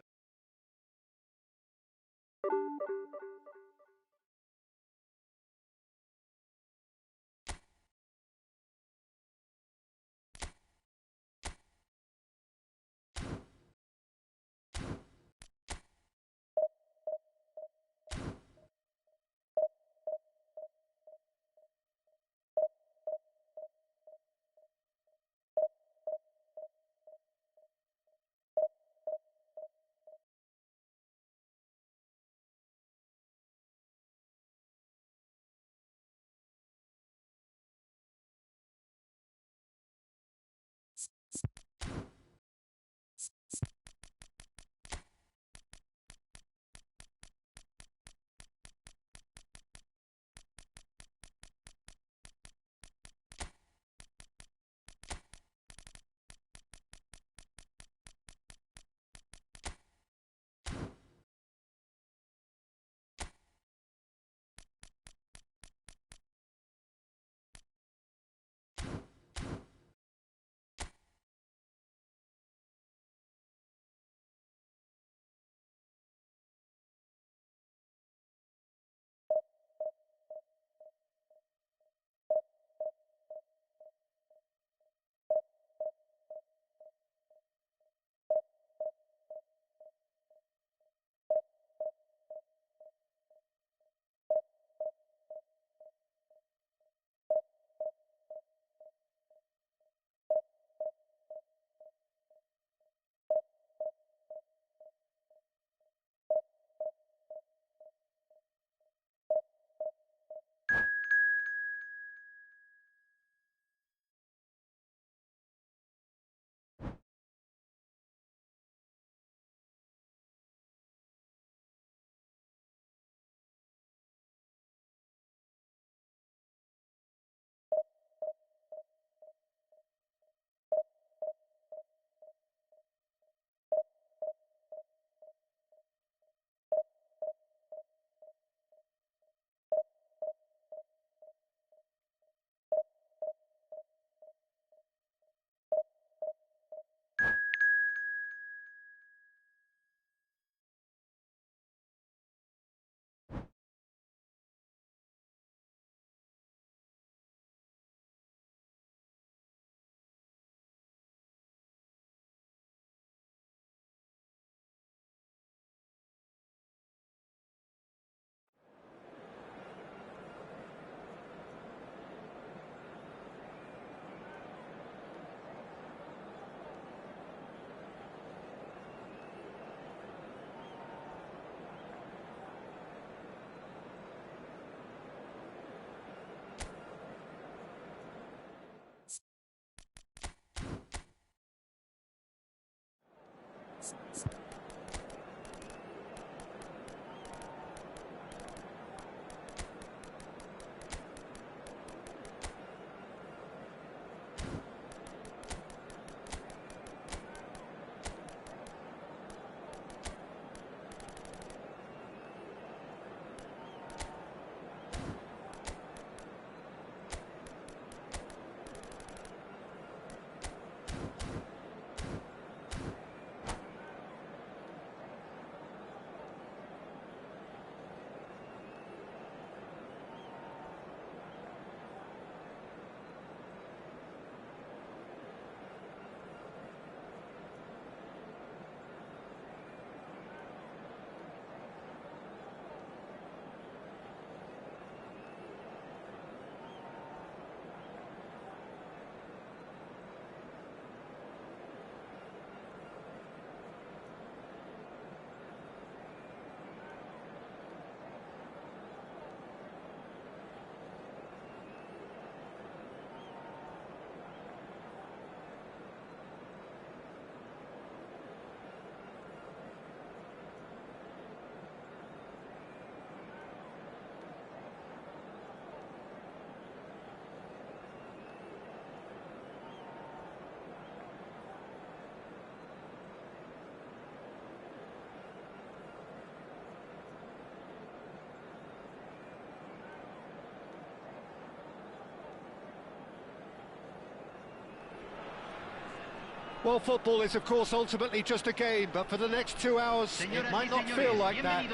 Well, football is, of course, ultimately just a game, but for the next 2 hours, it might not feel like that.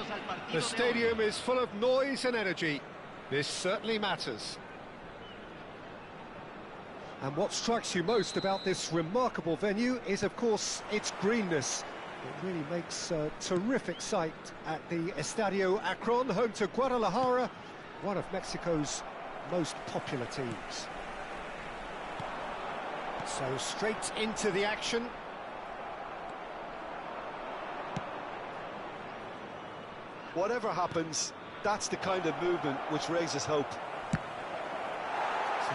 The stadium is full of noise and energy. This certainly matters. And what strikes you most about this remarkable venue is, of course, its greenness. It really makes a terrific sight at the Estadio Akron, home to Guadalajara, one of Mexico's most popular teams. So straight into the action. Whatever happens, that's the kind of movement which raises hope. So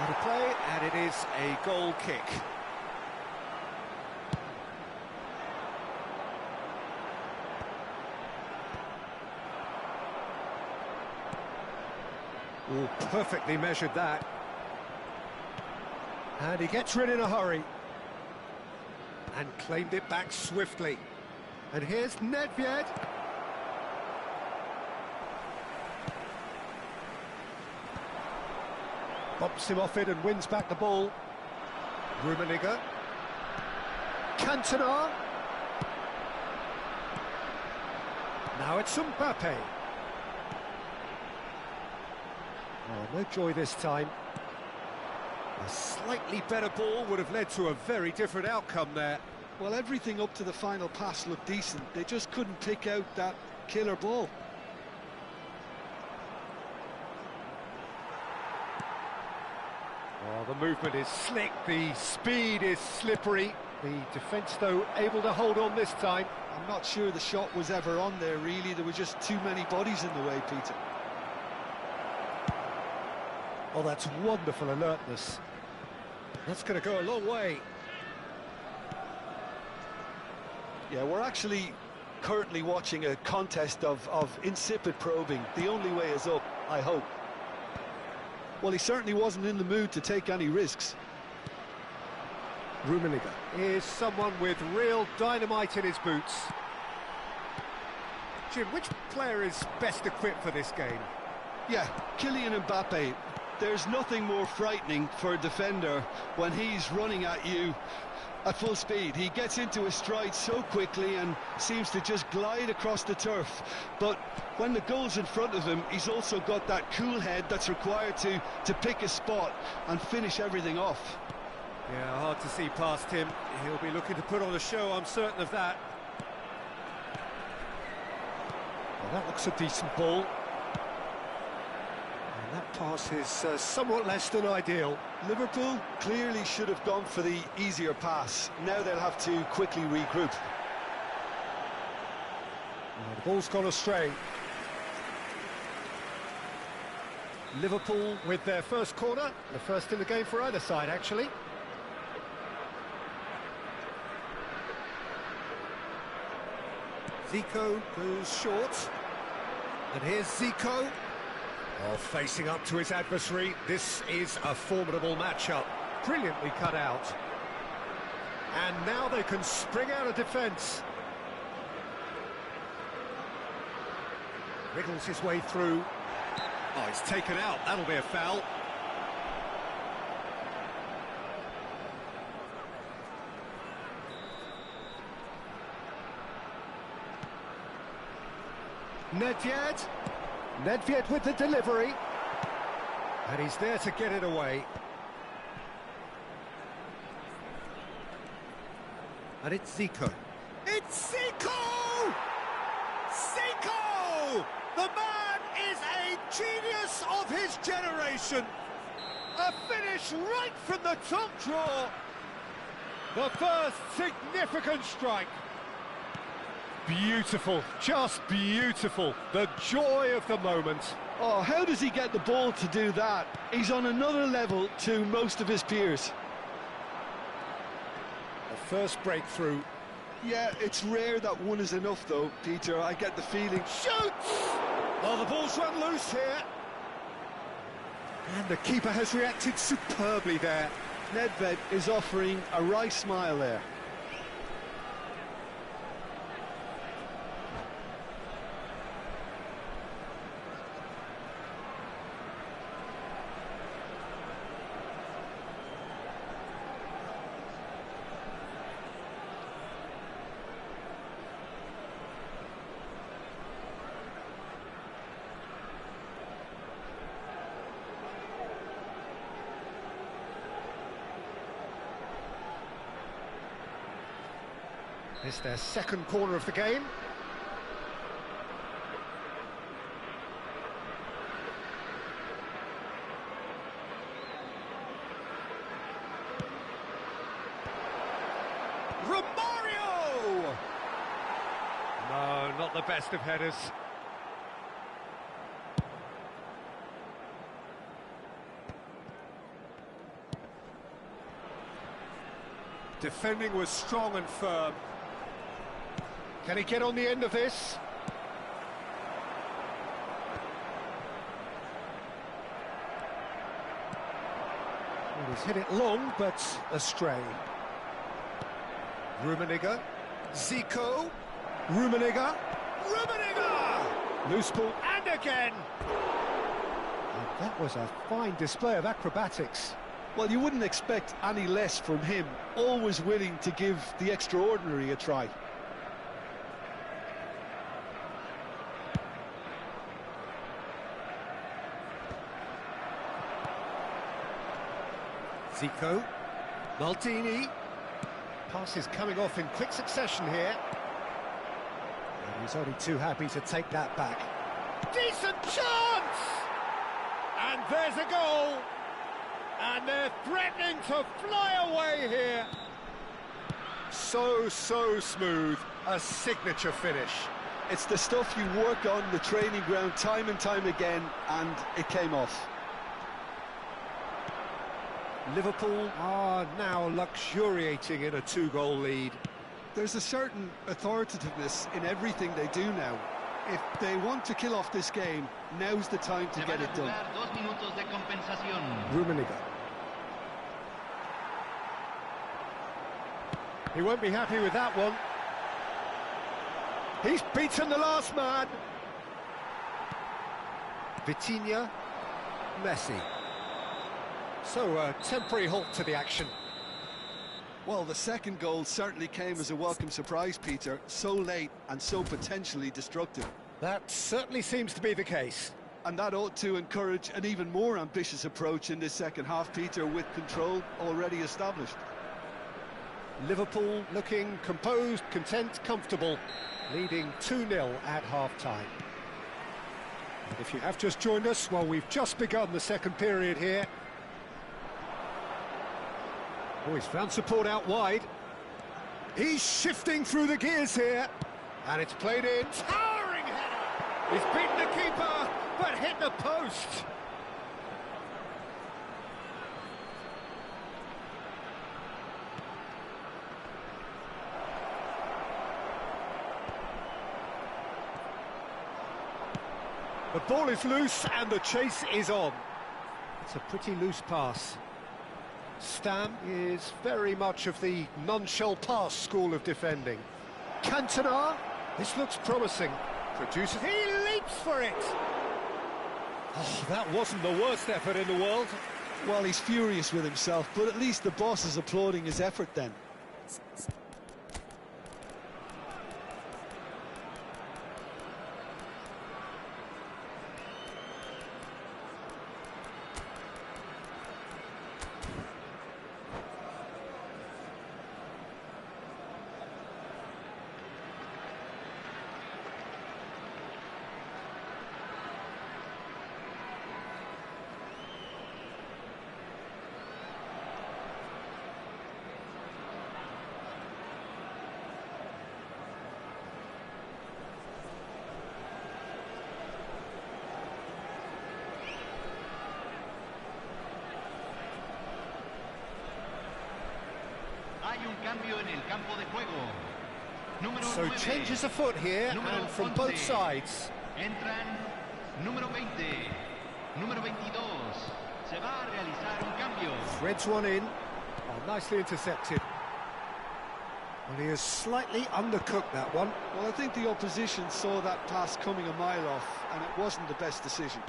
to play, and it is a goal kick. Oh, perfectly measured that. And he gets rid in a hurry. And claimed it back swiftly. And here's Nedved. Bumps him off it and wins back the ball. Rummenigge. Cantona. Now it's Mbappe. Oh, no joy this time. A slightly better ball would have led to a very different outcome there. Well, everything up to the final pass looked decent. They just couldn't pick out that killer ball. Oh, the movement is slick, the speed is slippery. The defence, though, able to hold on this time. I'm not sure the shot was ever on there, really. There were just too many bodies in the way, Peter. Oh, that's wonderful alertness. That's going to go a long way. Yeah, we're actually currently watching a contest of insipid probing. The only way is up, I hope. Well, he certainly wasn't in the mood to take any risks. Rummenigge is someone with real dynamite in his boots. Jim, which player is best equipped for this game? Yeah, Kylian Mbappe. There's nothing more frightening for a defender when he's running at you at full speed. He gets into his stride so quickly and seems to just glide across the turf. But when the goal's in front of him, he's also got that cool head that's required to pick a spot and finish everything off. Yeah, hard to see past him. He'll be looking to put on a show, I'm certain of that. Well, that looks a decent ball. And that pass is somewhat less than ideal. Liverpool clearly should have gone for the easier pass. Now they'll have to quickly regroup. Well, the ball's gone astray. Liverpool with their first corner, the first in the game for either side, actually. Zico goes short. And here's Zico. Oh, facing up to his adversary. This is a formidable matchup. Brilliantly cut out. And now they can spring out of defence. Wriggles his way through. Oh, he's taken out. That'll be a foul. Nedved with the delivery. And he's there to get it away. And it's Zico. It's Zico! Zico! The man is a genius of his generation. A finish right from the top draw. The first significant strike. Beautiful, just beautiful. The joy of the moment. Oh, how does he get the ball to do that? He's on another level to most of his peers. The first breakthrough. Yeah, it's rare that one is enough, though, Peter. I get the feeling. Shoots! Oh, the ball's run loose here. And the keeper has reacted superbly there. Nedved is offering a wry smile there. It's their second corner of the game. Romario! No, not the best of headers. Defending was strong and firm. Can he get on the end of this? Well, he's hit it long, but astray. Rummenigge, Zico, Rummenigge, loose ball, and again! And that was a fine display of acrobatics. Well, you wouldn't expect any less from him, always willing to give the extraordinary a try. Zico, Maldini. Passes coming off in quick succession here. And he's only too happy to take that back. Decent chance! And there's a goal! And they're threatening to fly away here. So smooth. A signature finish. It's the stuff you work on the training ground time and time again, and it came off. Liverpool are now luxuriating in a two-goal lead. There's a certain authoritativeness in everything they do now. If they want to kill off this game, now's the time to get it done. Rummenigge. He won't be happy with that one. He's beaten the last man. Vitinha, Messi. So a temporary halt to the action. Well, the second goal certainly came as a welcome surprise, Peter. So late and so potentially destructive. That certainly seems to be the case. And that ought to encourage an even more ambitious approach in this second half, Peter, with control already established. Liverpool looking composed, content, comfortable, leading 2-0 at half-time. And if you have just joined us, well, we've just begun the second period here. Oh, he's found support out wide. He's shifting through the gears here. And it's played in. Towering header! He's beaten the keeper, but hit the post. The ball is loose and the chase is on. It's a pretty loose pass. Stam is very much of the non-shell pass school of defending. Cantona, this looks promising. Produces, he leaps for it! Oh, that wasn't the worst effort in the world. Well, he's furious with himself, but at least the boss is applauding his effort then. So changes afoot here, and from both sides. Entran número 20, número 22. Se va a realizar un cambio. Threads one in. Oh, nicely intercepted. Well, he has slightly undercooked that one. Well, I think the opposition saw that pass coming a mile off, and it wasn't the best decision.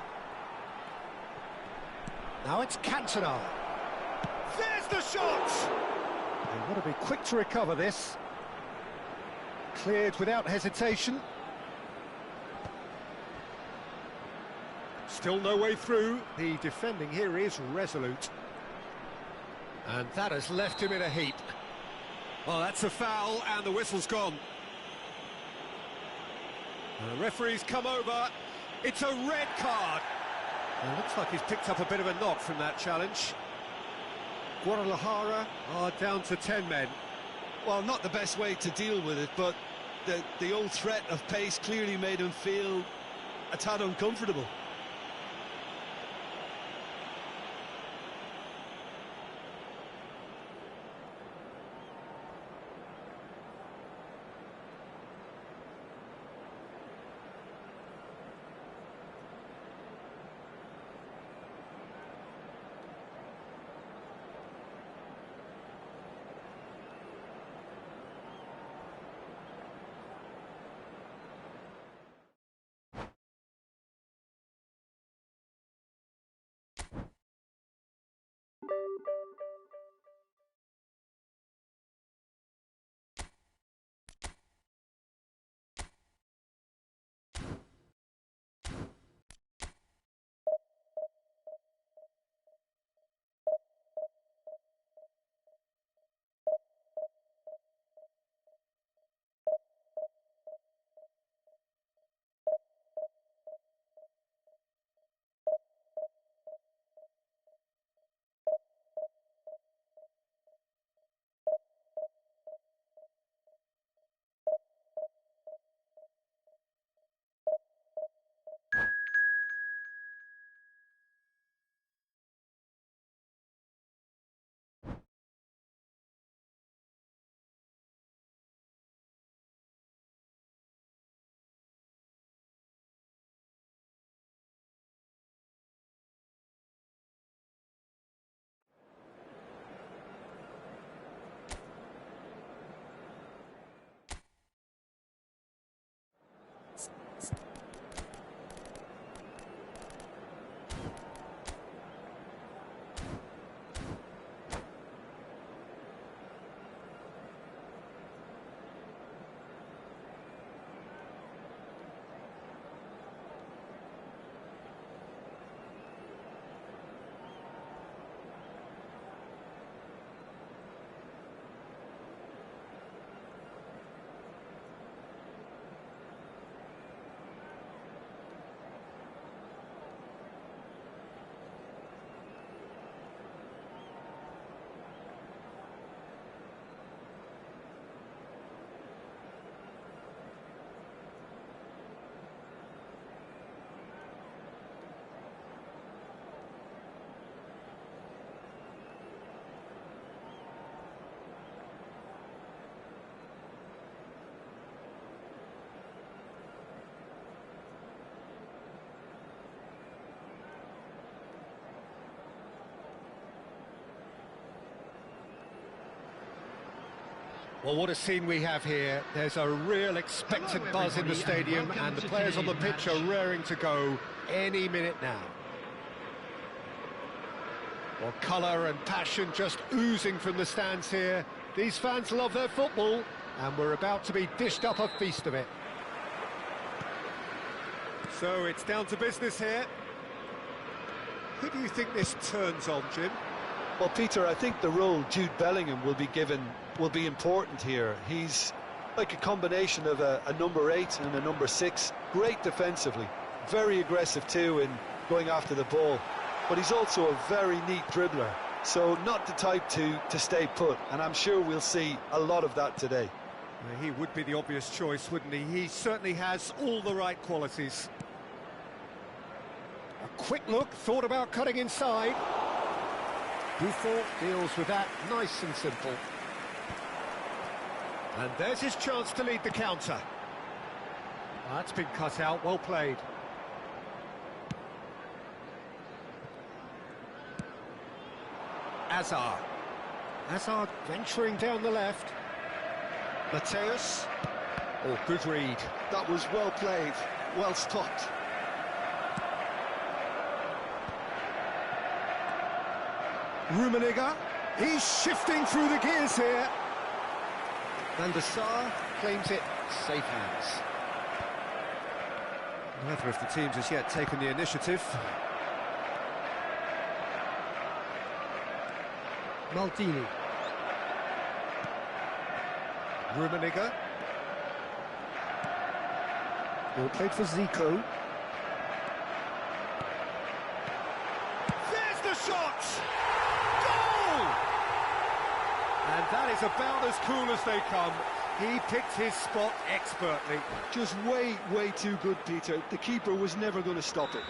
Now it's Cantona. There's the shot! They want to be quick to recover this. Cleared without hesitation. Still no way through. The defending here is resolute. And that has left him in a heap. Well, that's a foul, and the whistle's gone. The referee's come over. It's a red card. It looks like he's picked up a bit of a knock from that challenge. Guadalajara are down to 10 men. Well, not the best way to deal with it, but the old threat of pace clearly made him feel a tad uncomfortable. Well, what a scene we have here. There's a real expectant buzz in the stadium, and the players on the pitch are raring to go any minute now. Well, colour and passion just oozing from the stands here. These fans love their football, and we're about to be dished up a feast of it. So it's down to business here. Who do you think this turns on, Jim? Well, Peter, I think the role Jude Bellingham will be given will be important here. He's like a combination of a number 8 and a number 6. Great defensively, very aggressive too in going after the ball. But he's also a very neat dribbler, so not the type to stay put, and I'm sure we'll see a lot of that today. He would be the obvious choice, wouldn't he? He certainly has all the right qualities. A quick look, thought about cutting inside. Buffon deals with that nice and simple. And there's his chance to lead the counter. That's been cut out, well played. Hazard venturing down the left. Mateus. Oh, good read. That was well played, well stopped. Rummenigge, he's shifting through the gears here. Van der Sar claims it, safe hands. Neither of the teams has yet taken the initiative. Maldini. Rummenigge. Ball played for Zico. There's the shot! Goal! And that is about as cool as they come. He picked his spot expertly. Just way too good, Peter. The keeper was never going to stop it.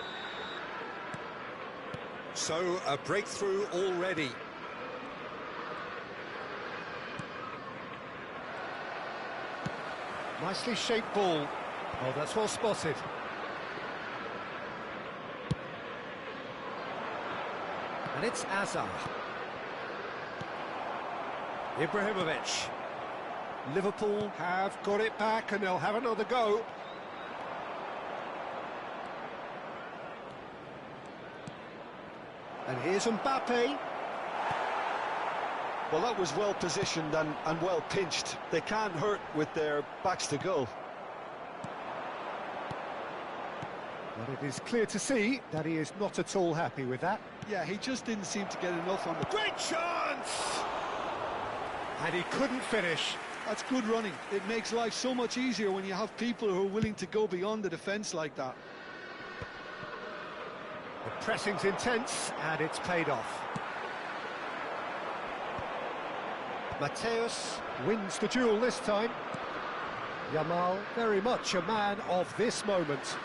So, a breakthrough already. Nicely shaped ball. Oh, that's well spotted. And it's Azar. Ibrahimovic. Liverpool have got it back and they'll have another go. And here's Mbappe. Well, that was well positioned and well pinched. They can't hurt with their backs to goal. But it is clear to see that he is not at all happy with that. Yeah, he just didn't seem to get enough on the... Great chance! And he couldn't finish. That's good running. It makes life so much easier when you have people who are willing to go beyond the defence like that. The pressing's intense, and it's paid off. Mateus wins the duel this time. Yamal, very much a man of this moment.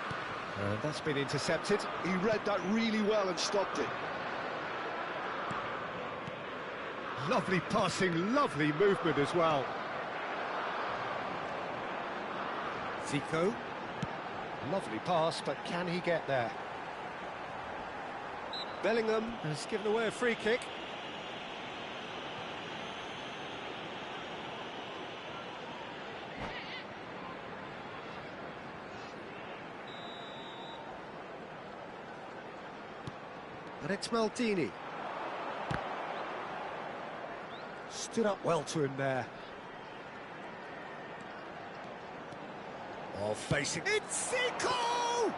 And that's been intercepted. He read that really well and stopped it. Lovely passing, lovely movement as well. Zico. Lovely pass, but can he get there? Bellingham has given away a free kick. And it's Maldini. Stood up well to him there. Oh, facing... It's Zico!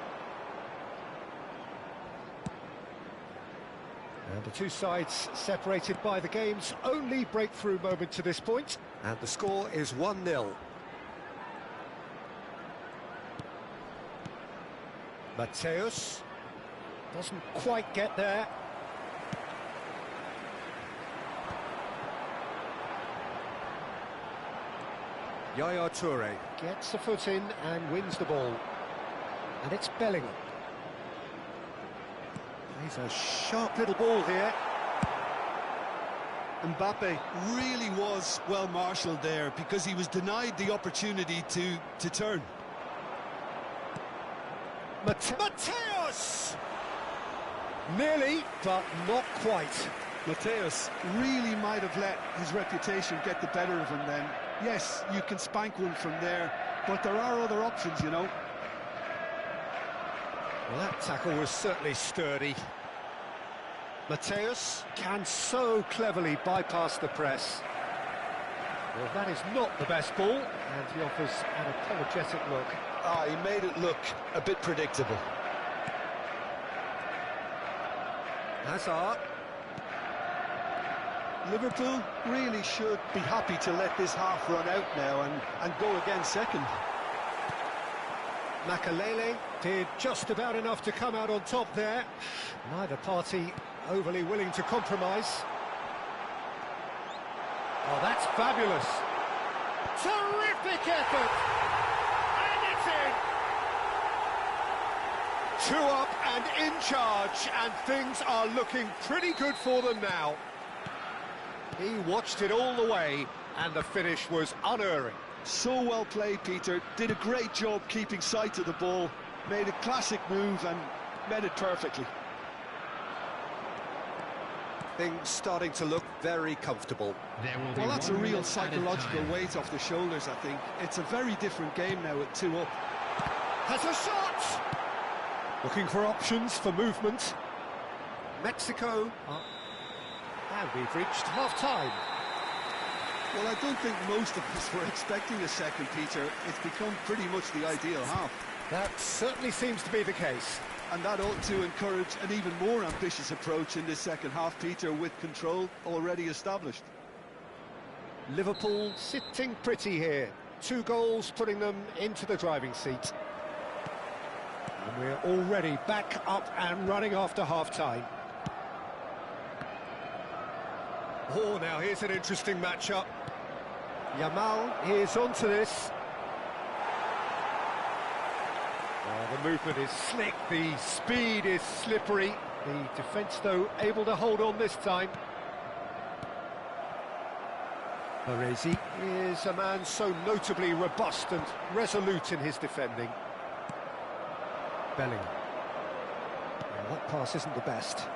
And the two sides separated by the game's only breakthrough moment to this point. And the score is 1-0. Mateus doesn't quite get there. Yaya Toure gets a foot in and wins the ball. And it's Bellingham. He's a sharp little ball here. Mbappe really was well marshalled there because he was denied the opportunity to turn. Mateus! Nearly, but not quite. Mateus really might have let his reputation get the better of him then. Yes, you can spank one from there, but there are other options, you know. Well, that tackle was certainly sturdy. Mateus can so cleverly bypass the press. Well, that is not the best ball, and he offers an apologetic look. Ah, he made it look a bit predictable. Hazard. Liverpool really should be happy to let this half run out now and go again second. Makalele did just about enough to come out on top there. Neither party overly willing to compromise. Oh, that's fabulous. Terrific effort! And it's in! 2 up and in charge, and things are looking pretty good for them now. He watched it all the way, and the finish was unerring. So well played, Peter. Did a great job keeping sight of the ball. Made a classic move and met it perfectly. Things starting to look very comfortable. Well, that's a real psychological weight off the shoulders, I think. It's a very different game now at 2 up. Has a shot! Looking for options for movement. Mexico. And we've reached half-time. Well, I don't think most of us were expecting a second, Peter. It's become pretty much the ideal half. That certainly seems to be the case. And that ought to encourage an even more ambitious approach in this second half, Peter, with control already established. Liverpool sitting pretty here. 2 goals putting them into the driving seat. And we're already back up and running after half-time. Oh, now here's an interesting matchup. Yamal is onto this. Oh, the movement is slick, the speed is slippery. The defence, though, able to hold on this time. Baresi is a man so notably robust and resolute in his defending. Bellingham. Well, that pass isn't the best.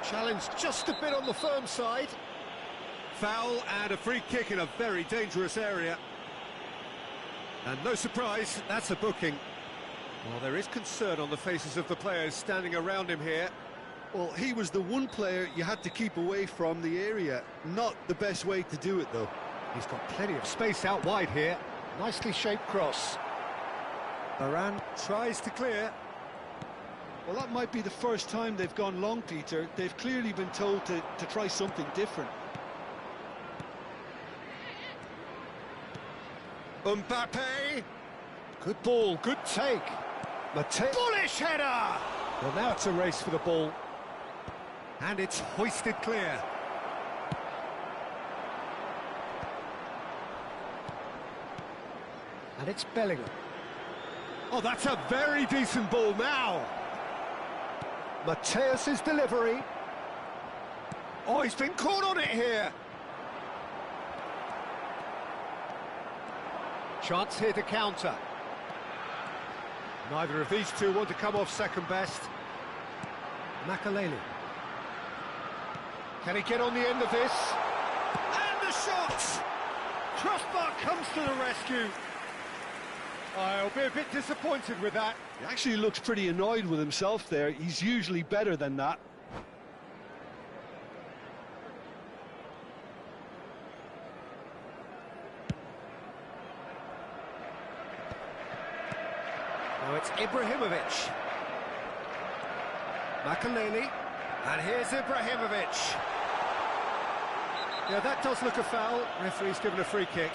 Challenge just a bit on the firm side. Foul and a free kick in a very dangerous area. And no surprise, that's a booking. Well, there is concern on the faces of the players standing around him here. Well, he was the one player you had to keep away from the area. Not the best way to do it, though. He's got plenty of space out wide here. Nicely shaped cross. Varane tries to clear. Well, that might be the first time they've gone long, Peter. They've clearly been told to try something different. Mbappe. Good ball, good take. Bullish header! Well, now it's a race for the ball. And it's hoisted clear. And it's Bellingham. Oh, that's a very decent ball now. Mateus's delivery. Oh, he's been caught on it here. Chance here to counter. Neither of these two want to come off second best. Makaleli. Can he get on the end of this? And the shot! Crossbar comes to the rescue. I'll be a bit disappointed with that. He actually looks pretty annoyed with himself there. He's usually better than that. Now it's Ibrahimovic. Makaleli. And here's Ibrahimovic. Yeah, that does look a foul. Referee's given a free kick.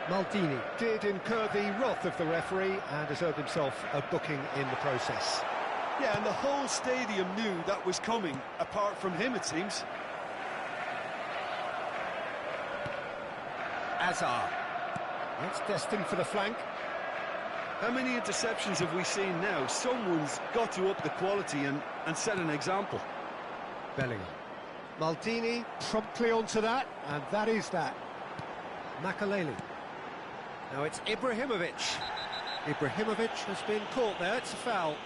Maldini did incur the wrath of the referee and has earned himself a booking in the process. Yeah, and the whole stadium knew that was coming, apart from him, it seems. Hazard. It's destined for the flank. How many interceptions have we seen now? Someone's got to up the quality and set an example. Bellingham. Maldini promptly onto that, and that is that. Makaleli. Now it's Ibrahimovic. Ibrahimovic has been caught there, it's a foul.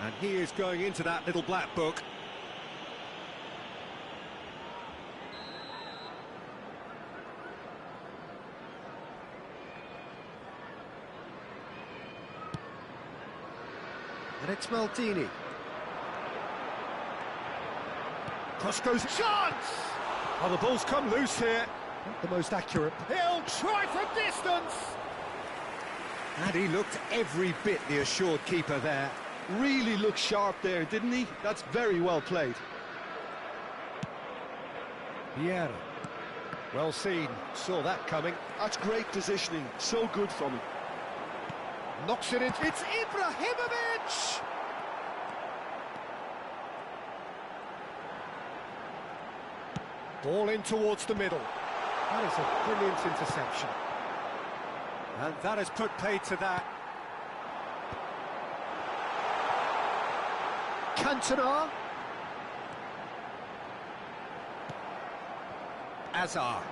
And he is going into that little black book. And it's Maldini. Cross goes, chance! Oh, the ball's come loose here. Not the most accurate. He'll try from distance! And he looked every bit the assured keeper there. Really looked sharp there, didn't he? That's very well played. Vieira. Well seen. Saw that coming. That's great positioning. So good from him. Knocks it in. It's Ibrahimovic! Ball in towards the middle. That is a brilliant interception. And that has put paid to that. Cantona. Hazard.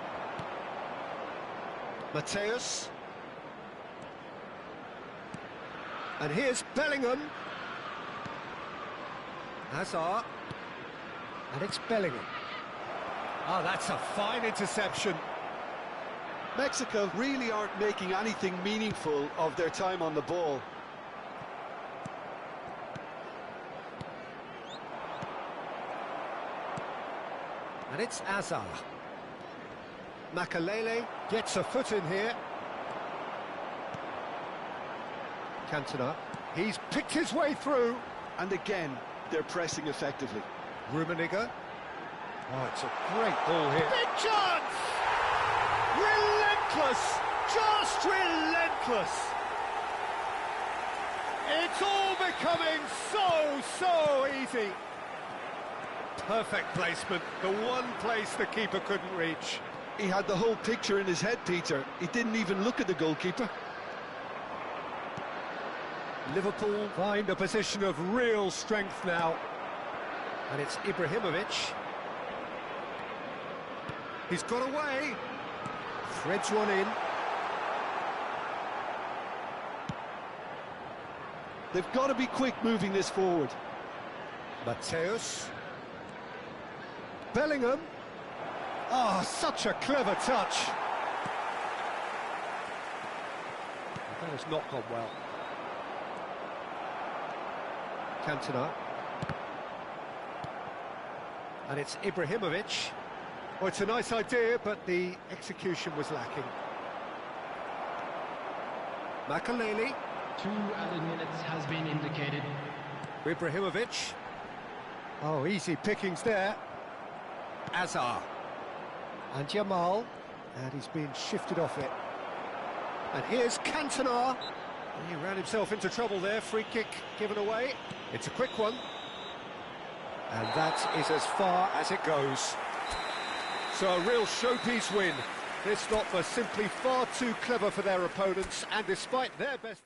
Mateus. And here's Bellingham. Hazard. And it's Bellingham. Oh, that's a fine interception. Mexico really aren't making anything meaningful of their time on the ball. And it's Hazard. Makaleli gets a foot in here. Cantona, he's picked his way through. And again, they're pressing effectively. Rummenigge. Oh, it's a great ball here. Big chance! Relentless! Just relentless! It's all becoming so easy. Perfect placement, the one place the keeper couldn't reach. He had the whole picture in his head, Peter. He didn't even look at the goalkeeper. Liverpool find a position of real strength now. And it's Ibrahimovic. He's got away. Threads one in. They've got to be quick moving this forward. Mateus. Bellingham. Oh, such a clever touch. That has not gone well. Cantona. And it's Ibrahimovic. Well, it's a nice idea, but the execution was lacking. Makaleli. 2 added minutes has been indicated. Ibrahimovic. Oh, easy pickings there. Azar. And Jamal. And he's been shifted off it. And here's Cantona. He ran himself into trouble there. Free kick given away. It's a quick one. And that is as far as it goes. So a real showpiece win. This lot were simply far too clever for their opponents, and despite their best...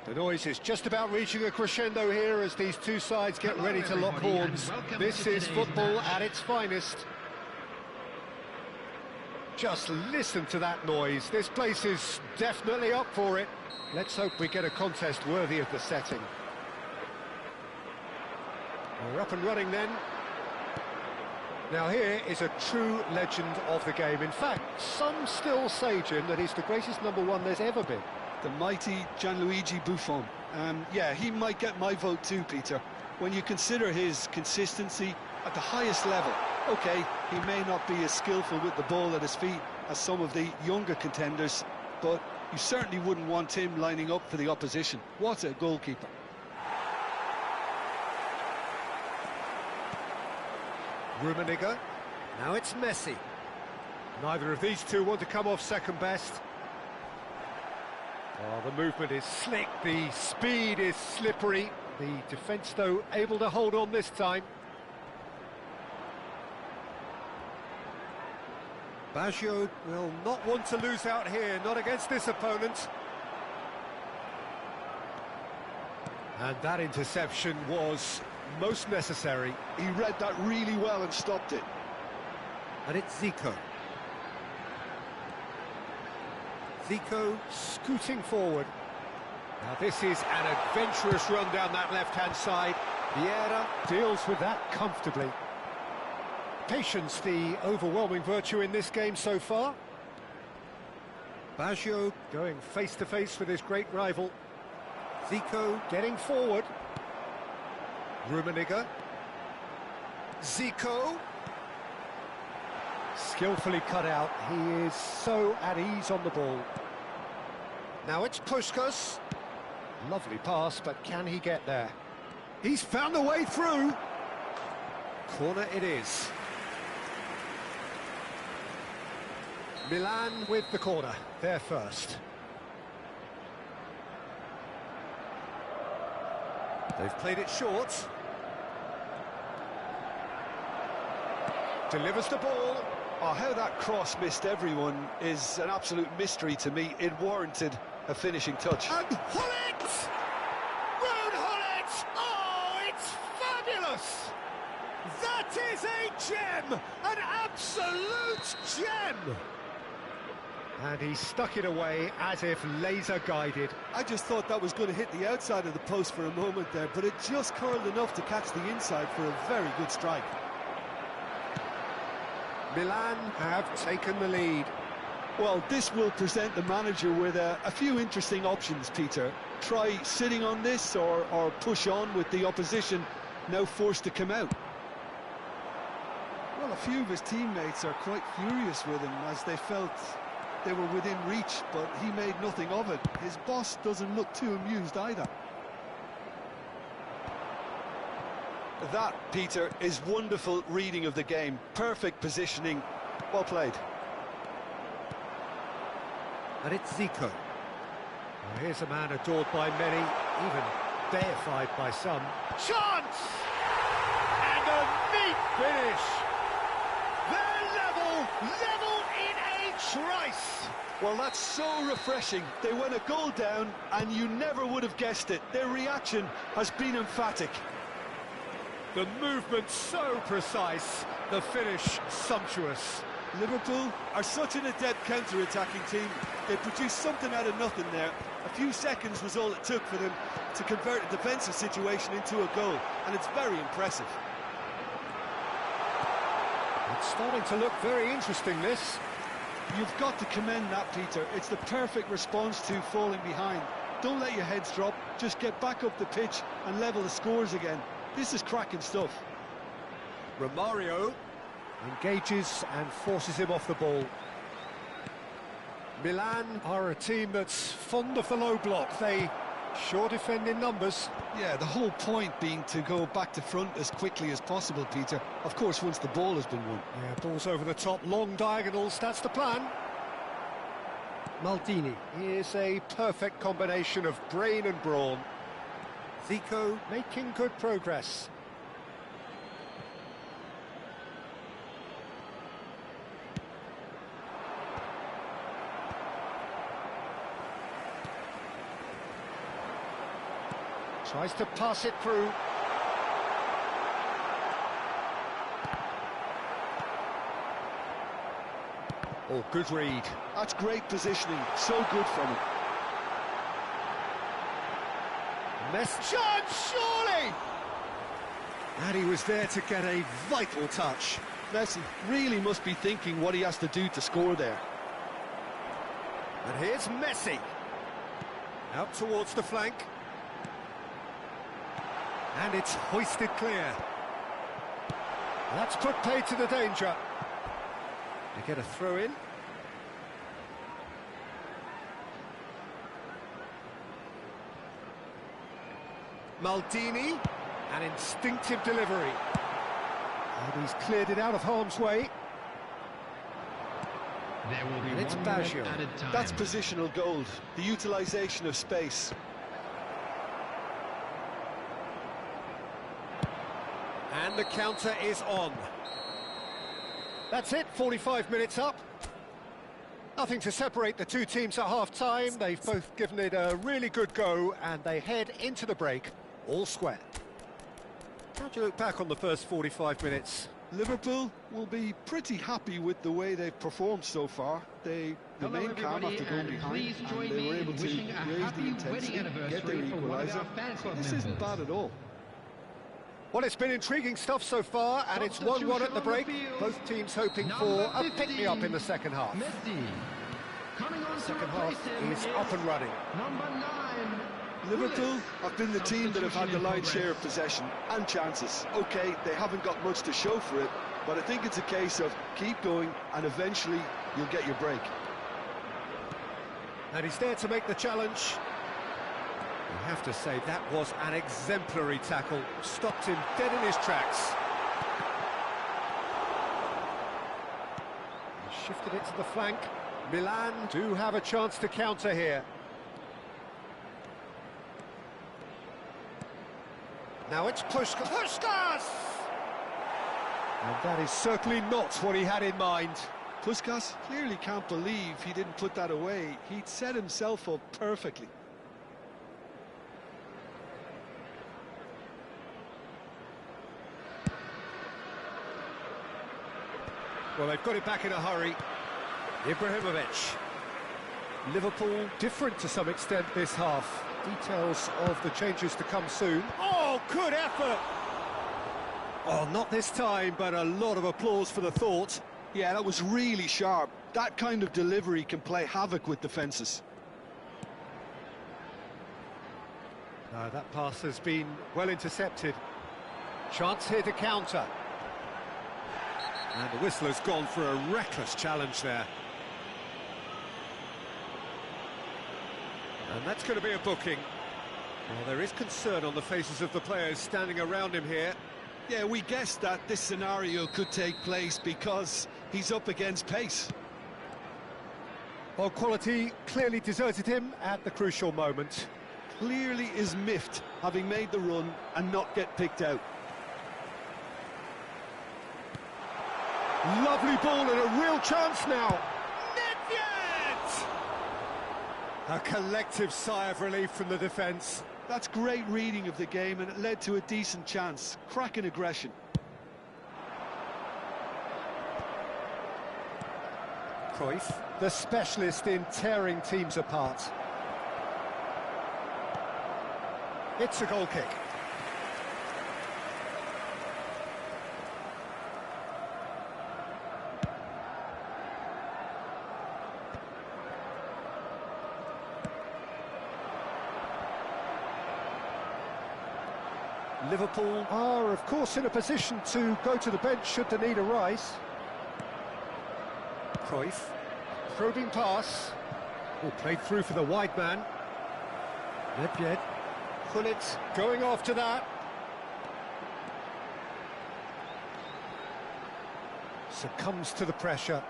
The noise is just about reaching a crescendo here as these two sides get ready to lock horns. This is football at its finest. Just listen to that noise. This place is definitely up for it. Let's hope we get a contest worthy of the setting. We're up and running then. Now here is a true legend of the game. In fact, some still say, Jim, that he's the greatest number one there's ever been. The mighty Gianluigi Buffon. Yeah, he might get my vote too, Peter. When you consider his consistency at the highest level. Okay, He may not be as skillful with the ball at his feet as some of the younger contenders, but you certainly wouldn't want him lining up for the opposition. What a goalkeeper. Rummenigge. Now it's Messi. Neither of these two want to come off second best. Oh, the movement is slick, the speed is slippery. The defence, though, able to hold on this time. Baggio will not want to lose out here, not against this opponent. And that interception was most necessary. He read that really well and stopped it. And it's Zico. Zico scooting forward. Now this is an adventurous run down that left-hand side. Vieira deals with that comfortably. Patience, the overwhelming virtue in this game so far. Baggio going face-to-face with his great rival. Zico getting forward. Rummenigge. Zico. Skillfully cut out. He is so at ease on the ball. Now it's Puskás. Lovely pass, but can he get there? He's found a way through. Corner it is. Milan with the corner. They're first. They've played it short. Delivers the ball. Oh, how that cross missed everyone is an absolute mystery to me. It warranted a finishing touch. And Hullet! Ruud Hullet! Oh, it's fabulous! That is a gem! An absolute gem! And he stuck it away as if laser-guided. I just thought that was going to hit the outside of the post for a moment there, but it just curled enough to catch the inside for a very good strike. Milan have taken the lead. Well, this will present the manager with a few interesting options, Peter. Try sitting on this or push on with the opposition now forced to come out. Well, a few of his teammates are quite furious with him as they felt they were within reach, but he made nothing of it. His boss doesn't look too amused either. That, Peter, is wonderful reading of the game. Perfect positioning. Well played. And it's Zico. Now here's a man adored by many, even deified by some. Chance! And a neat finish! They're level in a trice! Well, that's so refreshing. They went a goal down and you never would have guessed it. Their reaction has been emphatic. The movement so precise, the finish sumptuous. Liverpool are such an adept counter-attacking team. They produced something out of nothing there. A few seconds was all it took for them to convert a defensive situation into a goal, and it's very impressive. It's starting to look very interesting, this. You've got to commend that, Peter. It's the perfect response to falling behind. Don't let your heads drop, just get back up the pitch and level the scores again. This is cracking stuff. Romario engages and forces him off the ball. Milan are a team that's fond of the low block. They sure defend in numbers. Yeah, the whole point being to go back to front as quickly as possible, Peter. Of course, once the ball has been won. Yeah, balls over the top, long diagonals, that's the plan. Maldini is a perfect combination of brain and brawn. Zico making good progress. Tries to pass it through. Oh, good read. That's great positioning. So good from him. Chance, surely! And he was there to get a vital touch. Messi really must be thinking what he has to do to score there. And here's Messi. Out towards the flank. And it's hoisted clear. That's put paid to the danger. They get a throw in. Maldini, an instinctive delivery. And he's cleared it out of harm's way. There will be And it's 1 minute Baggio. added time. That's positional gold, the utilisation of space. And the counter is on. That's it, 45 minutes up. Nothing to separate the two teams at half-time. They've both given it a really good go, and they head into the break all square. How do you look back on the first 45 minutes? Liverpool will be pretty happy with the way they've performed so far. They Hello, remain calm everybody, after going and behind, please and join they me were in able to wishing a raise the happy intensity, wedding get their anniversary for one of equaliser. our fan club This isn't members. bad at all. Well, it's been intriguing stuff so far, and it's 1-1 at the break. Both teams hoping for a pick-me-up in the second half. Messi. Coming on Second to replace half him is up and running. Number 9. Liverpool have been the team that have had the lion's Substitution in share of possession and chances. OK, they haven't got much to show for it, but I think it's a case of keep going and eventually you'll get your break. And he's there to make the challenge. I have to say, that was an exemplary tackle. Stopped him dead in his tracks. He shifted it to the flank. Milan do have a chance to counter here. Now it's Puskas! And that is certainly not what he had in mind. Puskas clearly can't believe he didn't put that away. He'd set himself up perfectly. Well, they've got it back in a hurry. Ibrahimovic. Liverpool different to some extent this half. Details of the changes to come soon. Oh, good effort! Oh, not this time, but a lot of applause for the thought. Yeah, that was really sharp. That kind of delivery can play havoc with defences. That pass has been well intercepted. Chance here to counter. And the whistle has gone for a reckless challenge there. And that's going to be a booking. Well, there is concern on the faces of the players standing around him here. Yeah, we guessed that this scenario could take place because he's up against pace. Well, quality clearly deserted him at the crucial moment. Clearly is miffed, having made the run and not get picked out. Lovely ball and a real chance now. Nedved! A collective sigh of relief from the defence. That's great reading of the game and it led to a decent chance. Cracking aggression. Cruyff, the specialist in tearing teams apart. It's a goal kick. Liverpool are, of course, in a position to go to the bench should the need arise. Cruyff, probing pass. Oh, played through for the wide man. Nedved, Gullit going after that. Succumbs to the pressure.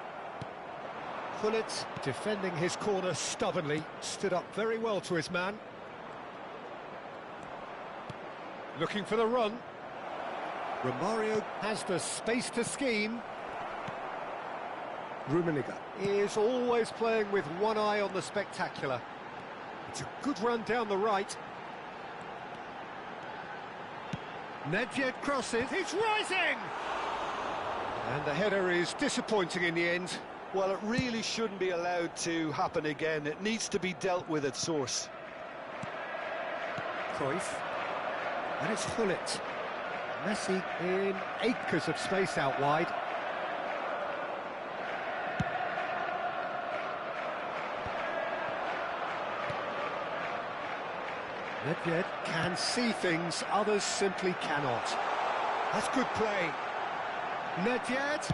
Gullit defending his corner stubbornly, stood up very well to his man. Looking for the run. Romario has the space to scheme. Rummenigge is always playing with one eye on the spectacular. It's a good run down the right. Nedved crosses, he's rising! And the header is disappointing in the end. Well, it really shouldn't be allowed to happen again. It needs to be dealt with at source. Cruyff. And it's Gullit. Messi in acres of space out wide. Nedved can see things others simply cannot. That's good play. Nedved,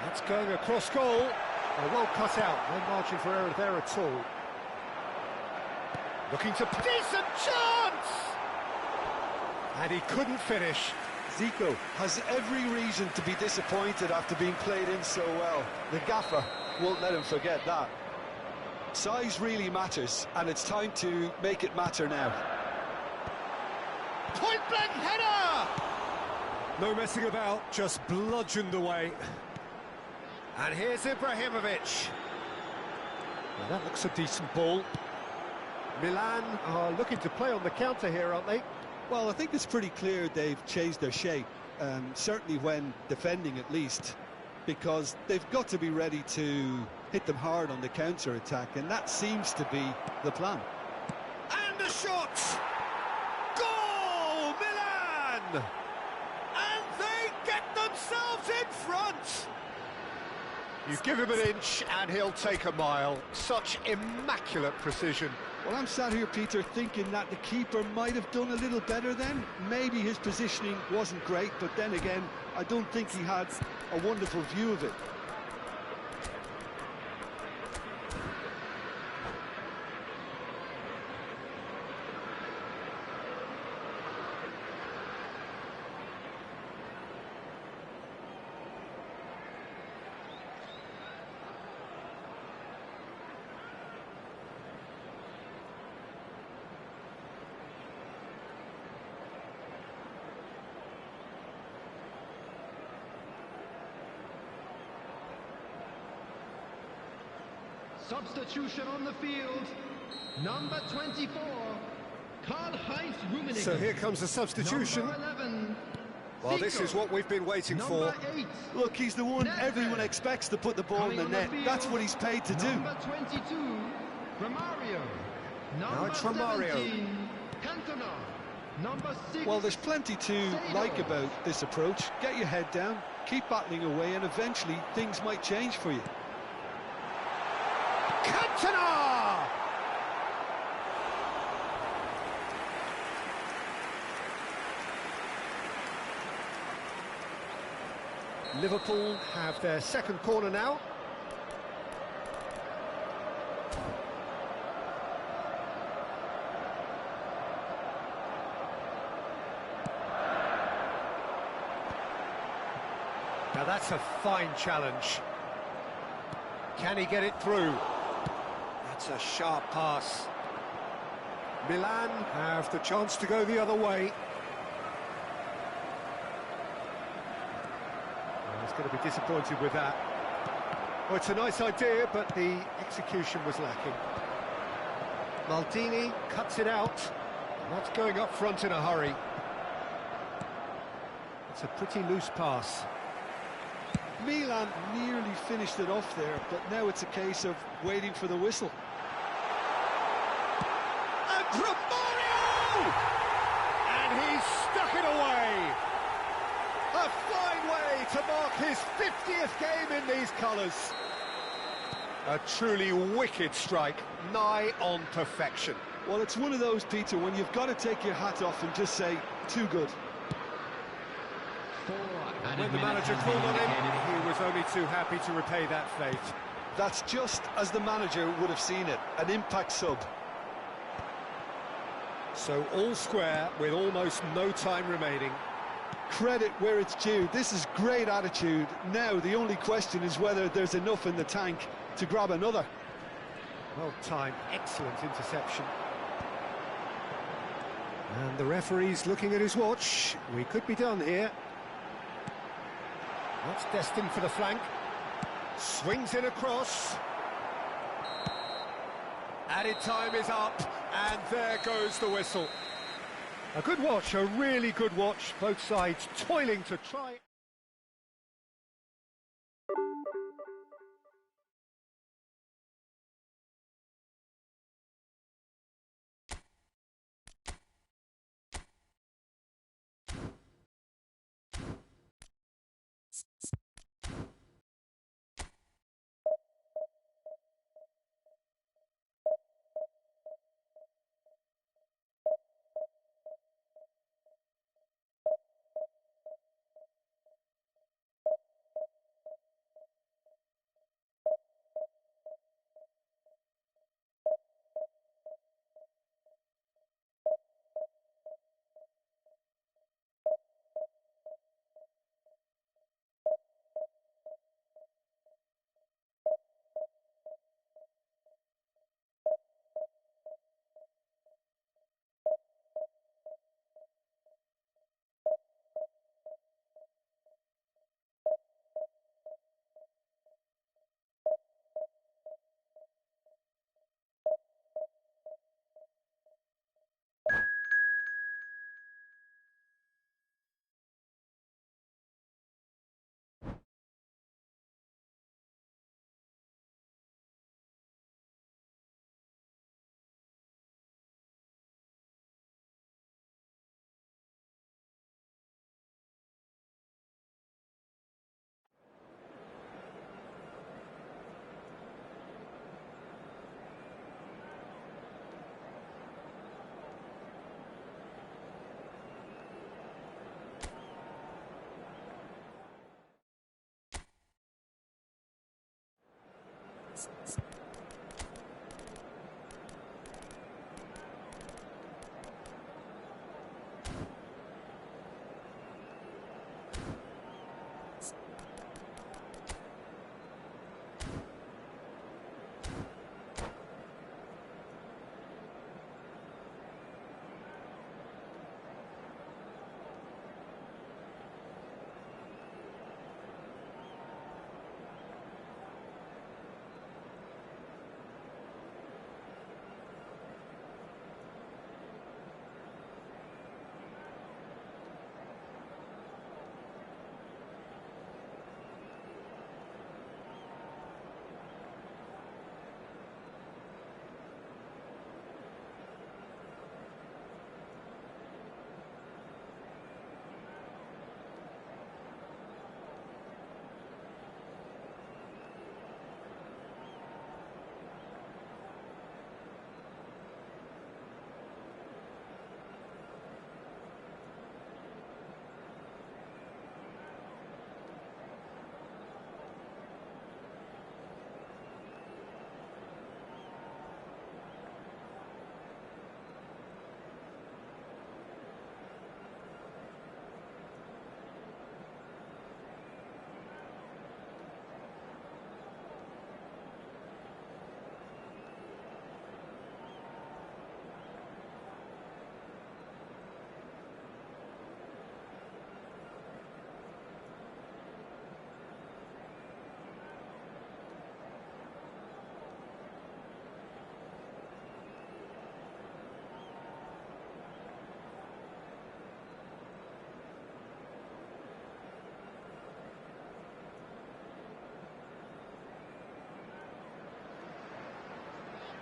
that's going across goal. Well cut out, no margin for error there at all. Looking to... decent chance! And he couldn't finish. Zico has every reason to be disappointed after being played in so well. The gaffer won't let him forget that. Size really matters, and it's time to make it matter now. Point-blank header! No messing about, just bludgeoned away. And here's Ibrahimovic. Well, that looks a decent ball. Milan are looking to play on the counter here, aren't they? Well, I think it's pretty clear they've changed their shape, certainly when defending at least, because they've got to be ready to hit them hard on the counter-attack, and that seems to be the plan. And a shot! Goal, Milan! And they get themselves in front! You give him an inch and he'll take a mile. Such immaculate precision. Well, I'm sat here, Peter, thinking that the keeper might have done a little better then. Maybe his positioning wasn't great, but then again, I don't think he had a wonderful view of it. Substitution on the field, number 24, Karl-Heinz Rummenigge. So here comes the substitution. Number 11, Well, this is what we've been waiting number for. 8, Look, he's the one Nedved. everyone expects to put the ball in Coming the on net. field, That's what he's paid to do. Number 22, Romario. Now it's Number Romario. 17, Cantona. Number 6. Well, there's plenty to like about this approach. Get your head down, keep battling away, and eventually things might change for you. Cantona! Liverpool have their second corner now. Now that's a fine challenge. Can he get it through? That's a sharp pass. Milan have the chance to go the other way. Well, he's going to be disappointed with that. Well, it's a nice idea, but the execution was lacking. Maldini cuts it out. And that's going up front in a hurry. It's a pretty loose pass. Milan nearly finished it off there, but now it's a case of waiting for the whistle. And Romario! And he's stuck it away! A fine way to mark his 50th game in these colours. A truly wicked strike, nigh on perfection. Well, it's one of those, Peter, when you've got to take your hat off and just say, too good. When the manager called on him, he was only too happy to repay that fate. That's just as the manager would have seen it, an impact sub. So all square with almost no time remaining. Credit where it's due. This is great attitude. Now the only question is whether there's enough in the tank to grab another. Well timed, excellent interception. And the referee's looking at his watch. We could be done here. That's destined for the flank. Swings in across. Added time is up, and there goes the whistle. A good watch, a really good watch. Both sides toiling to try.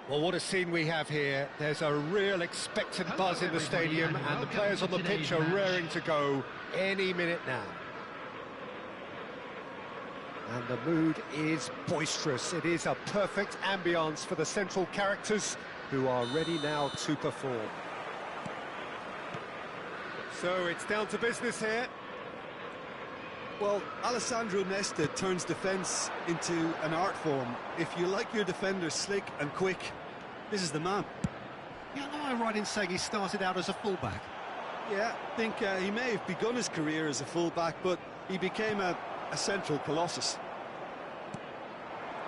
Well, what a scene we have here. There's a real expectant buzz in the stadium, and the players on the pitch are raring to go any minute now. And the mood is boisterous. It is a perfect ambience for the central characters who are ready now to perform. So it's down to business here. Well, Alessandro Nesta turns defence into an art form. If you like your defenders slick and quick, this is the man. Yeah, am I right in saying he started out as a fullback? Yeah, I think he may have begun his career as a fullback, but he became a central colossus.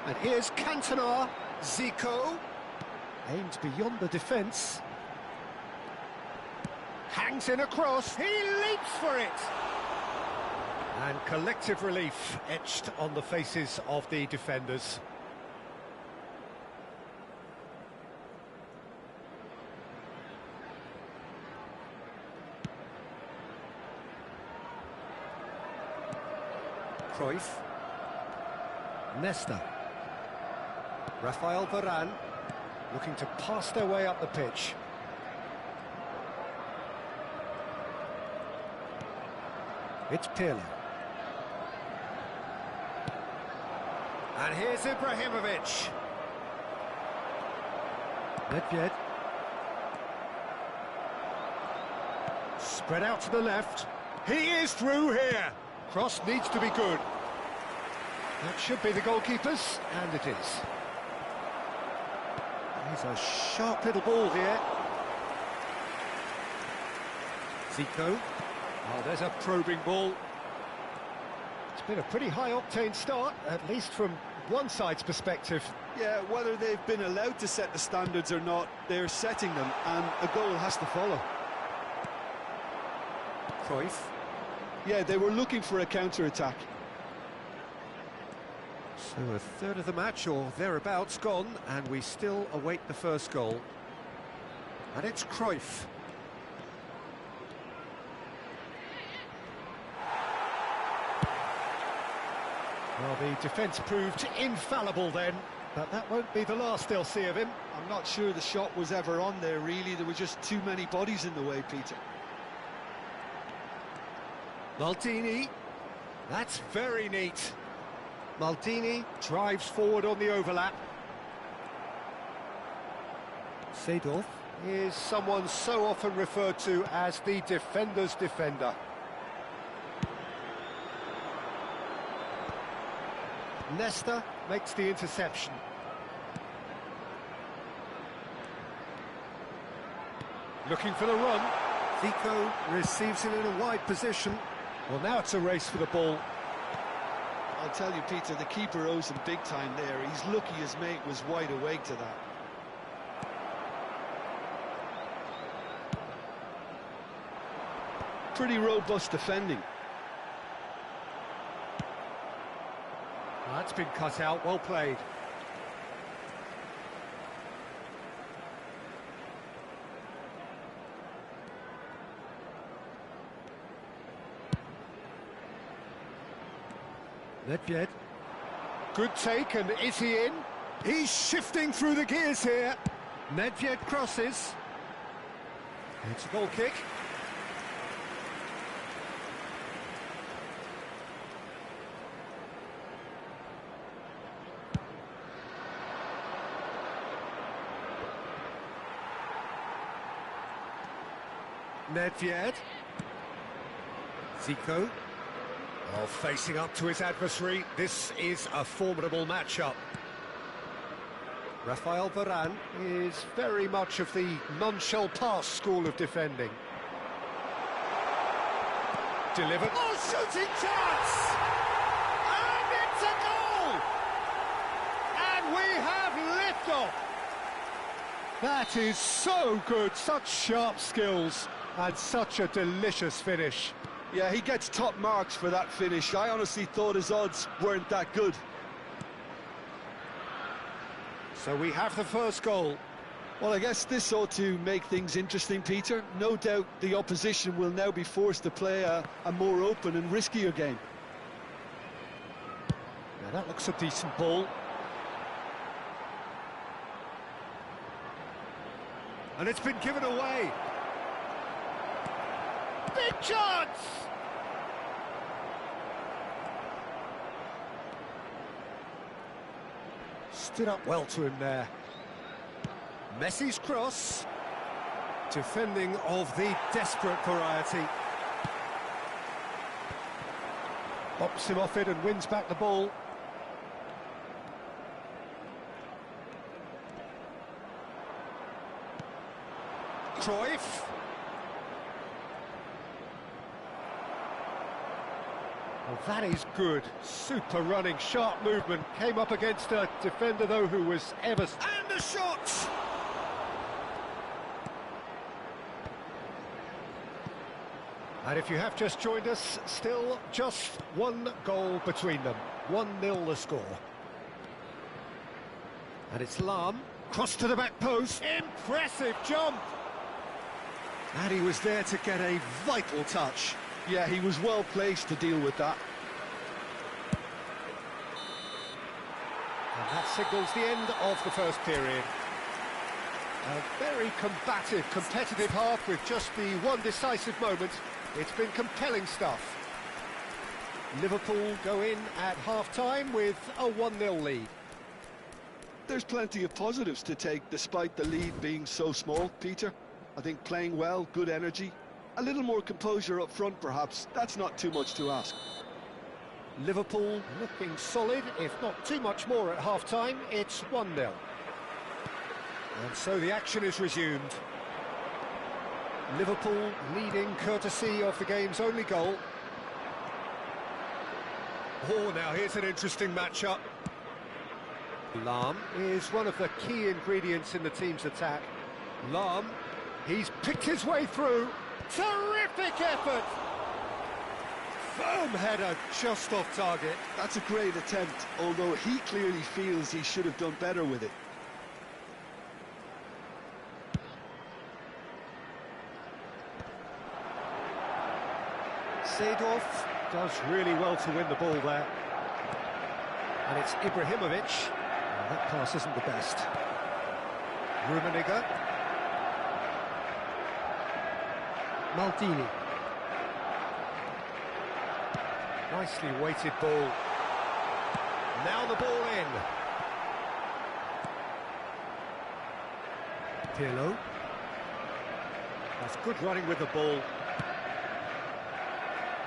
And here's Cantona. Zico aims beyond the defence. Hangs in a cross. He leaps for it. And collective relief etched on the faces of the defenders. Cruyff. Nesta. Rafael Varane looking to pass their way up the pitch. It's Pirlo. And here's Ibrahimovic. Nedved. Spread out to the left. He is through here. Cross needs to be good. That should be the goalkeeper's, and it is. There's a sharp little ball here. Zico. Oh, there's a probing ball. It's been a pretty high-octane start, at least from one side's perspective. Yeah, whether they've been allowed to set the standards or not, they're setting them, and a goal has to follow. Cruyff. Yeah, they were looking for a counter-attack. So a third of the match, or thereabouts, gone, and we still await the first goal. And it's Cruyff. Well, the defence proved infallible then, but that won't be the last they'll see of him. I'm not sure the shot was ever on there, really. There were just too many bodies in the way, Peter. Maldini. That's very neat. Maldini drives forward on the overlap. Seedorf is someone so often referred to as the defender's defender. Nesta makes the interception. Looking for the run. Zico receives it in a wide position. Well, now it's a race for the ball. I'll tell you, Peter, the keeper owes him big time there. He's lucky his mate was wide awake to that. Pretty robust defending. Well, that's been cut out, well played. Nedved. Good take, and is he in? He's shifting through the gears here. Nedved crosses. It's a goal kick. Nedved. Zico. Oh, facing up to his adversary. This is a formidable matchup. Rafael Varane is very much of the non-shall-pass school of defending. Delivered. Oh, shooting chance! And it's a goal! And we have liftoff! That is so good, such sharp skills, and such a delicious finish. Yeah, he gets top marks for that finish. I honestly thought his odds weren't that good. So we have the first goal. Well, I guess this ought to make things interesting, Peter. No doubt the opposition will now be forced to play a more open and riskier game. Now that looks a decent ball. And it's been given away. Big chance! Stood up well to him there. Messi's cross. Defending of the desperate variety. Bops him off it and wins back the ball. Cruyff. Well, that is good. Super running, sharp movement. Came up against a defender, though, who was ever... And the shot! And if you have just joined us, still just one goal between them. 1-0 the score. And it's Lahm. Cross to the back post. Impressive jump! And he was there to get a vital touch. Yeah, he was well placed to deal with that. And that signals the end of the first period. A very combative, competitive half with just the one decisive moment. It's been compelling stuff. Liverpool go in at half-time with a 1-0 lead. There's plenty of positives to take despite the lead being so small, Peter. I think playing well, good energy. A little more composure up front, perhaps. That's not too much to ask. Liverpool looking solid, if not too much more at half-time. It's 1-0. And so the action is resumed. Liverpool leading courtesy of the game's only goal. Oh, now here's an interesting matchup. Lahm is one of the key ingredients in the team's attack. Lahm, he's picked his way through. Terrific effort! Firm header just off target. That's a great attempt, although he clearly feels he should have done better with it. Seedorf does really well to win the ball there. And it's Ibrahimovic. Well, that pass isn't the best. Rummenigge. Maldini. Nicely weighted ball. Now the ball in. Pirlo. That's good running with the ball.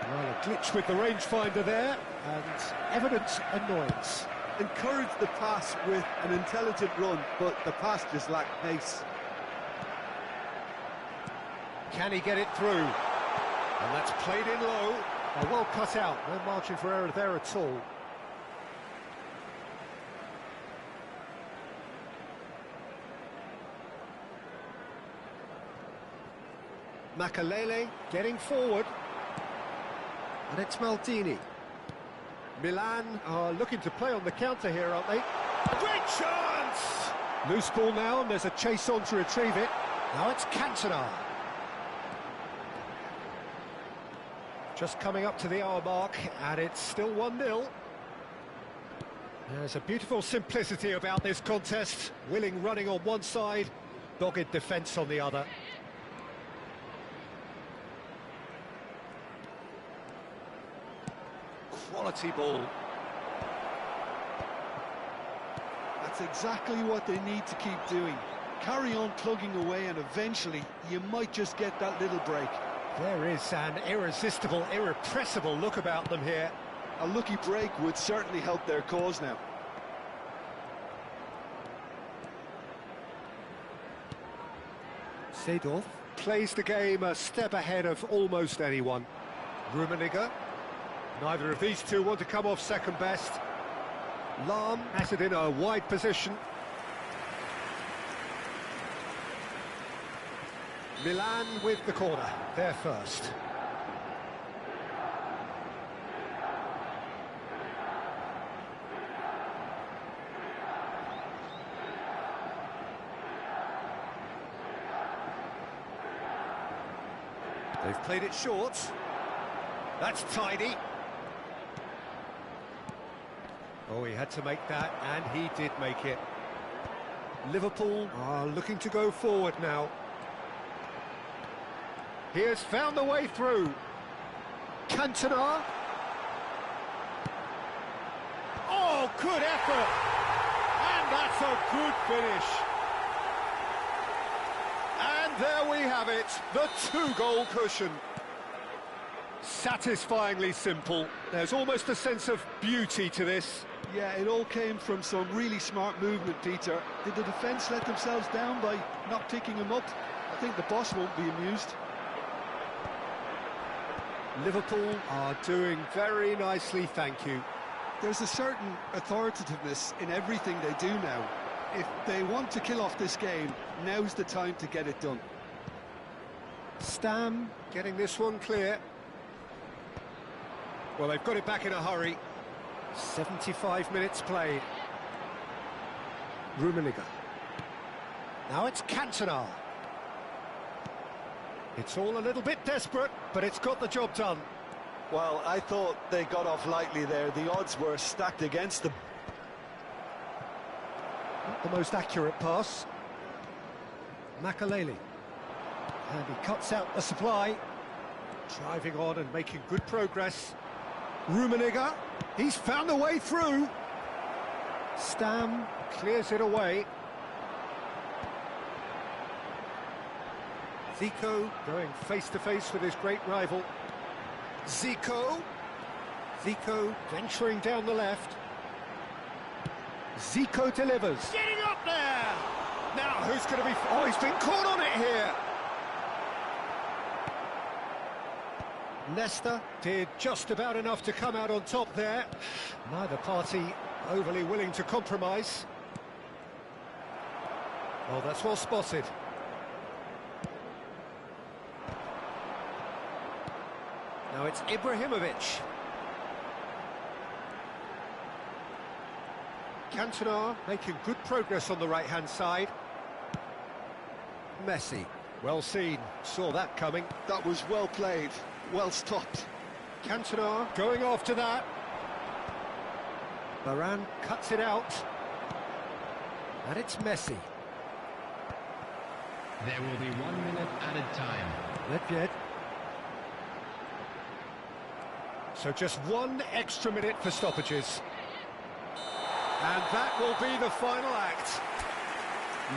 Well, a glitch with the rangefinder there, and evident annoyance. Encouraged the pass with an intelligent run, but the pass just lacked pace. Can he get it through? And that's played in low. Well cut out, no margin for error there at all. Makalele getting forward. And it's Maldini. Milan are looking to play on the counter here, aren't they? Great chance! Loose ball now, and there's a chase on to retrieve it. Now it's Cantona. Just coming up to the hour mark, and it's still 1-0. There's a beautiful simplicity about this contest. Willing running on one side, dogged defence on the other. Quality ball. That's exactly what they need to keep doing. Carry on plugging away, and eventually you might just get that little break. There is an irresistible, irrepressible look about them here. A lucky break would certainly help their cause now. Seedorf plays the game a step ahead of almost anyone. Rummenigge. Neither of these two want to come off second best. Lahm has it in a wide position. Milan with the corner, they're first. They've played it short. That's tidy. Oh, he had to make that, and he did make it. Liverpool are looking to go forward now. He has found the way through. Cantona. Oh, good effort. And that's a good finish. And there we have it, the two-goal cushion. Satisfyingly simple. There's almost a sense of beauty to this. Yeah, it all came from some really smart movement, Peter. Did the defence let themselves down by not picking him up? I think the boss won't be amused. Liverpool are doing very nicely, thank you. There's a certain authoritativeness in everything they do now. If they want to kill off this game, now's the time to get it done. Stam getting this one clear. Well, they've got it back in a hurry. 75 minutes played. Rummenigge. Now it's Cantona. It's all a little bit desperate, but it's got the job done. Well, I thought they got off lightly there. The odds were stacked against them. Not the most accurate pass. Makalele. And he cuts out the supply. Driving on and making good progress. Rummenigge. He's found a way through. Stam clears it away. Zico going face-to-face with his great rival. Zico venturing down the left. Zico delivers. Getting up there! Now, who's going to be... Oh, he's been caught on it here! Leicester did just about enough to come out on top there. Neither party overly willing to compromise. Oh, that's well spotted. Now it's Ibrahimovic. Cantona making good progress on the right-hand side. Messi, well seen, saw that coming. That was well played, well stopped. Cantona going after that. Varane cuts it out. And it's Messi. There will be 1 minute added time. Nedved. So just 1 extra minute for stoppages. And that will be the final act.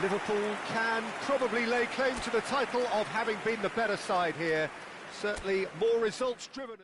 Liverpool can probably lay claim to the title of having been the better side here. Certainly more results driven.